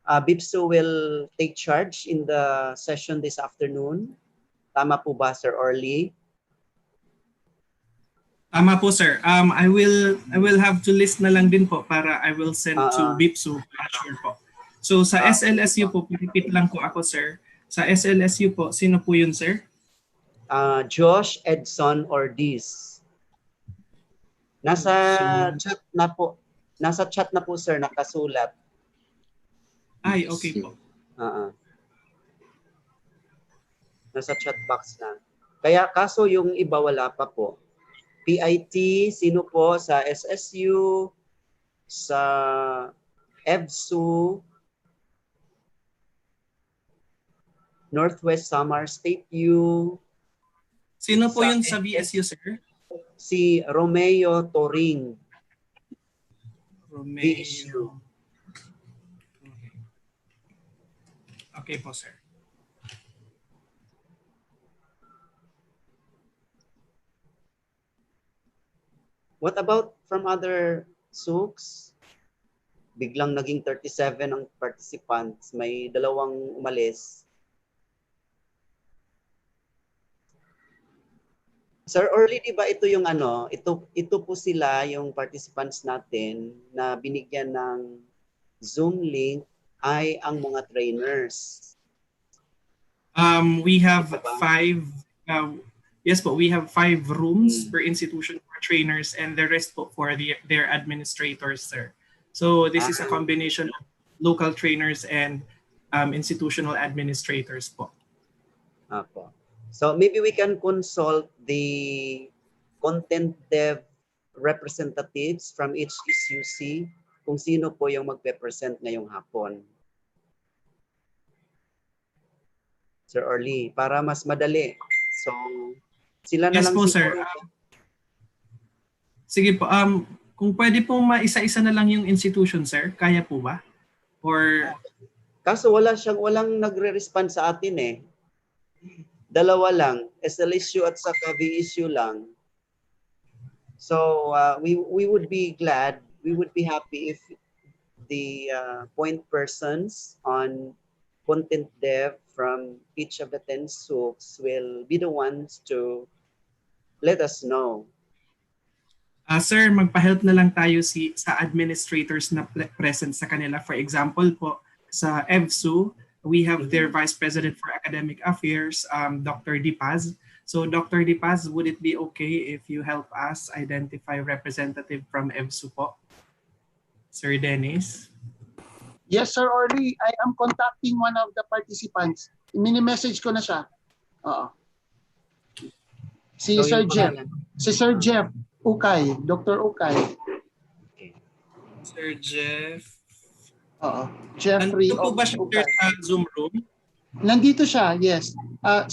BIPSU will take charge in the session this afternoon. Tama po ba, Sir Orly? Tama po, sir. I will have to list na lang din po para I will send to BIPSU. Sure po. So sa SLSU po, repeat lang po ako, sir. Sa SLSU po, sino po yun, sir? Josh Edson Ordiz. Nasa chat na po. Nasa chat na po, sir, nakasulat. Ay, okay po. Nasa chat box na. Kaya kaso yung iba wala pa po. PIT, sino po sa SSU, sa EVHEIs, Northwest Samar State U. Sino po yun sa VSU, sir? Si Romeo Toring. Romeo. Okay po, sir. What about from other SUCs? Biglang naging 37 ang participants. May 2 umalis. Sir Orly, di ba ito yung ano? Ito po sila yung participants natin na binigyan ng Zoom link ay ang mga trainers. We have 5. Yes po, we have 5 rooms per institution for trainers and the rest po for their administrators, sir. So this is a combination of local trainers and institutional administrators po. Apo. So maybe we can consult the content dev representatives from each SUC kung sino po yung magpe-present ngayong hapon. Sir Orly, para mas madali. So sila na yes lang po, siguro. sir. Sige po, kung pwede po maisa-isa na lang yung institution, sir, kaya po ba? Or kaso walang nagre-respond sa atin eh. 2 lang, SLSU at saka VSU lang. So we would be glad, we would be happy if the point persons on content dev from each of the 10 SUCs will be the ones to let us know. sir, magpa-help na lang tayo sa administrators na present sa kanila. For example po, sa EVSU, we have their Vice President for Academic Affairs, Dr. Dipaz. So Dr. Dipaz, would it be okay if you help us identify representative from EVSU po? Sir Dennis? Yes, Sir Orly. I am contacting one of the participants. Mini-message ko na siya. Oo. Si So, Sir Jeff. pangalan. Si Sir Jeff Ukay. Dr. Ukay. Okay. Sir Jeff. Oo. Jeffrey Nandito po ba siya Ukay. sa Zoom room? Nandito siya, yes.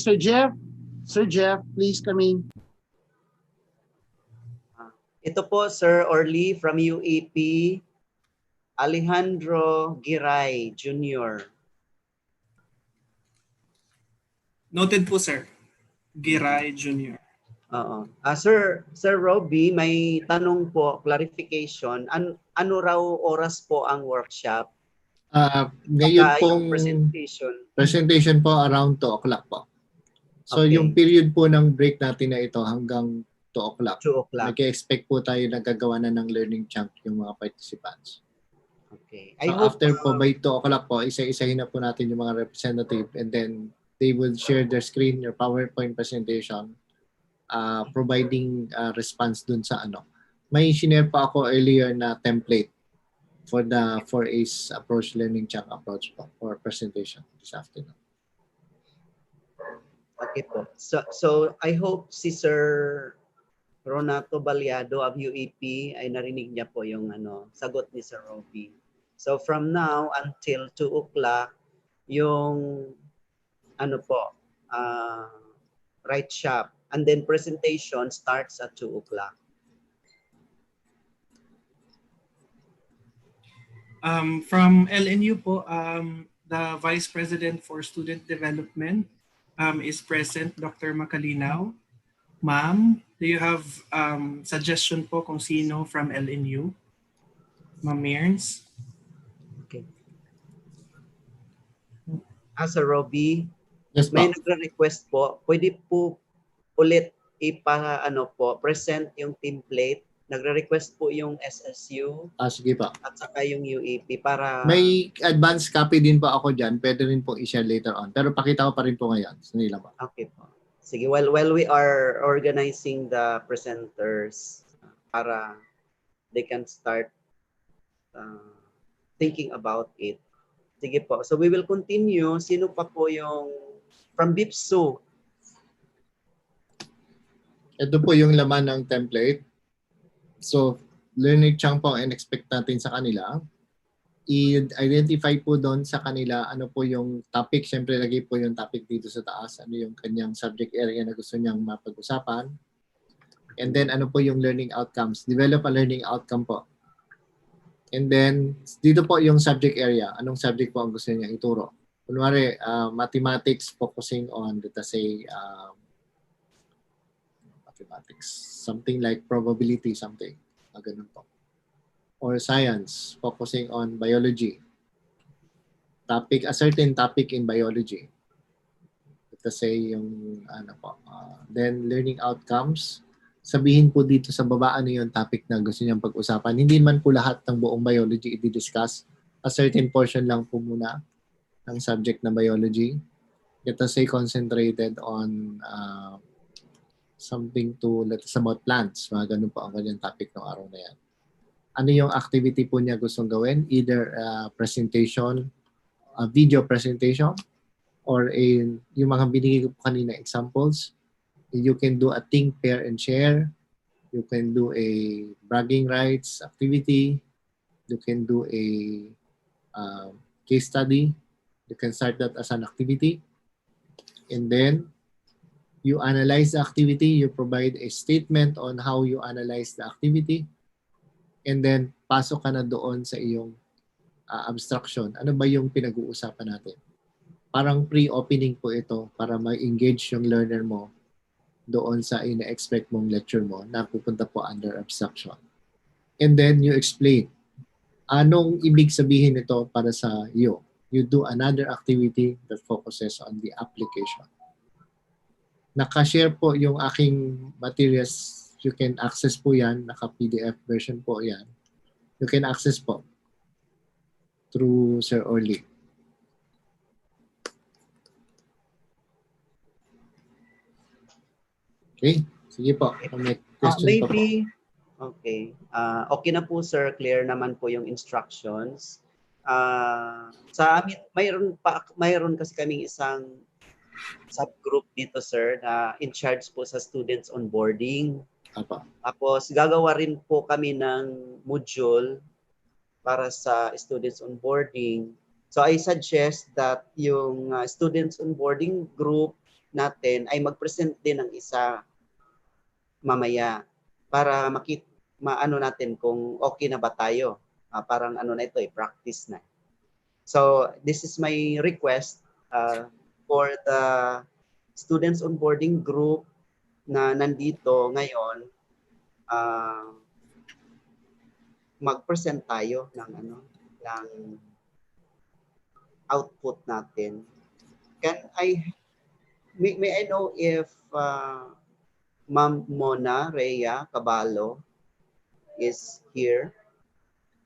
Sir Jeff, please come in. Ito po, Sir Orly from UAP, Alejandro Giray Jr. Noted po, sir. Giray Jr. Oo. Sir Robbie, may tanong po, clarification. Ano raw oras po ang workshop? Ngayon Saka pong yung presentation po around 2 o'clock po. So Okay. yung period po ng break natin na ito hanggang 2 o'clock. 2 o'clock. Nag-expect po tayo na gagawa na ng learning chunk yung mga participants. Okay. So after po by 2 o'clock po, isa-isahin na po natin yung mga representative and then they will share their screen, your PowerPoint presentation, providing response dun sa ano. May shinare pa ako earlier na template for the 4A's approach learning chunk approach po for presentation this afternoon. Okay po. So I hope si Sir Ronato Baliado of UAP ay narinig niya po yung sagot ni Sir Robbie. So from now until 2 o'clock, yung right shop. And then presentation starts at 2 o'clock. From LNU po, the Vice President for Student Development is present, Dr. Macalinaw. Ma'am, do you have suggestion po kung sino from LNU? Ma'am Mearns? Okay. Sir Robbie? Yes, may po. nagre-request po, pwede po ulit present yung template. Nagre-request po yung SSU Sige po. at saka yung UAP para May advance copy din po ako dyan. Pwede rin po i-share later on. Pero pakita ko pa rin po ngayon. Sandali lang po. okay po. Sige, while we are organizing the presenters para they can start thinking about it. Sige po. So we will continue. Sino pa po yung from BIPSU? Ito po yung laman ng template. So, learning chunk po ang expect natin sa kanila. I-identify po doon sa kanila ano po yung topic. Siyempre, lagi po yung topic dito sa taas. Ano yung kanyang subject area na gusto niyang mapag-usapan. And then, ano po yung learning outcomes. Develop a learning outcome po. And then, dito po yung subject area. Anong subject po ang gusto niya ituro? Kunwari, mathematics focusing on, let us say, mathematics. Something like probability, something. Ganun po. Or science, focusing on biology. A certain topic in biology. Let us say yung, then learning outcomes. Sabihin po dito sa baba ano yung topic na gusto niyang pag-usapan. Hindi man po lahat ng buong biology i-discuss. A certain portion lang po muna ng subject na biology. Let us say concentrated on something to let us about plants. Mga ganun po ang kanyang topic ng araw na yan. Ano yung activity po niya gustong gawin? Either presentation, a video presentation, or yung mga binigay ko po kanina examples. You can do a think, pair, and share. You can do a bragging rights activity. You can do a case study. You can start that as an activity. And then, you analyze the activity. You provide a statement on how you analyze the activity. And then, pasok ka na doon sa iyong abstraction. Ano ba yung pinag-uusapan natin? Parang pre-opening po ito para ma-engage yung learner mo doon sa ina-expect mong lecture mo na pupunta po under abstraction. And then you explain anong ibig sabihin nito para sa iyo. You do another activity that focuses on the application. Naka-share po yung aking materials. You can access po yan. Naka-PDF version po yan. You can access po through Sir Orly. Okay, sige po. May question maybe, pa po. Okay. Okay na po sir, clear naman po yung instructions. Sa amin, mayroon kasi kaming isang subgroup dito sir na in charge po sa students onboarding. Tapos gagawa rin po kami ng module para sa students onboarding. So I suggest that yung students onboarding group natin ay mag-present din ng isa mamaya para maano natin kung okay na ba tayo. Parang ano na ito practice na. So this is my request for the students onboarding group na nandito ngayon. Mag-present tayo ng ng output natin. May I know if Ma'am Mona Rhea Caballo is here,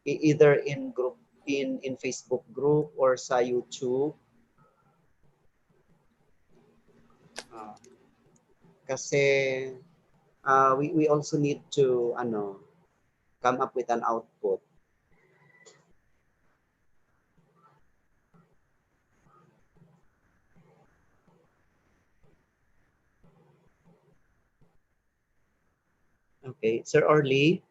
either in group in Facebook group or sa YouTube? Kasi we also need to come up with an output. Okay, Sir Orly.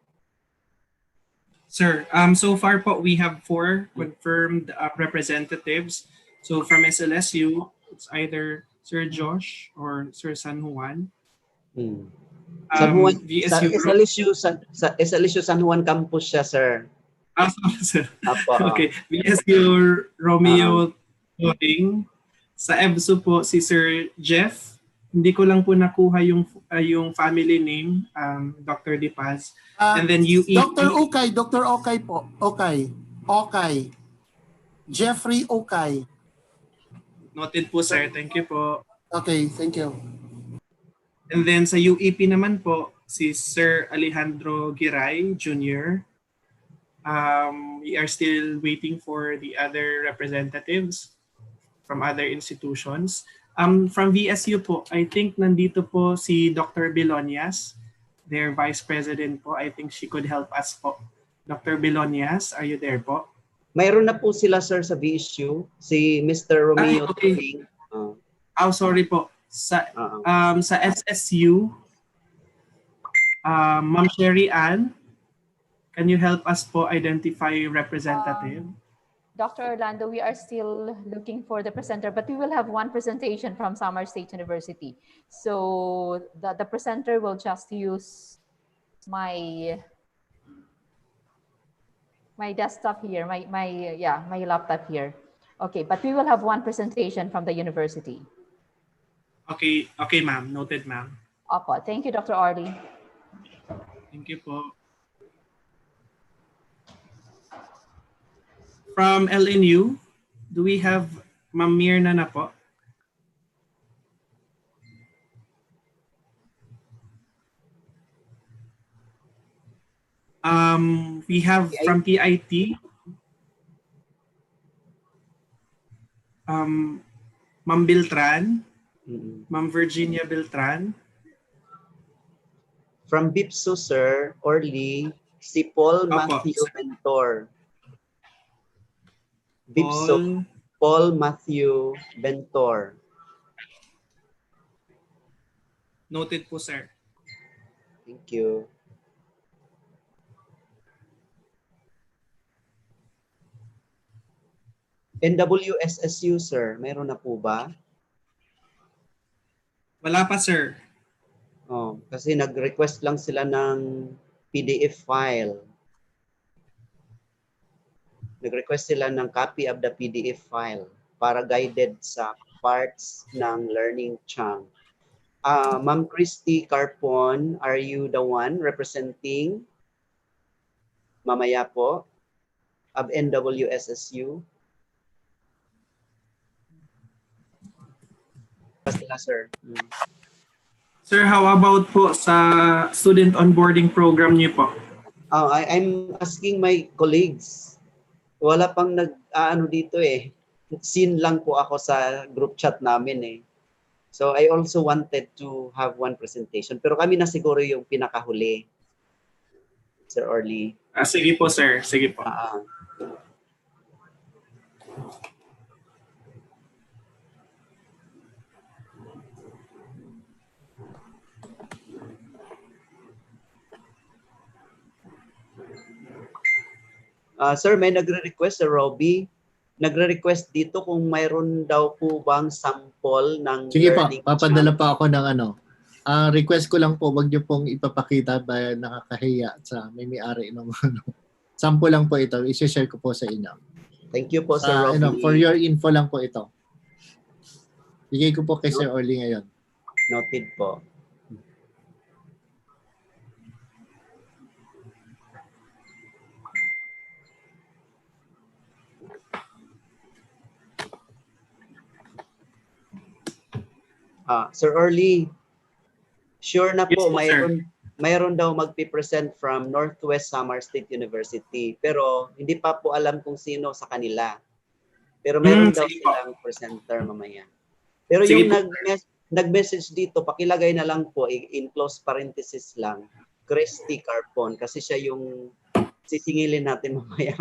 Sir, so far po we have 4 confirmed representatives. So from SLSU, it's either Sir Josh or Sir San Juan. San Juan, VSU sa SLSU San Juan campus siya, sir. Sir. Okay, VSU Romeo Turing. Sa EVSU po si Sir Jeff. Hindi ko lang po nakuha yung family name, Dr. De Paz. And then Dr. Okay po. Okay. Jeffrey Okay. Noted po, sir. Thank you po. Okay, thank you. And then sa UEP naman po, si Sir Alejandro Giray Jr. We are still waiting for the other representatives from other institutions. From VSU po, I think nandito po si Dr. Bilonias, their Vice President po. I think she could help us po. Dr. Bilonias, are you there po? Mayroon na po sila, sir, sa VSU. Si Mr. Romeo okay. Turing. Sorry po. Sa SSU, Ma'am Sherry Ann, can you help us po identify representative? Dr. Orlando, we are still looking for the presenter, but we will have one presentation from Samar State University. So the presenter will just use my desktop here, my laptop here. Okay, but we will have one presentation from the university. Okay, ma'am. Noted, ma'am. Opo. Thank you, Dr. Orly. Thank you po. From LNU, do we have Ma'am Mirna na po? We have from PIT, Ma'am Beltran, Ma'am Virginia Beltran. From BIPSO, sir, Orly, si Paul Matthew Bentor. BIPSO, Paul Matthew Bentor. Noted po, sir. Thank you. NWSSU, sir, meron na po ba? Wala pa, sir. Kasi nag-request lang sila ng PDF file. Nag-request sila ng copy of the PDF file para guided sa parts ng learning chunk. Ma'am Christy Carpon, are you the one representing mamaya po of NWSSU? Sila, sir. Sir, how about po sa student onboarding program niyo po? I'm asking my colleagues. Wala pang nag-ano dito eh. Seen lang po ako sa group chat namin eh. So I also wanted to have one presentation. Pero kami na siguro yung pinakahuli. Sir Orly. Sige po, sir. Sige po. Sir, may nagre-request, Sir Robbie. Nagre-request dito kung mayroon daw po bang sample ng Sige po, learning papadala chunk. pa ako ng ano. Request ko lang po, wag niyo pong ipapakita ba nakakahiya sa may-ari ng ano. Sample lang po ito, i-share ko po sa inyo. Thank you po, Sir Robbie. For your info lang po ito. Bigay ko po kay Sir Orly ngayon. Noted po. Sir Orly, sure na po, mayroon daw magpipresent from Northwest Samar State University. Pero hindi pa po alam kung sino sa kanila. Pero mayroon daw silang presenter mamaya. Pero yung nag-message dito, pakilagay na lang po, in close parenthesis lang, Christy Carpon. Kasi siya yung sisingilin natin mamaya.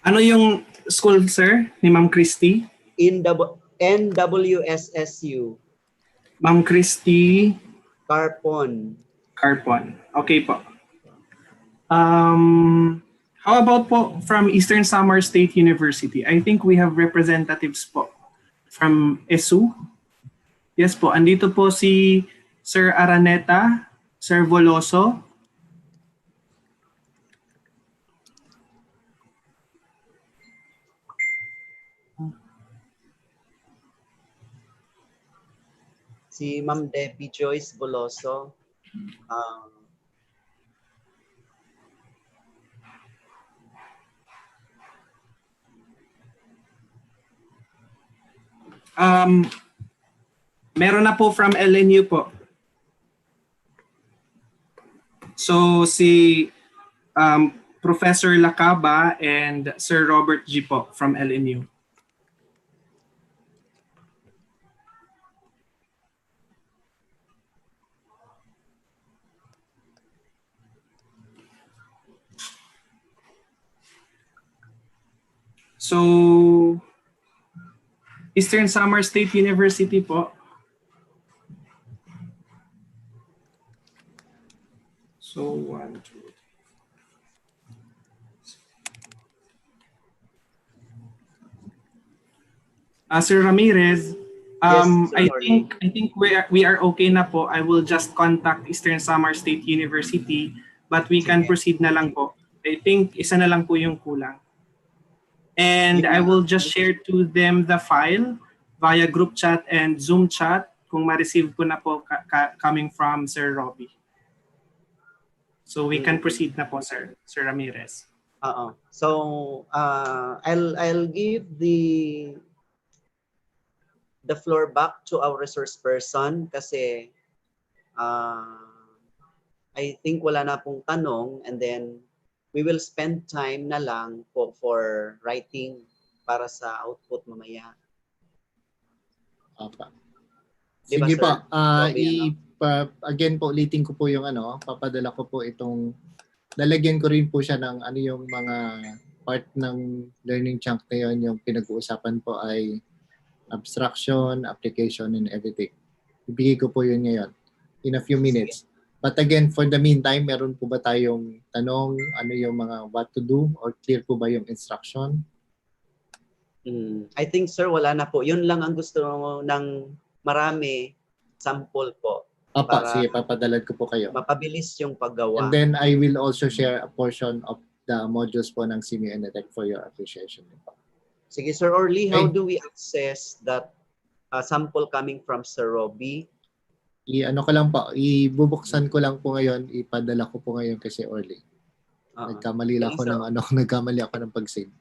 Ano yung school, sir, ni Ma'am Christy? NWSSU. Ma'am Christy Carpon. Okay po. How about po from Eastern Samar State University? I think we have representatives po from ESU. Yes po, andito po si Sir Araneta, Sir Voloso. Si Ma'am Debbie Joyce Boloso. Meron na po from LNU po. So si Professor Lacaba and Sir Robert G po from LNU. So Eastern Samar State University po. So 1, 2. Sir Ramirez, Yes, Sir I Orly. think we are okay na po. I will just contact Eastern Samar State University, but we can Sige. proceed na lang po. I think isa na lang po yung kulang. And Yun I lang. will just share to them the file via group chat and Zoom chat kung ma-receive ko na po coming from Sir Robbie. So we can proceed na po, Sir Ramirez. So I'll give the floor back to our resource person kasi I think wala na pong tanong, and then we will spend time na lang po for writing para sa output mamaya. Opa. Di ba, Sige sir? po. Robbie, Again po, ulitin ko po yung papadala ko po itong, lalagyan ko rin po siya ng yung mga part ng learning chunk na yun, yung pinag-uusapan po ay abstraction, application, and everything. Ibigay ko po yun ngayon in a few minutes. But again, for the meantime, meron po ba tayong tanong, ano yung mga what to do, or clear po ba yung instruction? I think, sir, wala na po. Yun lang ang gusto ng marami, sample po. Sige, papadalad ko po kayo. Mapabilis yung paggawa. And then I will also share a portion of the modules po ng CMU and ETEC for your appreciation. Sige, Sir Orly, how do we access that sample coming from Sir Robbie? Ano ko lang po, ibubuksan ko lang po ngayon, ipadala ko po ngayon kasi Orly. Nagkamali ako ng pag-save.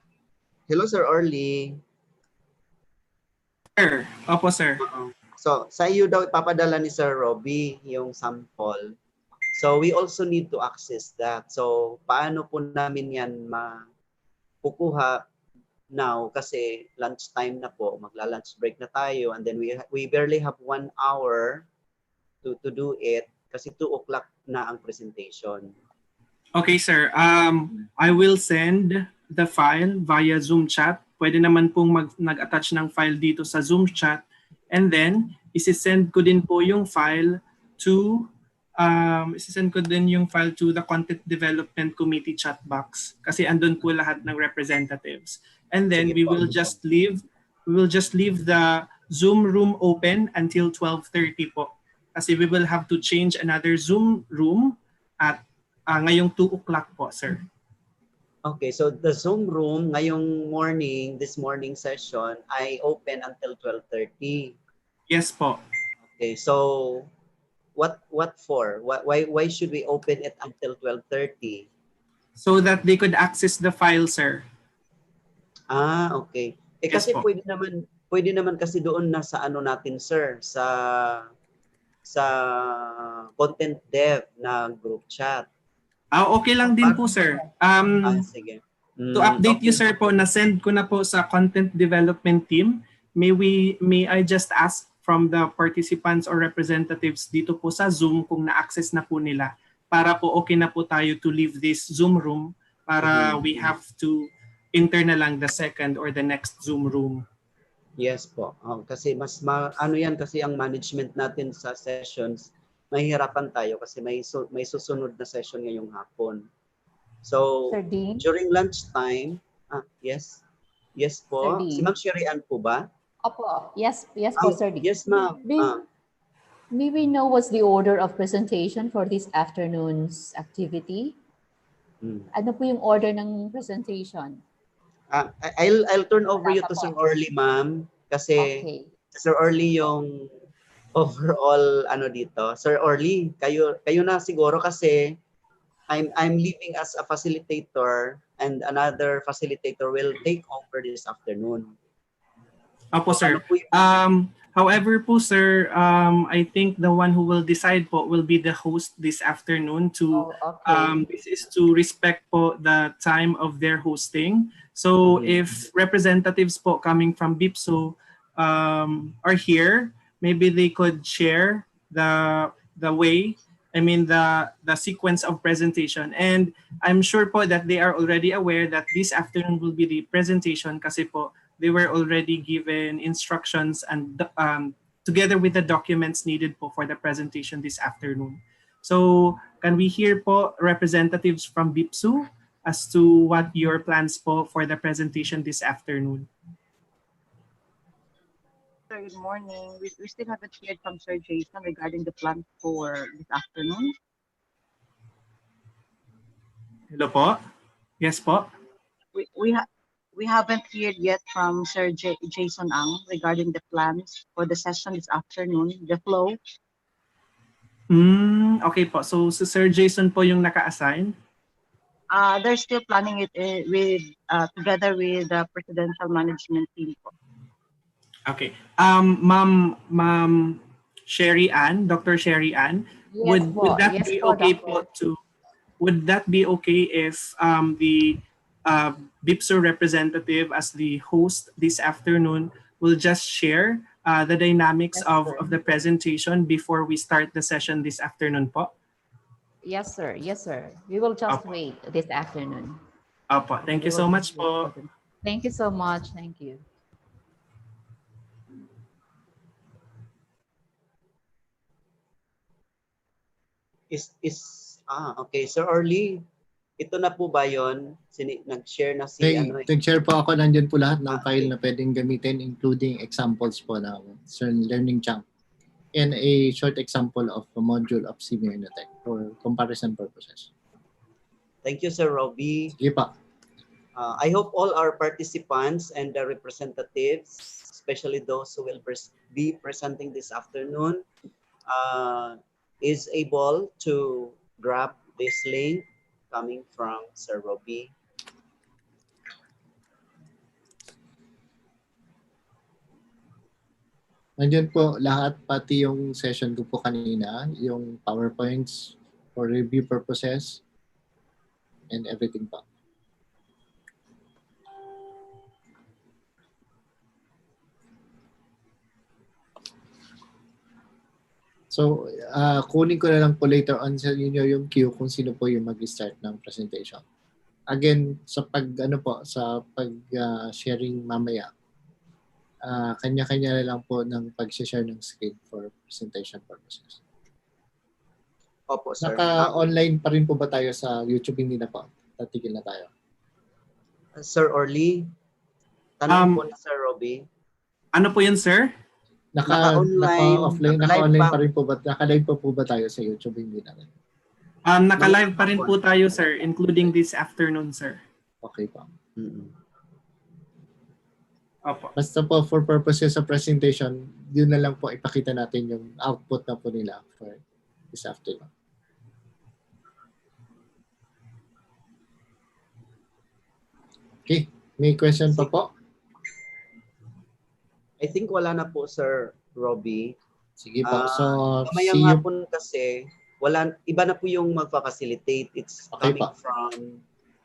Hello, Sir Orly. Sir, opo, sir. So, sa iyo daw ipapadala ni Sir Robbie yung sample. So, we also need to access that. So, paano po namin yan makukuha now? Kasi lunchtime na po, magla-lunch break na tayo, and then we barely have 1 hour to do it kasi 2 o'clock na ang presentation. Okay, sir. I will send the file via Zoom chat. Pwede naman pong nag-attach ng file dito sa Zoom chat. And then, isi-send ko din po yung file to the Content Development Committee chat box kasi andun po lahat ng representatives. And then we will just leave the Zoom room open until 12:30 po. Kasi we will have to change another Zoom room at ngayong 2 o'clock po, sir. Okay, so the Zoom room ngayong this morning session ay open until 12:30. Yes po. Okay, so what for? Why should we open it until 12:30? So that they could access the file, sir. Okay. Yes Kasi po. pwede naman kasi doon na sa ano natin, sir, sa content dev na group chat. Okay lang din po, sir. Sige. To update you, sir, po, na-send ko na po sa content development team. May I just ask from the participants or representatives dito po sa Zoom kung na-access na po nila para po okay na po tayo to leave this Zoom room para we have to enter na lang the second or the next Zoom room. Yes po. Kasi ano yan kasi ang management natin sa sessions, mahihirapan tayo kasi may susunod na session ngayong hapon. So, Sir Dean? during lunchtime, yes. Yes po. Sir Dean? Si Ma'am Sherry Ann po ba? Opo. Yes po, Sir Dean. Yes, ma'am. May we know what's the order of presentation for this afternoon's activity? Ano po yung order ng presentation? I'll turn over you to Sir Orly, ma'am. Kasi Sir Orly yung overall dito. Sir Orly, kayo na siguro kasi I'm leaving as a facilitator and another facilitator will take over this afternoon. Opo, So, ano sir. po yung However po, sir, I think the one who will decide po will be the host this afternoon to, Oh, okay. this is to respect po the time of their hosting. So if representatives po coming from BIPSO are here, maybe they could share the way, I mean the sequence of presentation. And I'm sure po that they are already aware that this afternoon will be the presentation kasi po they were already given instructions and together with the documents needed po for the presentation this afternoon. So can we hear po representatives from BIPSU as to what your plans po for the presentation this afternoon? Sir, good morning. We still haven't heard from Sir Jason regarding the plan for this afternoon. Hello po? Yes po? We haven't heard yet from Sir Jason Ang regarding the plans for the session this afternoon, the flow. Okay po. So Sir Jason po yung naka-assign? They're still planning it with together with the presidential management team po. Okay. Ma'am Sherry Ann, Dr. Sherry Ann, Yes would that yes be po, okay Doctor. po to would that be okay if the BIPSO representative as the host this afternoon will just share the dynamics Yes, of sir. the presentation before we start the session this afternoon po? Yes, sir. Yes, sir. We will just Opo. wait this afternoon. Opo. Thank you so much po. Thank you so much. Thank you. Okay, Sir Orly, ito na po ba yon? Nag-share na si ano? Nag-share po ako, nandiyan po lahat ng file na pwedeng gamitin, including examples po na learning chunk and a short example of a module of Unitech for comparison purposes. Thank you, Sir Robbie. Sige pa. I hope all our participants and the representatives, especially those who will be presenting this afternoon, is able to grab this link coming from Sir Robbie. Nandiyan po lahat, pati yung session ko po kanina, yung PowerPoints for review purposes and everything pa. So, kunin ko na lang po later on sa inyo yung queue kung sino po yung mag-start ng presentation. Again, sa pag-sharing mamaya, kanya-kanya na lang po ng pag-share ng screen for presentation purposes. Opo, sir. Naka-online pa rin po ba tayo sa YouTube? Hindi na po. Tatigil na tayo. Sir Orly, tanong po ni Sir Robbie. Ano po yun, sir? Naka-offline, naka-online pa rin po ba? Naka-live pa po ba tayo sa YouTube? Hindi na rin. Naka-live pa rin po tayo, sir, including this afternoon, sir. Okay po. Opo. Basta po for purposes of presentation, yun na lang po ipakita natin yung output na po nila for this afternoon. Okay, may question pa po? I think wala na po, Sir Robbie. Sige po. So, mamayang hapon kasi, iba na po yung magpa-facilitate. It's okay coming from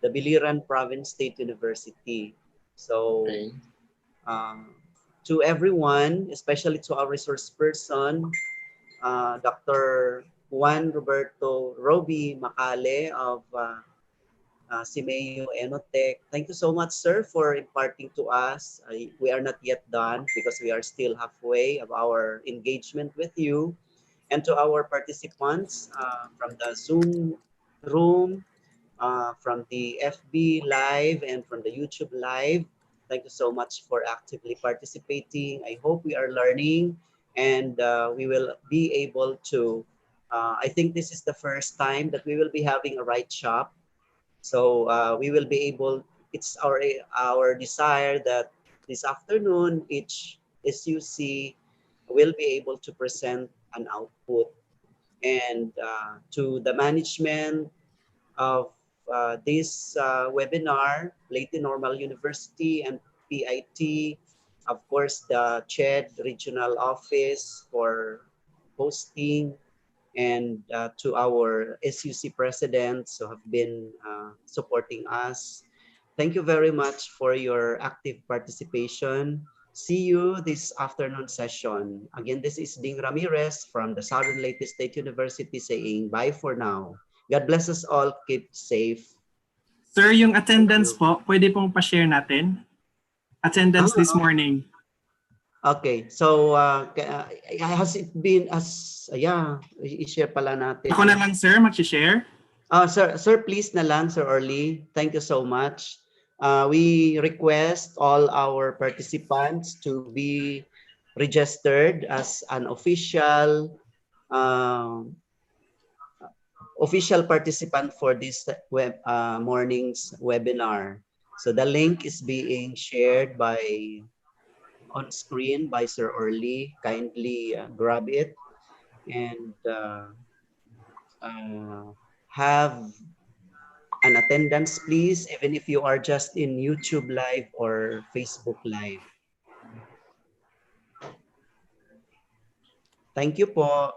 the Biliran Province State University. So, to everyone, especially to our resource person, Dr. Juan Roberto Roby Macale of CMEO Enotech. Thank you so much, sir, for imparting to us. We are not yet done because we are still halfway of our engagement with you. And to our participants from the Zoom room, from the FB Live, and from the YouTube Live, thank you so much for actively participating. I hope we are learning and we will be able to, I think this is the first time that we will be having a right shop. So we will be able, it's our desire that this afternoon each SUC will be able to present an output. And to the management of this webinar, Leyte Normal University and PIT, of course, the CHED Regional Office for hosting, and to our SUC presidents who have been supporting us. Thank you very much for your active participation. See you this afternoon session. Again, this is Ding Ramirez from the Southern Leyte State University saying bye for now. God bless us all. Keep safe. Sir, yung attendance po, pwede pong pa-share natin? Attendance this morning. Okay, so has it been i-share pala natin. Ako na lang sir, mag-share. Sir, please na lang, Sir Orly. Thank you so much. We request all our participants to be registered as an official participant for this morning's webinar. So the link is being shared on screen by Sir Orly. Kindly grab it and have an attendance, please, even if you are just in YouTube Live or Facebook Live. Thank you po.